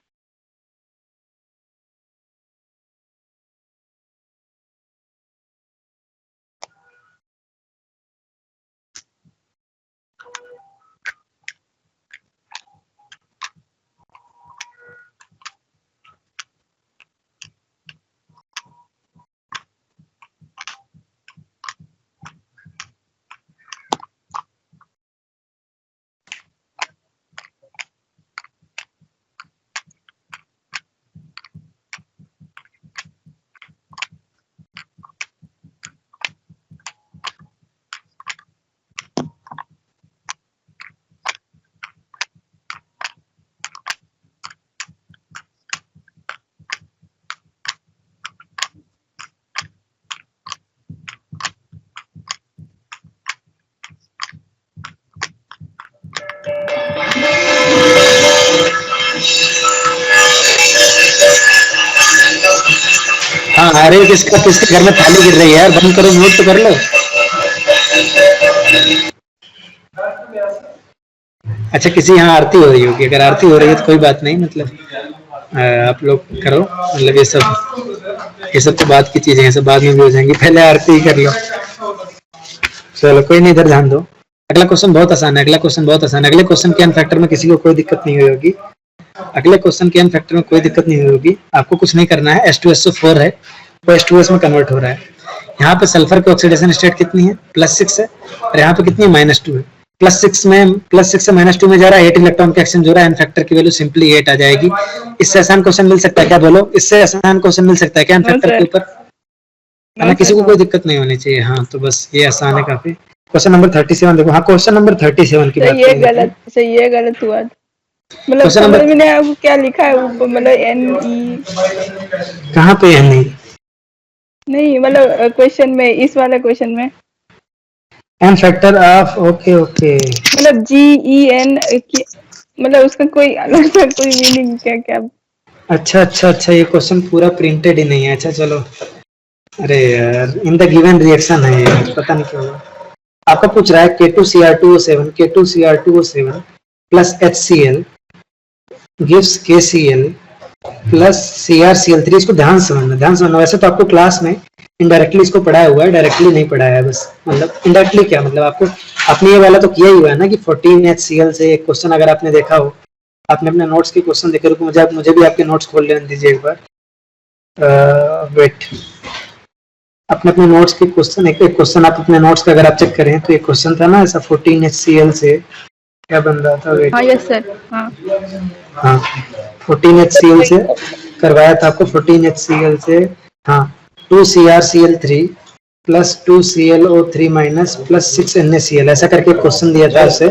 अरे किसके घर में थाली गिर रही है यार, बंद करो, म्यूट तो कर लो। अच्छा किसी यहाँ आरती हो रही होगी, अगर आरती हो रही है तो कोई बात नहीं, मतलब आप लोग करो, मतलब ये सब तो बाद की चीजें हैं, सब बाद में भी हो जाएंगी, पहले आरती ही कर लो। चलो कोई नहीं, इधर ध्यान दो। अगला क्वेश्चन बहुत आसान है, अगला क्वेश्चन बहुत आसान है। अगले क्वेश्चन के एन फैक्टर में किसी को कोई दिक्कत नहीं हुई होगी, अगले क्वेश्चन के एन फैक्टर में कोई दिक्कत नहीं हुई होगी। आपको कुछ नहीं करना है, H2SO4 है वो H2S में कन्वर्ट हो रहा है। यहाँ पे सल्फर की ऑक्सीडेशन स्टेट कितनी है, +6 है, और यहाँ पे कितनी है, -2 है। +6 से -2 में जा रहा है, 8 इलेक्ट्रॉन का एक्सचेंज हो रहा है, एन फैक्टर की वैल्यू सिंपली 8 आ जाएगी। इससे आसान क्वेश्चन मिल सकता है क्या, बोलो, इससे आसान क्वेश्चन मिल सकता है क्या एन फैक्टर के ऊपर? है, किसी को कोई दिक्कत नहीं होनी चाहिए। हाँ तो बस ये आसान है काफी। क्वेश्चन नंबर 37 देखो। हाँ क्वेश्चन नंबर 37 की बात ये गलत हुआ, मतलब क्वेश्चन समझ नंबर में नहीं आया वो क्या लिखा है ऊपर, मतलब NE कहाँ पे है, नहीं, मतलब क्वेश्चन में, इस वाला क्वेश्चन में n factor of, okay okay, मतलब GEN, मतलब उसका कोई अलग सा कोई मीनिंग क्या? अच्छा, ये क्वेश्चन पूरा प्रिंटेड ही नहीं है। अच्छा चलो, अरे यार इन द गिवन रिएक्शन है यार, पता नहीं क्यों। आपका पूछ रहा है K2Cr2O7 plus HCl gives KCl plus CrCl3। इसको ध्यान से समझना। वैसे तो आपको क्लास में इनडायरेक्टली इसको पढ़ाया हुआ है, डायरेक्टली नहीं पढ़ाया है। बस मतलब इनडायरेक्टली क्या मतलब, आपको आपने ये वाला तो किया ही हुआ है ना कि 14HCl से एक क्वेश्चन अगर आपने देखा हो, आपने अपने नोट्स के क्वेश्चन देखे, रुको मुझे भी आपके नोट्स खोल लेने दीजिए एक बार। वेट, अपने नोट्स के क्वेश्चन, एक क्वेश्चन आप अपने नोट्स का अगर आप चेक करें तो एक क्वेश्चन था ना ऐसा, 14HCl से क्या बन रहा था, वेट, हाँ यस सर, हाँ 14HCl से करवाया था आपको। 14HCl से हाँ 2CrCl3 plus 2ClO3 minus plus 6NaCl, ऐसा करके क्वेश्चन दिया था उससे,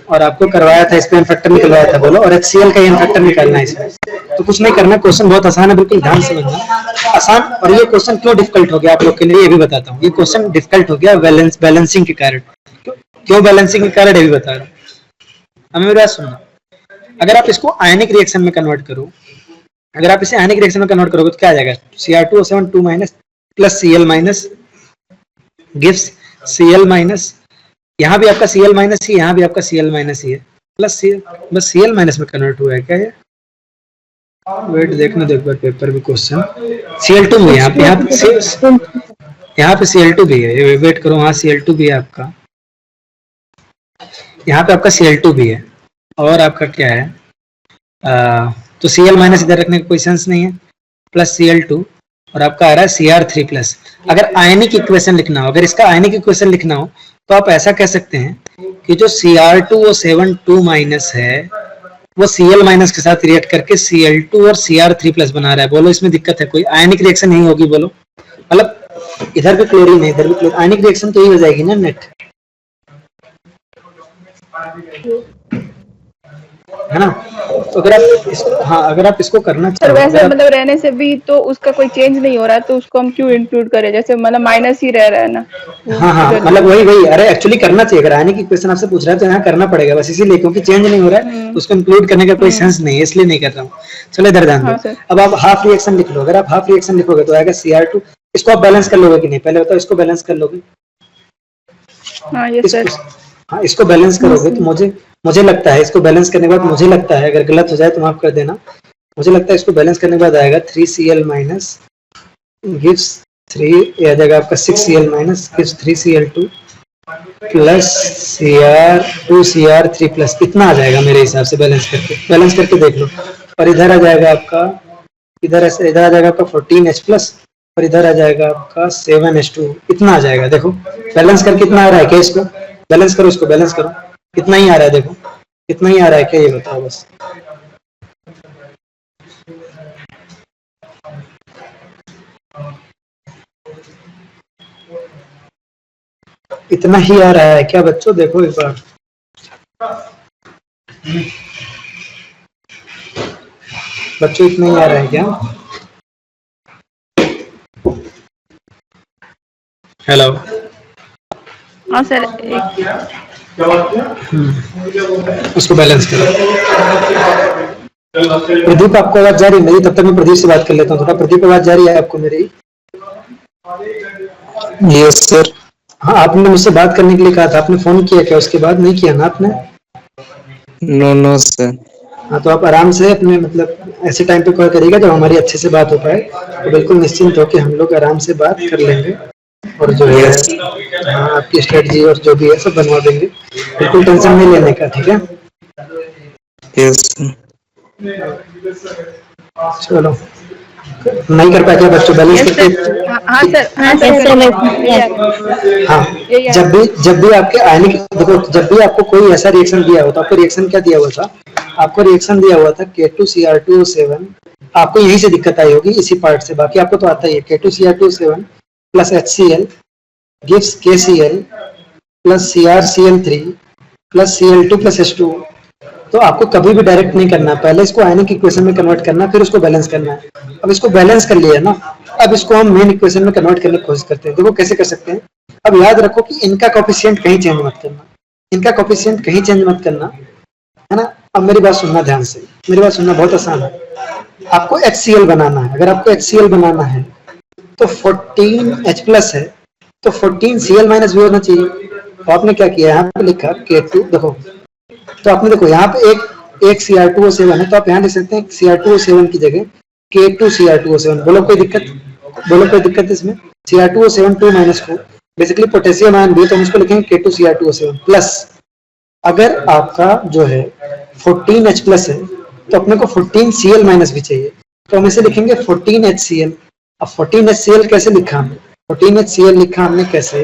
और आपको करवाया था इसका एन फैक्टर निकलवाया था, बोलो, और HCl का एन फैक्टर निकालना है इसमें। तो कुछ नहीं करना, क्वेश्चन बहुत आसान है, बिल्कुल ध्यान से समझना। आसान, और ये क्वेश्चन क्यों डिफिकल्ट हो गया आप लोग के लिए ये भी बताता हूँ। ये क्वेश्चन डिफिकल्ट हो गया बैलेंसिंग के कारण। क्यों बैलेंसिंग के कारण ये भी बता रहा हूँ, हमें मेरी बात सुनना। अगर आप इसको आयनिक रिएक्शन में कन्वर्ट करो, अगर आप इसे आयनिक रिएक्शन में कन्वर्ट करोगे तो क्या आ जाएगा, Cr2O7 2 minus plus Cl minus gives Cl minus, यहाँ भी आपका Cl माइनस ही, यहाँ भी आपका Cl माइनस ही है, प्लस Cl, बस Cl माइनस में कन्वर्ट हुआ है क्या ये? वेट देखने दो एक बार पेपर में क्वेश्चन। Cl2 में यहाँ पे Cl2 भी है, वेट करो, हाँ Cl2 भी है आपका, यहाँ पे आपका Cl2 भी है, और आपका क्या है, तो Cl माइनस इधर रखने का कोई सेंस नहीं है, प्लस Cl2, और आपका आ रहा है Cr3 प्लस। अगर आयनिक इक्वेशन लिखना हो, अगर इसका आयनिक इक्वेशन लिखना हो तो आप ऐसा कह सकते हैं कि जो Cr2O7 2 माइनस है वो Cl माइनस के साथ रिएक्ट करके Cl2 और Cr3 प्लस बना रहा है। बोलो इसमें दिक्कत है कोई? आयनिक रिएक्शन नहीं होगी, बोलो, मतलब इधर भी क्लोरीन है, इधर भी क्लोरीन, आयनिक रिएक्शन तो ही हो जाएगी ना नेट, है ना? तो अगर आप इसको करना सर वैसे मतलब रहने से भी तो उसका कोई चेंज नहीं हो रहा है, तो उसको हम क्यों इंक्लूड करें, जैसे मतलब माइनस ही रह रहा है ना। हाँ मतलब वही, अरे एक्चुअली करना चाहिए, अगर आयनिक इक्वेशन आपसे पूछ रहा है तो यहाँ करना पड़ेगा, बस इसीलिए, क्योंकि चेंज नहीं हो रहा है उसको इंक्लूड करने का कोई सेंस नहीं है, इसलिए नहीं कर रहा हूँ। चलो इधर ध्यान दो। अब आप हाफ रिएक्शन लिख लो, अगर आप हाफ रिएक्शन लिखोगे तो आएगा Cr2, इसको आप बैलेंस कर लोगे कि नहीं, पहले बताओ, इसको बैलेंस कर लोगे? हाँ इसको बैलेंस करोगे तो मुझे लगता है, इसको बैलेंस करने के बाद मुझे लगता है, अगर गलत हो जाए तो माफ कर देना, मुझे लगता है इसको बैलेंस करने के बाद आएगा 3Cl माइनस गिव्स 3, आ जाएगा आपका 6Cl minus gives 3Cl2 plus Cr2Cr3 plus, इतना आ जाएगा मेरे हिसाब से, बैलेंस करके देख लो। और इधर आ जाएगा आपका, इधर आ जाएगा आपका 14H प्लस, और इधर आ जाएगा आपका 7H2, इतना आ जाएगा। देखो बैलेंस करके इतना आ रहा है क्या, इसको बैलेंस करो, इसको बैलेंस करो, कितना ही आ रहा है, देखो कितना ही आ रहा है क्या, ये बताओ बस। इतना ही आ रहा है क्या बच्चों, देखो एक बार, बच्चों इतना ही आ रहा है क्या? हेलो, हाँ सर, उसको बैलेंस करो। प्रदीप आपको आवाज जा रही है मेरी? तब तक मैं प्रदीप से बात कर लेता हूँ। थोड़ा प्रदीप, आवाज जा रही है आपको मेरी? Yes sir. हाँ, आपने मुझसे बात करने के लिए कहा था, आपने फोन किया क्या उसके बाद? नहीं किया ना आपने? No no sir. हाँ, तो आप आराम से अपने मतलब ऐसे टाइम पे कॉल करिएगा जब हमारी अच्छे से बात हो पाए, तो बिल्कुल निश्चिंत हो कि हम लोग आराम से बात कर लेंगे और जो है Yes. हाँ, आपकी स्ट्रेटजी और जो भी है सब बनवा देंगे। बिल्कुल टेंशन नहीं लेने का, ठीक है? यस। चलो, नहीं कर पाए क्या बच्चों? बैलेंस यस करके सर। हाँ सर। हाँ सर, हाँ, जब भी आपके आयनिक, देखो जब भी आपको कोई ऐसा रिएक्शन दिया होता, आपको रिएक्शन क्या दिया हुआ था? आपको रिएक्शन दिया हुआ था K2Cr2O7। आपको यहीं से दिक्कत आई होगी, इसी पार्ट से। बाकी आपको तो आता ही है। K2Cr2O7 plus HCl gives KCl plus CrCl3 plus Cl2 plus H2। तो आपको कभी भी डायरेक्ट नहीं करना, पहले इसको आयनिक इक्वेशन में कन्वर्ट करना, फिर उसको बैलेंस करना है। अब इसको बैलेंस कर लिया ना, अब इसको हम मेन इक्वेशन में कन्वर्ट करने की कोशिश करते हैं। देखो कैसे कर सकते हैं। अब याद रखो कि इनका कोफिशिएंट कहीं चेंज मत करना, इनका कोफिशिएंट कहीं चेंज मत करना, है ना? अब मेरी बात सुनना ध्यान से, मेरी बात सुनना, बहुत आसान है। आपको HCl बनाना है। अगर आपको HCl बनाना है तो 14H प्लस है, तो 14Cl माइनस भी होना चाहिए। तो आपने क्या किया, यहाँ पे लिखा K2, देखो तो आपने देखो यहाँ पे एक Cr2O7 है, तो आप यहाँ लिख सकते हैं Cr2O7 की जगह K2Cr2O7। बोलो कोई दिक्कत? बोलो कोई दिक्कत इसमें? Cr2O7 2 माइनस को बेसिकली पोटेशियम आयन भी, तो हम इसको लिखेंगे K2Cr2O7 प्लस। अगर आपका जो है 14H प्लस है तो अपने को 14Cl माइनस भी चाहिए, तो हम इसे लिखेंगे 14HCl। अब 14HCl कैसे लिखा हमने? 14HCl लिखा हमने कैसे?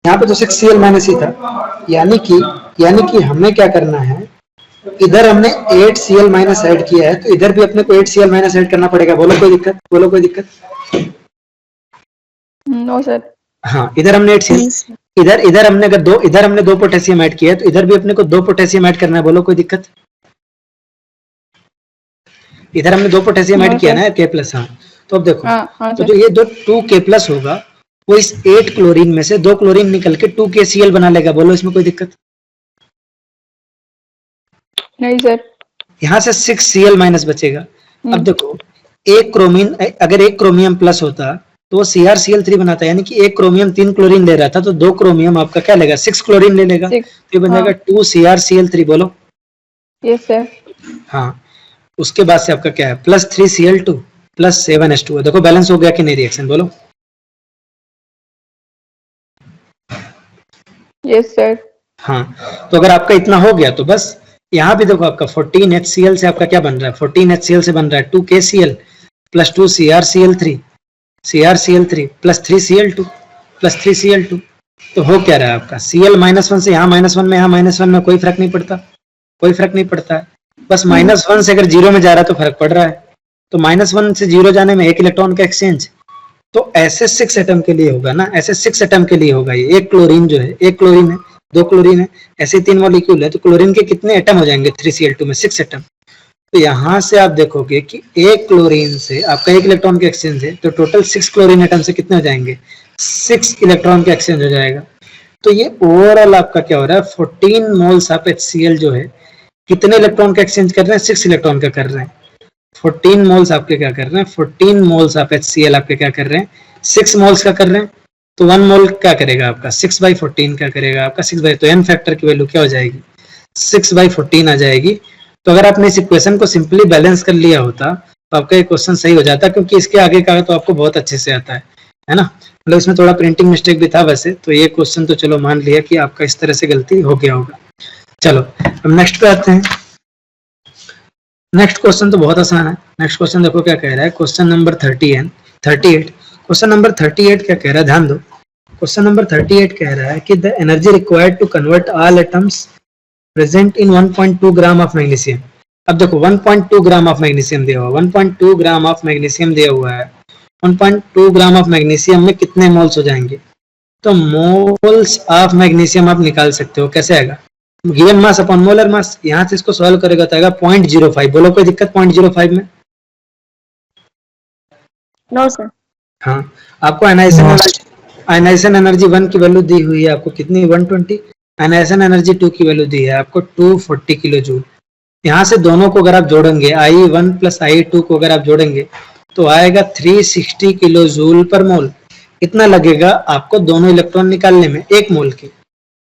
यहाँ पे तो 6Cl माइनस ही था, यानी कि हमें क्या करना है, इधर हमने 8Cl माइनस ऐड किया है, तो इधर भी अपने को 8Cl माइनस ऐड करना पड़ेगा। बोलो कोई दिक्कत? बोलो कोई दिक्कत? No sir. हाँ, इधर हमने 8Cl, इधर हमने अगर इधर हमने 2 पोटेशियम ऐड किया है, तो इधर भी अपने को 2 पोटेशियम ऐड करना है। बोलो कोई दिक्कत? इधर हमने 2 पोटेशियम ऐड किया ना K प्लस। हाँ, तो अब देखो, तो जो ये 2K प्लस होगा वो इस 8 क्लोरीन में से 2 क्लोरीन निकल के 2KCl बना लेगा। बोलो इसमें कोई दिक्कत? नहीं सर। यहाँ से 6Cl माइनस बचेगा। अब देखो, एक क्रोमीन, अगर एक क्रोमियम प्लस होता तो वो CrCl3 बनाता है, यानी कि एक क्रोमियम 3 क्लोरीन ले रहा था, तो 2 क्रोमियम आपका क्या लेगा? 6 क्लोरीन ले लेगा, तो ये बन जाएगा 2CrCl3। बोलो यस सर। हाँ, उसके बाद से आपका क्या है? Plus 3Cl2 plus 7H2। देखो बैलेंस हो गया कि नहीं रिएक्शन? बोलो यस सर। हाँ, तो अगर आपका इतना हो गया तो बस यहाँ भी देखो, आपका 14HCl से आपका क्या बन रहा है? 14HCl से बन रहा है 2KCl plus 2CrCl3 plus 3Cl2 plus 3Cl2। तो हो क्या रहा है आपका? Cl -1 से यहाँ -1 में, यहाँ -1 में कोई फर्क नहीं पड़ता, कोई फर्क नहीं पड़ता है। बस -1 से अगर 0 में जा रहा है तो फर्क पड़ रहा है। तो -1 से 0 जाने में 1 इलेक्ट्रॉन का एक्सचेंज, तो ऐसे 6 एटम के लिए होगा ना, ऐसे 6 एटम के लिए होगा। ये एक क्लोरीन जो है, एक क्लोरीन है, 2 क्लोरीन है, ऐसे 3 मॉलिक्यूल है, तो क्लोरीन के कितने एटम हो जाएंगे 3Cl2 में? 6 एटम। तो यहाँ से आप देखोगे कि एक क्लोरीन से आपका 1 इलेक्ट्रॉन का एक्सचेंज है, तो टोटल 6 क्लोरीन एटम से कितने हो जाएंगे? 6 इलेक्ट्रॉन का एक्सचेंज हो जाएगा। तो ये ओवरऑल आपका क्या हो रहा है? 14 मोल्स ऑफ HCl जो है, कितने इलेक्ट्रॉन का एक्सचेंज कर रहे हैं? 6 इलेक्ट्रॉन का कर रहे हैं। 14 मोल्स आपके क्या कर रहे हैं? 14 मोल्स ऑफ HCl आपके क्या कर रहे हैं? 6 मोल्स का कर रहे हैं। तो 1 मोल क्या करेगा आपका? 6/14 क्या करेगा आपका? 6/, तो n फैक्टर की वैल्यू क्या हो जाएगी? 6/14 आ जाएगी। तो अगर आपने इस इक्वेशन को सिंपली बैलेंस कर लिया होता तो आपका ये क्वेश्चन सही हो जाता, क्योंकि इसके आगे का तो आपको बहुत अच्छे से आता है ना? मतलब इसमें थोड़ा प्रिंटिंग मिस्टेक भी था वैसे, तो ये क्वेश्चन तो चलो मान लिया कि आपका इस तरह से गलती हो गया होगा। चलो अब नेक्स्ट पे आते हैं। नेक्स्ट क्वेश्चन तो बहुत आसान है। नेक्स्ट क्वेश्चन देखो क्या कह रहा है, क्वेश्चन नंबर 38। क्वेश्चन नंबर 38 क्या कह रहा है, ध्यान दो। क्वेश्चन नंबर 38 कह रहा है कि the energy required to convert all atoms present in 1.2 gram of magnesium. अब देखो 1.2 ग्राम ऑफ मैग्नीशियम दिया हुआ, 1.2 ग्राम ऑफ मैग्नीशियम दिया हुआ है। 1.2 ग्राम ऑफ मैग्नीशियम में कितने मोल्स हो जाएंगे? तो मोल्स ऑफ मैग्नीशियम आप निकाल सकते हो, कैसे आएगा? Given mass upon molar mass. यहाँ से इसको सॉल्व करेगा तो आएगा 0.05। बोलो कोई दिक्कत 0.05 में? No sir. हाँ, आपको आयनाइजेशन एनर्जी 1 की वैल्यू दी हुई है, आपको कितनी? 120। आयनाइजेशन एनर्जी 2 की वैल्यू दी है आपको 240 किलो जूल। यहाँ से दोनों को अगर आप जोड़ेंगे I1 प्लस I2 को अगर आप जोड़ेंगे तो आएगा 360 किलो जूल पर मोल। इतना लगेगा आपको दोनों इलेक्ट्रॉन निकालने में एक मोल के।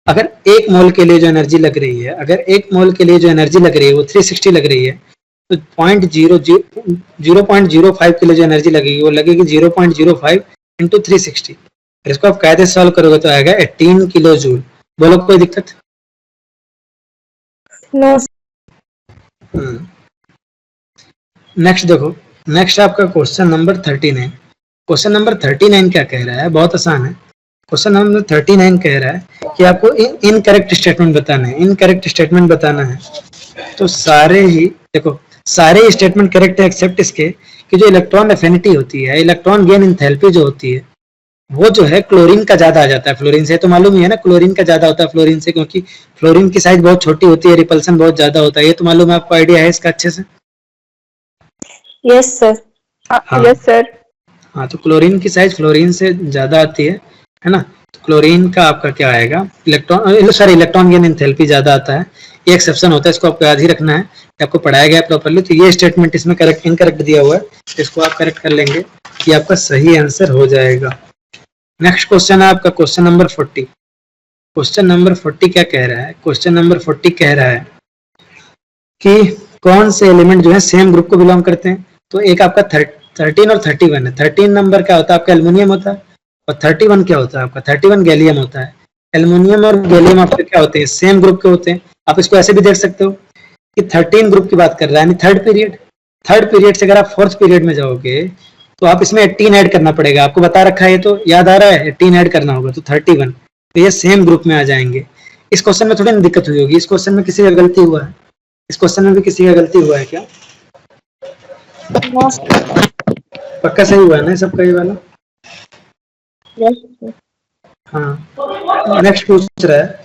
अगर एक मोल के लिए जो एनर्जी लग रही है, अगर एक मोल के लिए जो एनर्जी लग रही है वो 360 लग रही है, तो 0.05 के लिए जो एनर्जी लगेगी वो लगेगी 0.05 इंटू 360। इसको आप कायदे से सॉल्व करोगे तो आएगा 18 किलो जूल। बोलो कोई दिक्कत? नो नेक्स्ट देखो, नेक्स्ट आपका क्वेश्चन नंबर 39। क्वेश्चन नंबर 39 क्या कह रहा है? बहुत आसान है। क्वेश्चन नंबर 39 कह रहा है कि आपको इनकरेक्ट स्टेटमेंट बताना है। इनकरेक्ट स्टेटमेंट बताना है तो सारे ही देखो, सारे स्टेटमेंट करेक्ट है एक्सेप्ट इसके कि जो इलेक्ट्रॉन एफिनिटी होती है, इलेक्ट्रॉन गेन एंथैल्पी जो होती है, वो जो है क्लोरीन का ज्यादा आ जाता है फ्लोरीन से। तो मालूम ही है ना, क्लोरीन का ज्यादा होता है फ्लोरीन से, क्योंकि फ्लोरीन की साइज बहुत छोटी होती है, रिपल्सन बहुत ज्यादा होता है। ये तो मालूम है आपको, आइडिया है इसका अच्छे से? Yes sir. हाँ। Yes sir. हाँ, तो क्लोरीन की साइज फ्लोरीन से ज्यादा आती है ना। तो क्लोरीन का आपका क्या आएगा, इलेक्ट्रॉन गेन एंथैल्पी ज्यादा आता है। ये एक्सेप्शन होता है, इसको आपको याद ही रखना है, आपको पढ़ाया गया प्रॉपर्ली। तो ये स्टेटमेंट इसमें करेक्ट इनकरेक्ट दिया हुआ है, इसको आप करेक्ट कर लेंगे, ये आपका सही आंसर हो जाएगा। नेक्स्ट क्वेश्चन है आपका क्वेश्चन नंबर 40। क्वेश्चन नंबर 40 क्या कह रहा है? क्वेश्चन नंबर 40 कह रहा है कि कौन से एलिमेंट जो है सेम ग्रुप को बिलोंग करते हैं। तो एक आपका 13 और 31 है। 13 नंबर क्या होता है आपका? एल्युमिनियम होता है। और 31 क्या होता है आपका? 31 गैलियम होता है। एल्युमिनियम और गैलियम आपके क्या होते हैं? सेम ग्रुप के होते हैं। आप इसको ऐसे भी देख सकते हो कि 13 ग्रुप की बात कर रहा है, यानी थर्ड पीरियड से अगर आप फोर्थ पीरियड में जाओगे तो आप इसमें 18 ऐड करना पड़ेगा। आपको बता रखा है, ये तो याद आ रहा है, 18 ऐड करना होगा तो 31। तो ये सेम ग्रुप में आ जाएंगे। इस क्वेश्चन में थोड़ी ना दिक्कत हुई होगी। इस क्वेश्चन में किसी का गलती हुआ है? इस क्वेश्चन में भी किसी का गलती हुआ है क्या? नो पक्का सही हुआ है ना सबका ये वाला? यस हाँ। नेक्स्ट पूछ रहा है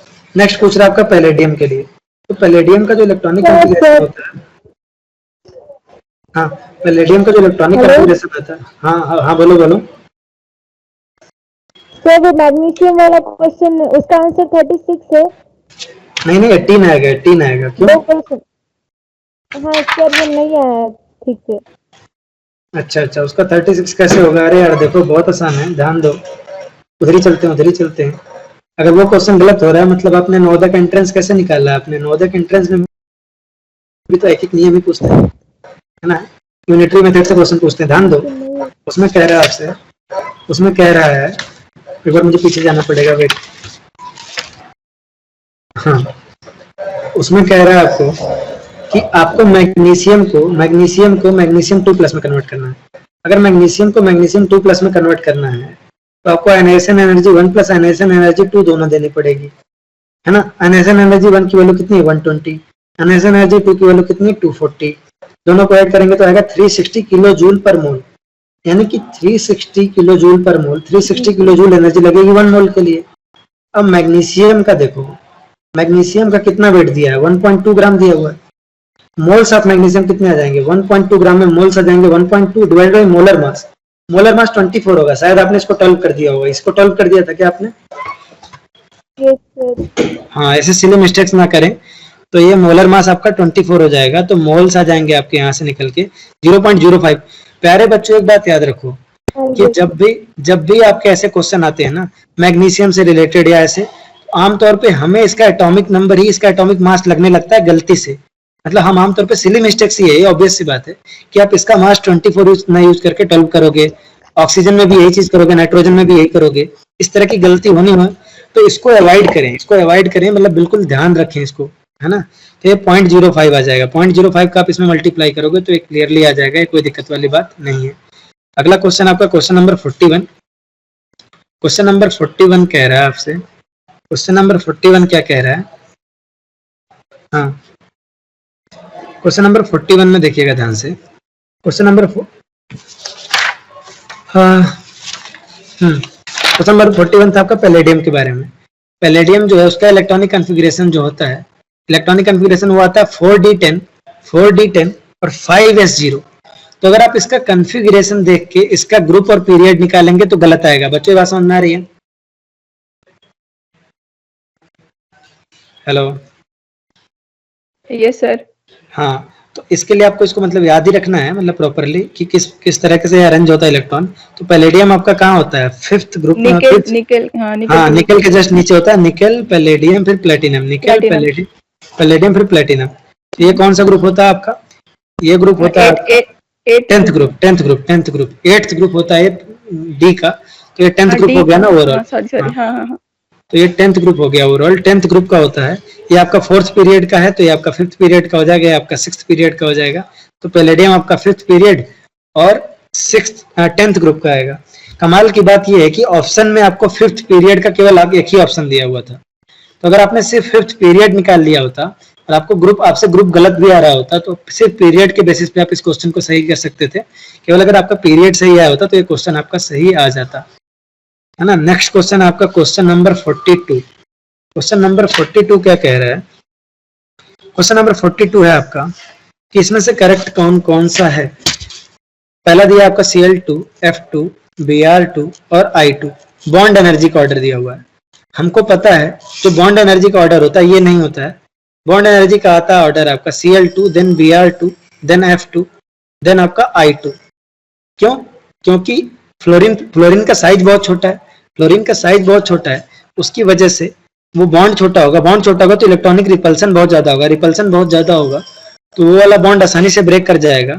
आपका पैलेडियम के लिए। तो पैलेडियम का जो इलेक्ट्रॉनिक कॉन्फ़िगरेशन होता है, हाँ, पैलेडियम का जो इलेक्ट्रॉनिक कॉन्फ़िगरेशन होता है, हाँ बोलो। सर वो मैग्नीशियम वाला क्वेश्चन, उसका आंसर 36 है। नहीं 18 आएगा। क्यों? दो क्वेश्चन। हाँ सर वो नहीं आया ठीक से। अच्छा, उसका 36 कैसे होगा? अरे यार देखो, बहुत आसान है, ध्यान दो। उधर ही चलते हैं। अगर वो क्वेश्चन गलत हो रहा है, मतलब आपने नवोदय का एंट्रेंस कैसे निकाला? आपने नवोदय के एंट्रेंस में भी तो एक नियम ही पूछते हैं, है ना। यूनिटरी मेथड से क्वेश्चन पूछते हैं, ध्यान दो। उसमें कह रहा है आपसे, उसमें कह रहा है, एक बार मुझे पीछे जाना पड़ेगा, वेट। हाँ, उसमें कह रहा है आपको कि आपको मैग्नीशियम को मैग्नीशियम 2+ में कन्वर्ट करना है। अगर मैग्नीशियम को मैग्नीशियम 2+ में कन्वर्ट करना है तो आपको ionisation energy 1 plus ionisation energy 2 दोनों देनी पड़ेगी, है ना। आयनाइजेशन एनर्जी 1 की वैल्यू कितनी है? 120। आयनाइजेशन एनर्जी 2 की वैल्यू कितनी है? 240। दोनों को ऐड करेंगे तो आएगा 360 किलो जूल पर मोल, यानी कि 360 किलो जूल पर मोल, 360 किलो जूल एनर्जी लगेगी 1 मोल के लिए। अब मैग्नीशियम का देखो, मैग्नीशियम का कितना वेट दिया है? 1.2 ग्राम दिया हुआ है। मोल्स ऑफ मैग्नीशियम कितने आ जाएंगे? 1.2 ग्राम में मोल्स आ जाएंगे 1.2 divide by molar mass. Molar mass 24 होगा। शायद आपने इसको 12 कर दिया होगा। इसको 12 कर दिया था क्या आपने? Yes sir. हाँ, ऐसे सिली मिस्टेक्स ना करें। तो ये मोलर मास आपका 24 हो जाएगा, तो मोल्स आ जाएंगे आपके यहाँ से निकल के 0.05। प्यारे बच्चों, एक बात याद रखो कि जब भी आपके ऐसे क्वेश्चन आते हैं ना मैग्नीशियम से रिलेटेड या ऐसे, आमतौर पे हमें इसका एटॉमिक नंबर ही इसका एटॉमिक मास लगने लगता है गलती से। मतलब हम आमतौर पे सिली मिस्टेक्स ही है, ये ऑब्वियस सी बात है कि आप इसका मास 24 ना यूज करके 12 करोगे। ऑक्सीजन में भी यही चीज करोगे, नाइट्रोजन में भी यही करोगे। इस तरह की गलती होनी हो तो इसको अवॉइड करें, मतलब बिल्कुल ध्यान रखें इसको, है ना। तो ये 0.05 आ जाएगा। 0.05 का आप इसमें मल्टीप्लाई करोगे तो ये क्लियरली आ जाएगा, कोई दिक्कत वाली बात नहीं है। अगला क्वेश्चन आपका क्वेश्चन नंबर 41। क्वेश्चन नंबर 41 कह रहा है आपसे, क्वेश्चन नंबर 41 क्या कह रहा है? हाँ, क्वेश्चन नंबर 41 में देखिएगा ध्यान से। क्वेश्चन नंबर क्वेश्चन नंबर 41 था आपका पैलेडियम के बारे में। पैलेडियम जो है उसका इलेक्ट्रॉनिक कॉन्फ़िगरेशन जो होता है, इलेक्ट्रॉनिक कॉन्फ़िगरेशन वो आता है 4d10 और 5s0। तो अगर आप इसका कॉन्फ़िगरेशन देख के इसका ग्रुप और पीरियड निकालेंगे तो गलत आएगा। बच्चों बात समझ में आ रही है? Hello, yes sir. हाँ, तो इसके लिए आपको इसको मतलब याद ही रखना है मतलब प्रॉपरली कि किस तरह से अरेंज होता है इलेक्ट्रॉन। तो पैलेडियम आपका कहाँ होता है, 5th ग्रुप में होता है। निकेल हाँ हाँ, निकेल निकल के जस्ट नीचे होता है निकल, पैलेडियम, फिर प्लेटिनम, निकल, Platinum। पैलेडियम फिर प्लेटिनम। तो ये कौन सा ग्रुप होता है आपका, ये ग्रुप होता है 10th ग्रुप। 8th ग्रुप होता है डी का, तो ये 10th ग्रुप हो गया ना ओवरऑल। सॉरी हाँ। तो ये 10th ग्रुप हो गया ओवरऑल। 10th ग्रुप का होता है, ये आपका 4th पीरियड का है, तो ये आपका 5th पीरियड का हो जाएगा, ये आपका 6th पीरियड का हो जाएगा। तो पैलेडियम आपका 5th पीरियड और 10th ग्रुप का आएगा। कमाल की बात ये है कि ऑप्शन में आपको 5th पीरियड का केवल एक ही ऑप्शन दिया हुआ था। तो अगर आपने सिर्फ 5th पीरियड निकाल लिया होता और आपसे ग्रुप गलत भी आ रहा होता, तो सिर्फ पीरियड के बेसिस पे आप इस क्वेश्चन को सही कर सकते थे। केवल अगर आपका पीरियड सही आया होता तो ये क्वेश्चन आपका सही आ जाता है ना। नेक्स्ट क्वेश्चन आपका क्वेश्चन नंबर 42। क्वेश्चन नंबर 42 क्या कह रहा है, क्वेश्चन नंबर 42 है आपका कि इसमें से करेक्ट कौन कौन सा है। पहला दिया आपका Cl2, F2, Br2 और I2। बॉन्ड एनर्जी का ऑर्डर दिया हुआ है। हमको पता है जो बॉन्ड एनर्जी का ऑर्डर होता है ये नहीं होता है। बॉन्ड एनर्जी का आता है ऑर्डर आपका Cl2, then Br2, then F2, then आपका I2। क्यों? क्योंकि फ्लोरीन का साइज बहुत छोटा है। फ्लोरीन का साइज बहुत छोटा है, उसकी वजह से वो बॉन्ड छोटा होगा। बॉन्ड छोटा होगा तो इलेक्ट्रॉनिक रिपल्सन बहुत ज्यादा होगा। रिपल्सन बहुत ज्यादा होगा तो वो वाला बॉन्ड आसानी से ब्रेक कर जाएगा।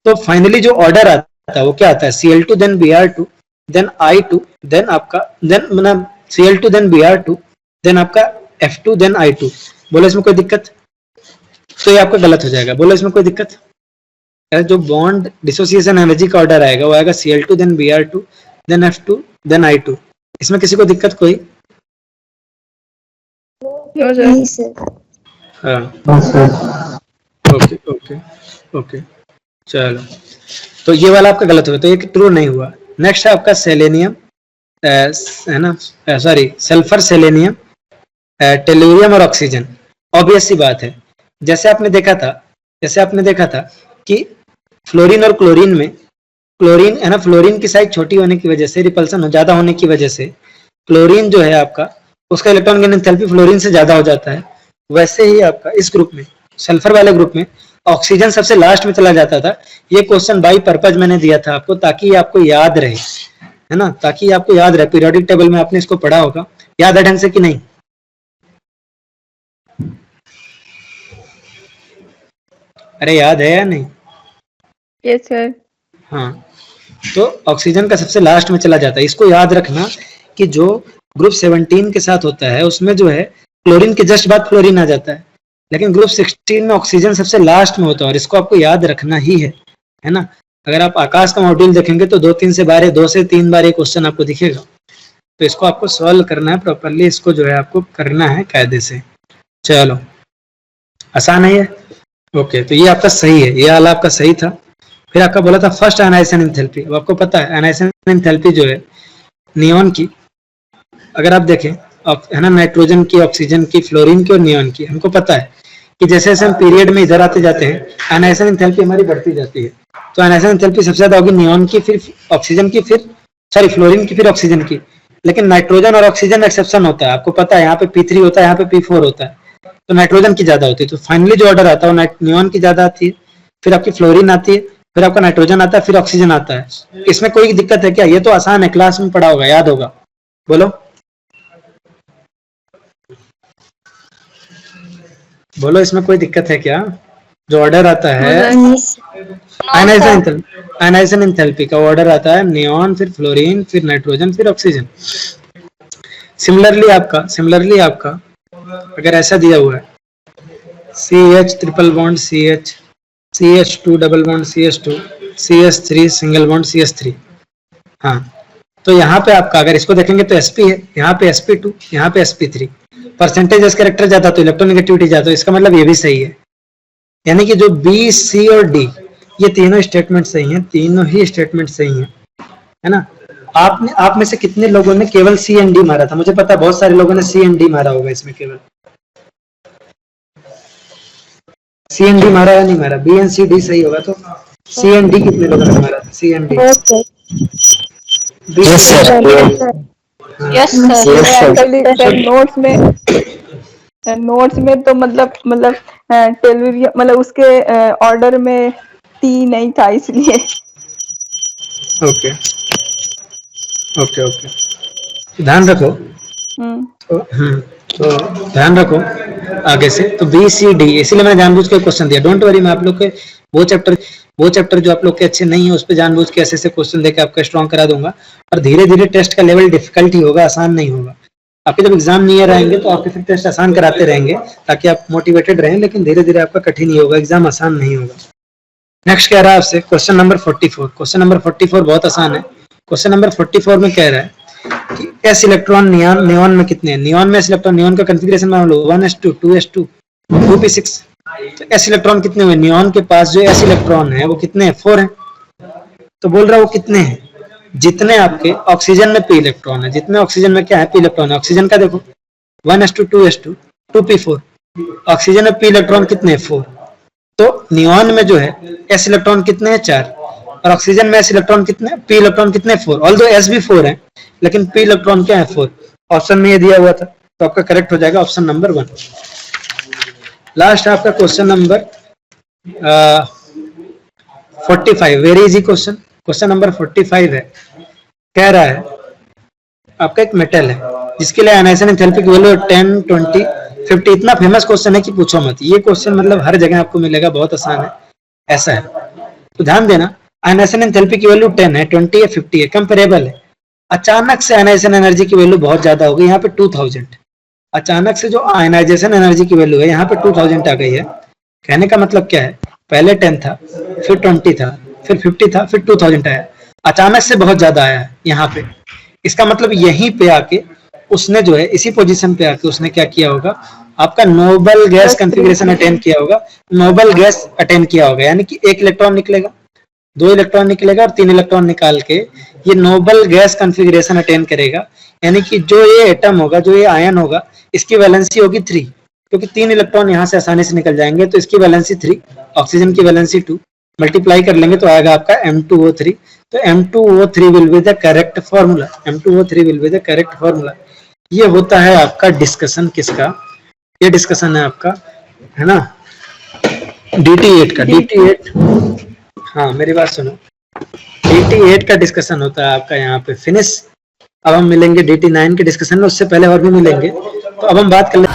तो फाइनली जो ऑर्डर आता है वो क्या आता है, Cl2 then Br2 then I2 then आपका मतलब Cl2 देन Br2 देन आपका F2 देन I2। बोलो इसमें कोई दिक्कत? तो ये आपका गलत हो जाएगा। बोलो इसमें कोई दिक्कत? जो बॉन्ड डिसोसिएशन एनर्जी का ऑर्डर आएगा वो आएगा Cl2 then Br2 then F2 then I2। इसमें किसी को दिक्कत कोई? नहीं सर। हाँ ओके चलो, तो ये वाला आपका गलत हो गया, तो ये ट्रू नहीं हुआ। नेक्स्ट है आपका सेलेनियम है ना, सॉरी सल्फर, सेलेनियम, टेलुरियम और ऑक्सीजन। ऑब्वियस सी बात है, जैसे आपने देखा था कि फ्लोरीन और क्लोरीन में, क्लोरीन है ना, फ्लोरीन की साइज छोटी होने की वजह से, रिपल्सन ज्यादा होने की वजह से क्लोरीन जो है आपका उसका इलेक्ट्रॉन गेन एंथैल्पी फ्लोरीन से ज्यादा हो जाता है। वैसे ही आपका इस ग्रुप में, सल्फर वाले ग्रुप में ऑक्सीजन सबसे लास्ट में चला जाता था। ये क्वेश्चन बाई पर्पज मैंने दिया था आपको ताकि आपको याद रहे, है ना, ताकि आपको याद रहे। पीरियोडिक टेबल में आपने इसको पढ़ा होगा, याद है ढंग से कि नहीं? अरे याद है या नहीं? Yes sir. हाँ, तो ऑक्सीजन का सबसे लास्ट में चला जाता है। इसको याद रखना कि जो ग्रुप 17 के साथ होता है उसमें जो है क्लोरीन के जस्ट बाद फ्लोरीन आ जाता है, लेकिन ग्रुप 16 में ऑक्सीजन सबसे लास्ट में होता है और इसको आपको याद रखना ही है ना। अगर आप आकाश का मॉड्यूल देखेंगे तो 2 से 3 बार ये क्वेश्चन आपको दिखेगा, तो इसको आपको सॉल्व करना है प्रॉपरली, इसको जो है आपको करना है कायदे से। चलो, आसान है ये। ओके, तो ये आपका सही है, ये वाला आपका सही था। फिर आपका बोला था फर्स्ट आयनाइजेशन एंथैल्पी। अब आपको पता है आयनाइजेशन एंथैल्पी जो है नियॉन की, अगर आप देखें है ना, नाइट्रोजन की, ऑक्सीजन की, फ्लोरीन की और नियॉन की, हमको पता है कि जैसे जैसे हम पीरियड में इधर आते जाते हैं आयनाइजेशन एंथैल्पी हमारी बढ़ती जाती है। तो आयनाइजेशन एंथैल्पी सबसे ज्यादा होगी नियॉन की, फिर ऑक्सीजन की, फिर फ्लोरीन की, फिर ऑक्सीजन की। लेकिन नाइट्रोजन और ऑक्सीजन एक्सेप्शन होता है, आपको पता है यहाँ पे P3 होता है, यहाँ पे P4 होता है, तो नाइट्रोजन की ज्यादा होती है। तो फाइनली जो ऑर्डर आता है वो नियॉन की ज्यादा आती है, फिर आपकी फ्लोरीन आती है, फिर आपका नाइट्रोजन आता है, फिर ऑक्सीजन आता है। इसमें कोई दिक्कत है क्या? ये तो आसान है, क्लास में पढ़ा होगा, याद होगा। बोलो इसमें कोई दिक्कत है क्या? जो ऑर्डर आता है आयनाइजेशन एंथैल्पी का ऑर्डर आता है नियॉन, फिर फ्लोरीन, फिर नाइट्रोजन, फिर ऑक्सीजन। सिमिलरली आपका अगर ऐसा दिया हुआ है CH triple bond CH, CH2 double bond CH2, CH3 single bond CH3, हाँ, तो यहाँ पे आपका अगर इसको देखेंगे तो sp है, यहाँ पे sp2, यहाँ पे sp3। परसेंटेज एस कैरेक्टर जाता तो इलेक्ट्रोनेगेटिविटी जाता, तो इसका मतलब ये भी सही है। यानी कि जो B, C और D ये तीनों स्टेटमेंट सही हैं, तीनों ही स्टेटमेंट सही हैं, है ना। आप में से कितने लोगों ने केवल C एंड D मारा था? मुझे पता है बहुत सारे लोगों ने C एंड D मारा होगा। इसमें केवल C एंड D मारा या नहीं मारा? B एंड C D सही होगा, तो C एंड D कितने लोगों ने मारा था? C and D yes sir, yes sir. Notes में नोट्स में तो मतलब टेलीविजन मतलब उसके ऑर्डर में टी नहीं था इसलिए। ओके ओके ओके, ध्यान रखो। तो ध्यान रखो आगे से। तो बी सी डी, इसीलिए मैंने जानबूझ के क्वेश्चन दिया। डोंट वरी, मैं आप लोग के वो चैप्टर जो आप लोग के अच्छे नहीं है उस पर जानबूझ के ऐसे क्वेश्चन देकर आपका स्ट्रॉन्ग करा दूंगा। और धीरे धीरे टेस्ट का लेवल डिफिकल्ट ही होगा, आसान नहीं होगा। आपके जब एग्जाम नियर आएंगे तो आपके फिर टेस्ट आसान कराते रहेंगे ताकि आप मोटिवेटेड रहें, लेकिन धीरे धीरे आपका कठिन ही होगा, एग्जाम आसान नहीं होगा। नेक्स्ट कह रहा है आपसे क्वेश्चन नंबर 44। क्वेश्चन नंबर 44 बहुत आसान है। क्वेश्चन नंबर 44 में कह रहा है कि एस इलेक्ट्रॉन नियॉन में कितने हैं। नियॉन में एस इलेक्ट्रॉन, नियॉन का कॉन्फ़िगरेशन मान लो 1s2 2s2 2p6। तो एस इलेक्ट्रॉन कितने हुए? नियॉन के पास जो एस इलेक्ट्रॉन है वो कितने हैं? 4 हैं। तो बोल रहा है वो कितने हैं? जितने आपके ऑक्सीजन में पी इलेक्ट्रॉन है, जितने ऑक्सीजन में क्या है? पी इलेक्ट्रॉन है। ऑक्सीजन का देखो 1s2 2s2 2p4। ऑक्सीजन में पी इलेक्ट्रॉन कितने हैं? 4। तो नियॉन में जो है एस इलेक्ट्रॉन कितने हैं? 4। और ऑक्सीजन में एस इलेक्ट्रॉन कितने? पी इलेक्ट्रॉन कितने? 4। ऑल्दो एस भी 4 है लेकिन पी इलेक्ट्रॉन क्या है? 4। ऑप्शन में ये दिया हुआ था तो आपका करेक्ट हो जाएगा ऑप्शन नंबर 1। लास्ट आपका question number 45, very easy question. Question number 45 है, कह रहा है आपका एक मेटल है जिसके लिए आयनाइजेशन एंथैल्पी की वैल्यू 10 20 50। इतना फेमस क्वेश्चन है कि पूछो मत। ये क्वेश्चन मतलब हर जगह आपको मिलेगा, बहुत आसान है, ऐसा है। तो ध्यान देना, आयनाइजेशन एंथैल्पी की वैल्यू 10 है, 20 है, 50 है, कंपेरेबल है। अचानक से आयनाइजेशन एनर्जी की वैल्यू बहुत ज्यादा हो गई, यहाँ पे 2000। अचानक से जो आयनाइजेशन एनर्जी की वैल्यू है यहाँ पे 2000 आ गई है। कहने का मतलब क्या है? पहले 10 था, फिर 20 था, फिर 50 था, फिर 2000 आया। अचानक से बहुत ज्यादा आया है यहाँ पे। इसका मतलब यहीं पे आके उसने जो है इसी पोजीशन पे आके उसने क्या किया होगा? आपका नोबल गैस कॉन्फ़िगरेशन अटेन किया होगा। नोबल गैस अटेन किया होगा यानी कि 1 इलेक्ट्रॉन निकलेगा, 2 इलेक्ट्रॉन निकलेगा और 3 इलेक्ट्रॉन निकाल के ये नोबल गैस कॉन्फ़िगरेशन अटेन करेगा। यानी कि जो ये एटम होगा, जो ये आयन होगा, इसकी वैलेंसी होगी 3, क्योंकि 3 इलेक्ट्रॉन यहाँ से आसानी से निकल जाएंगे। तो इसकी वैलेंसी 3, ऑक्सीजन की वैलेंसी 2, मल्टीप्लाई कर लेंगे तो आएगा आपका M2O3। तो M2O3 will be the correct formula. M2O3 will be the correct formula. ये होता है आपका डिस्कशन। किसका? ये डिस्कशन है आपका, है ना, DT8 का। DT8, हाँ मेरी बात सुनो, DT8 का डिस्कशन होता है आपका यहाँ पे फिनिश। अब हम मिलेंगे DT9 के डिस्कशन में, उससे पहले और भी मिलेंगे। तो अब हम बात कर लें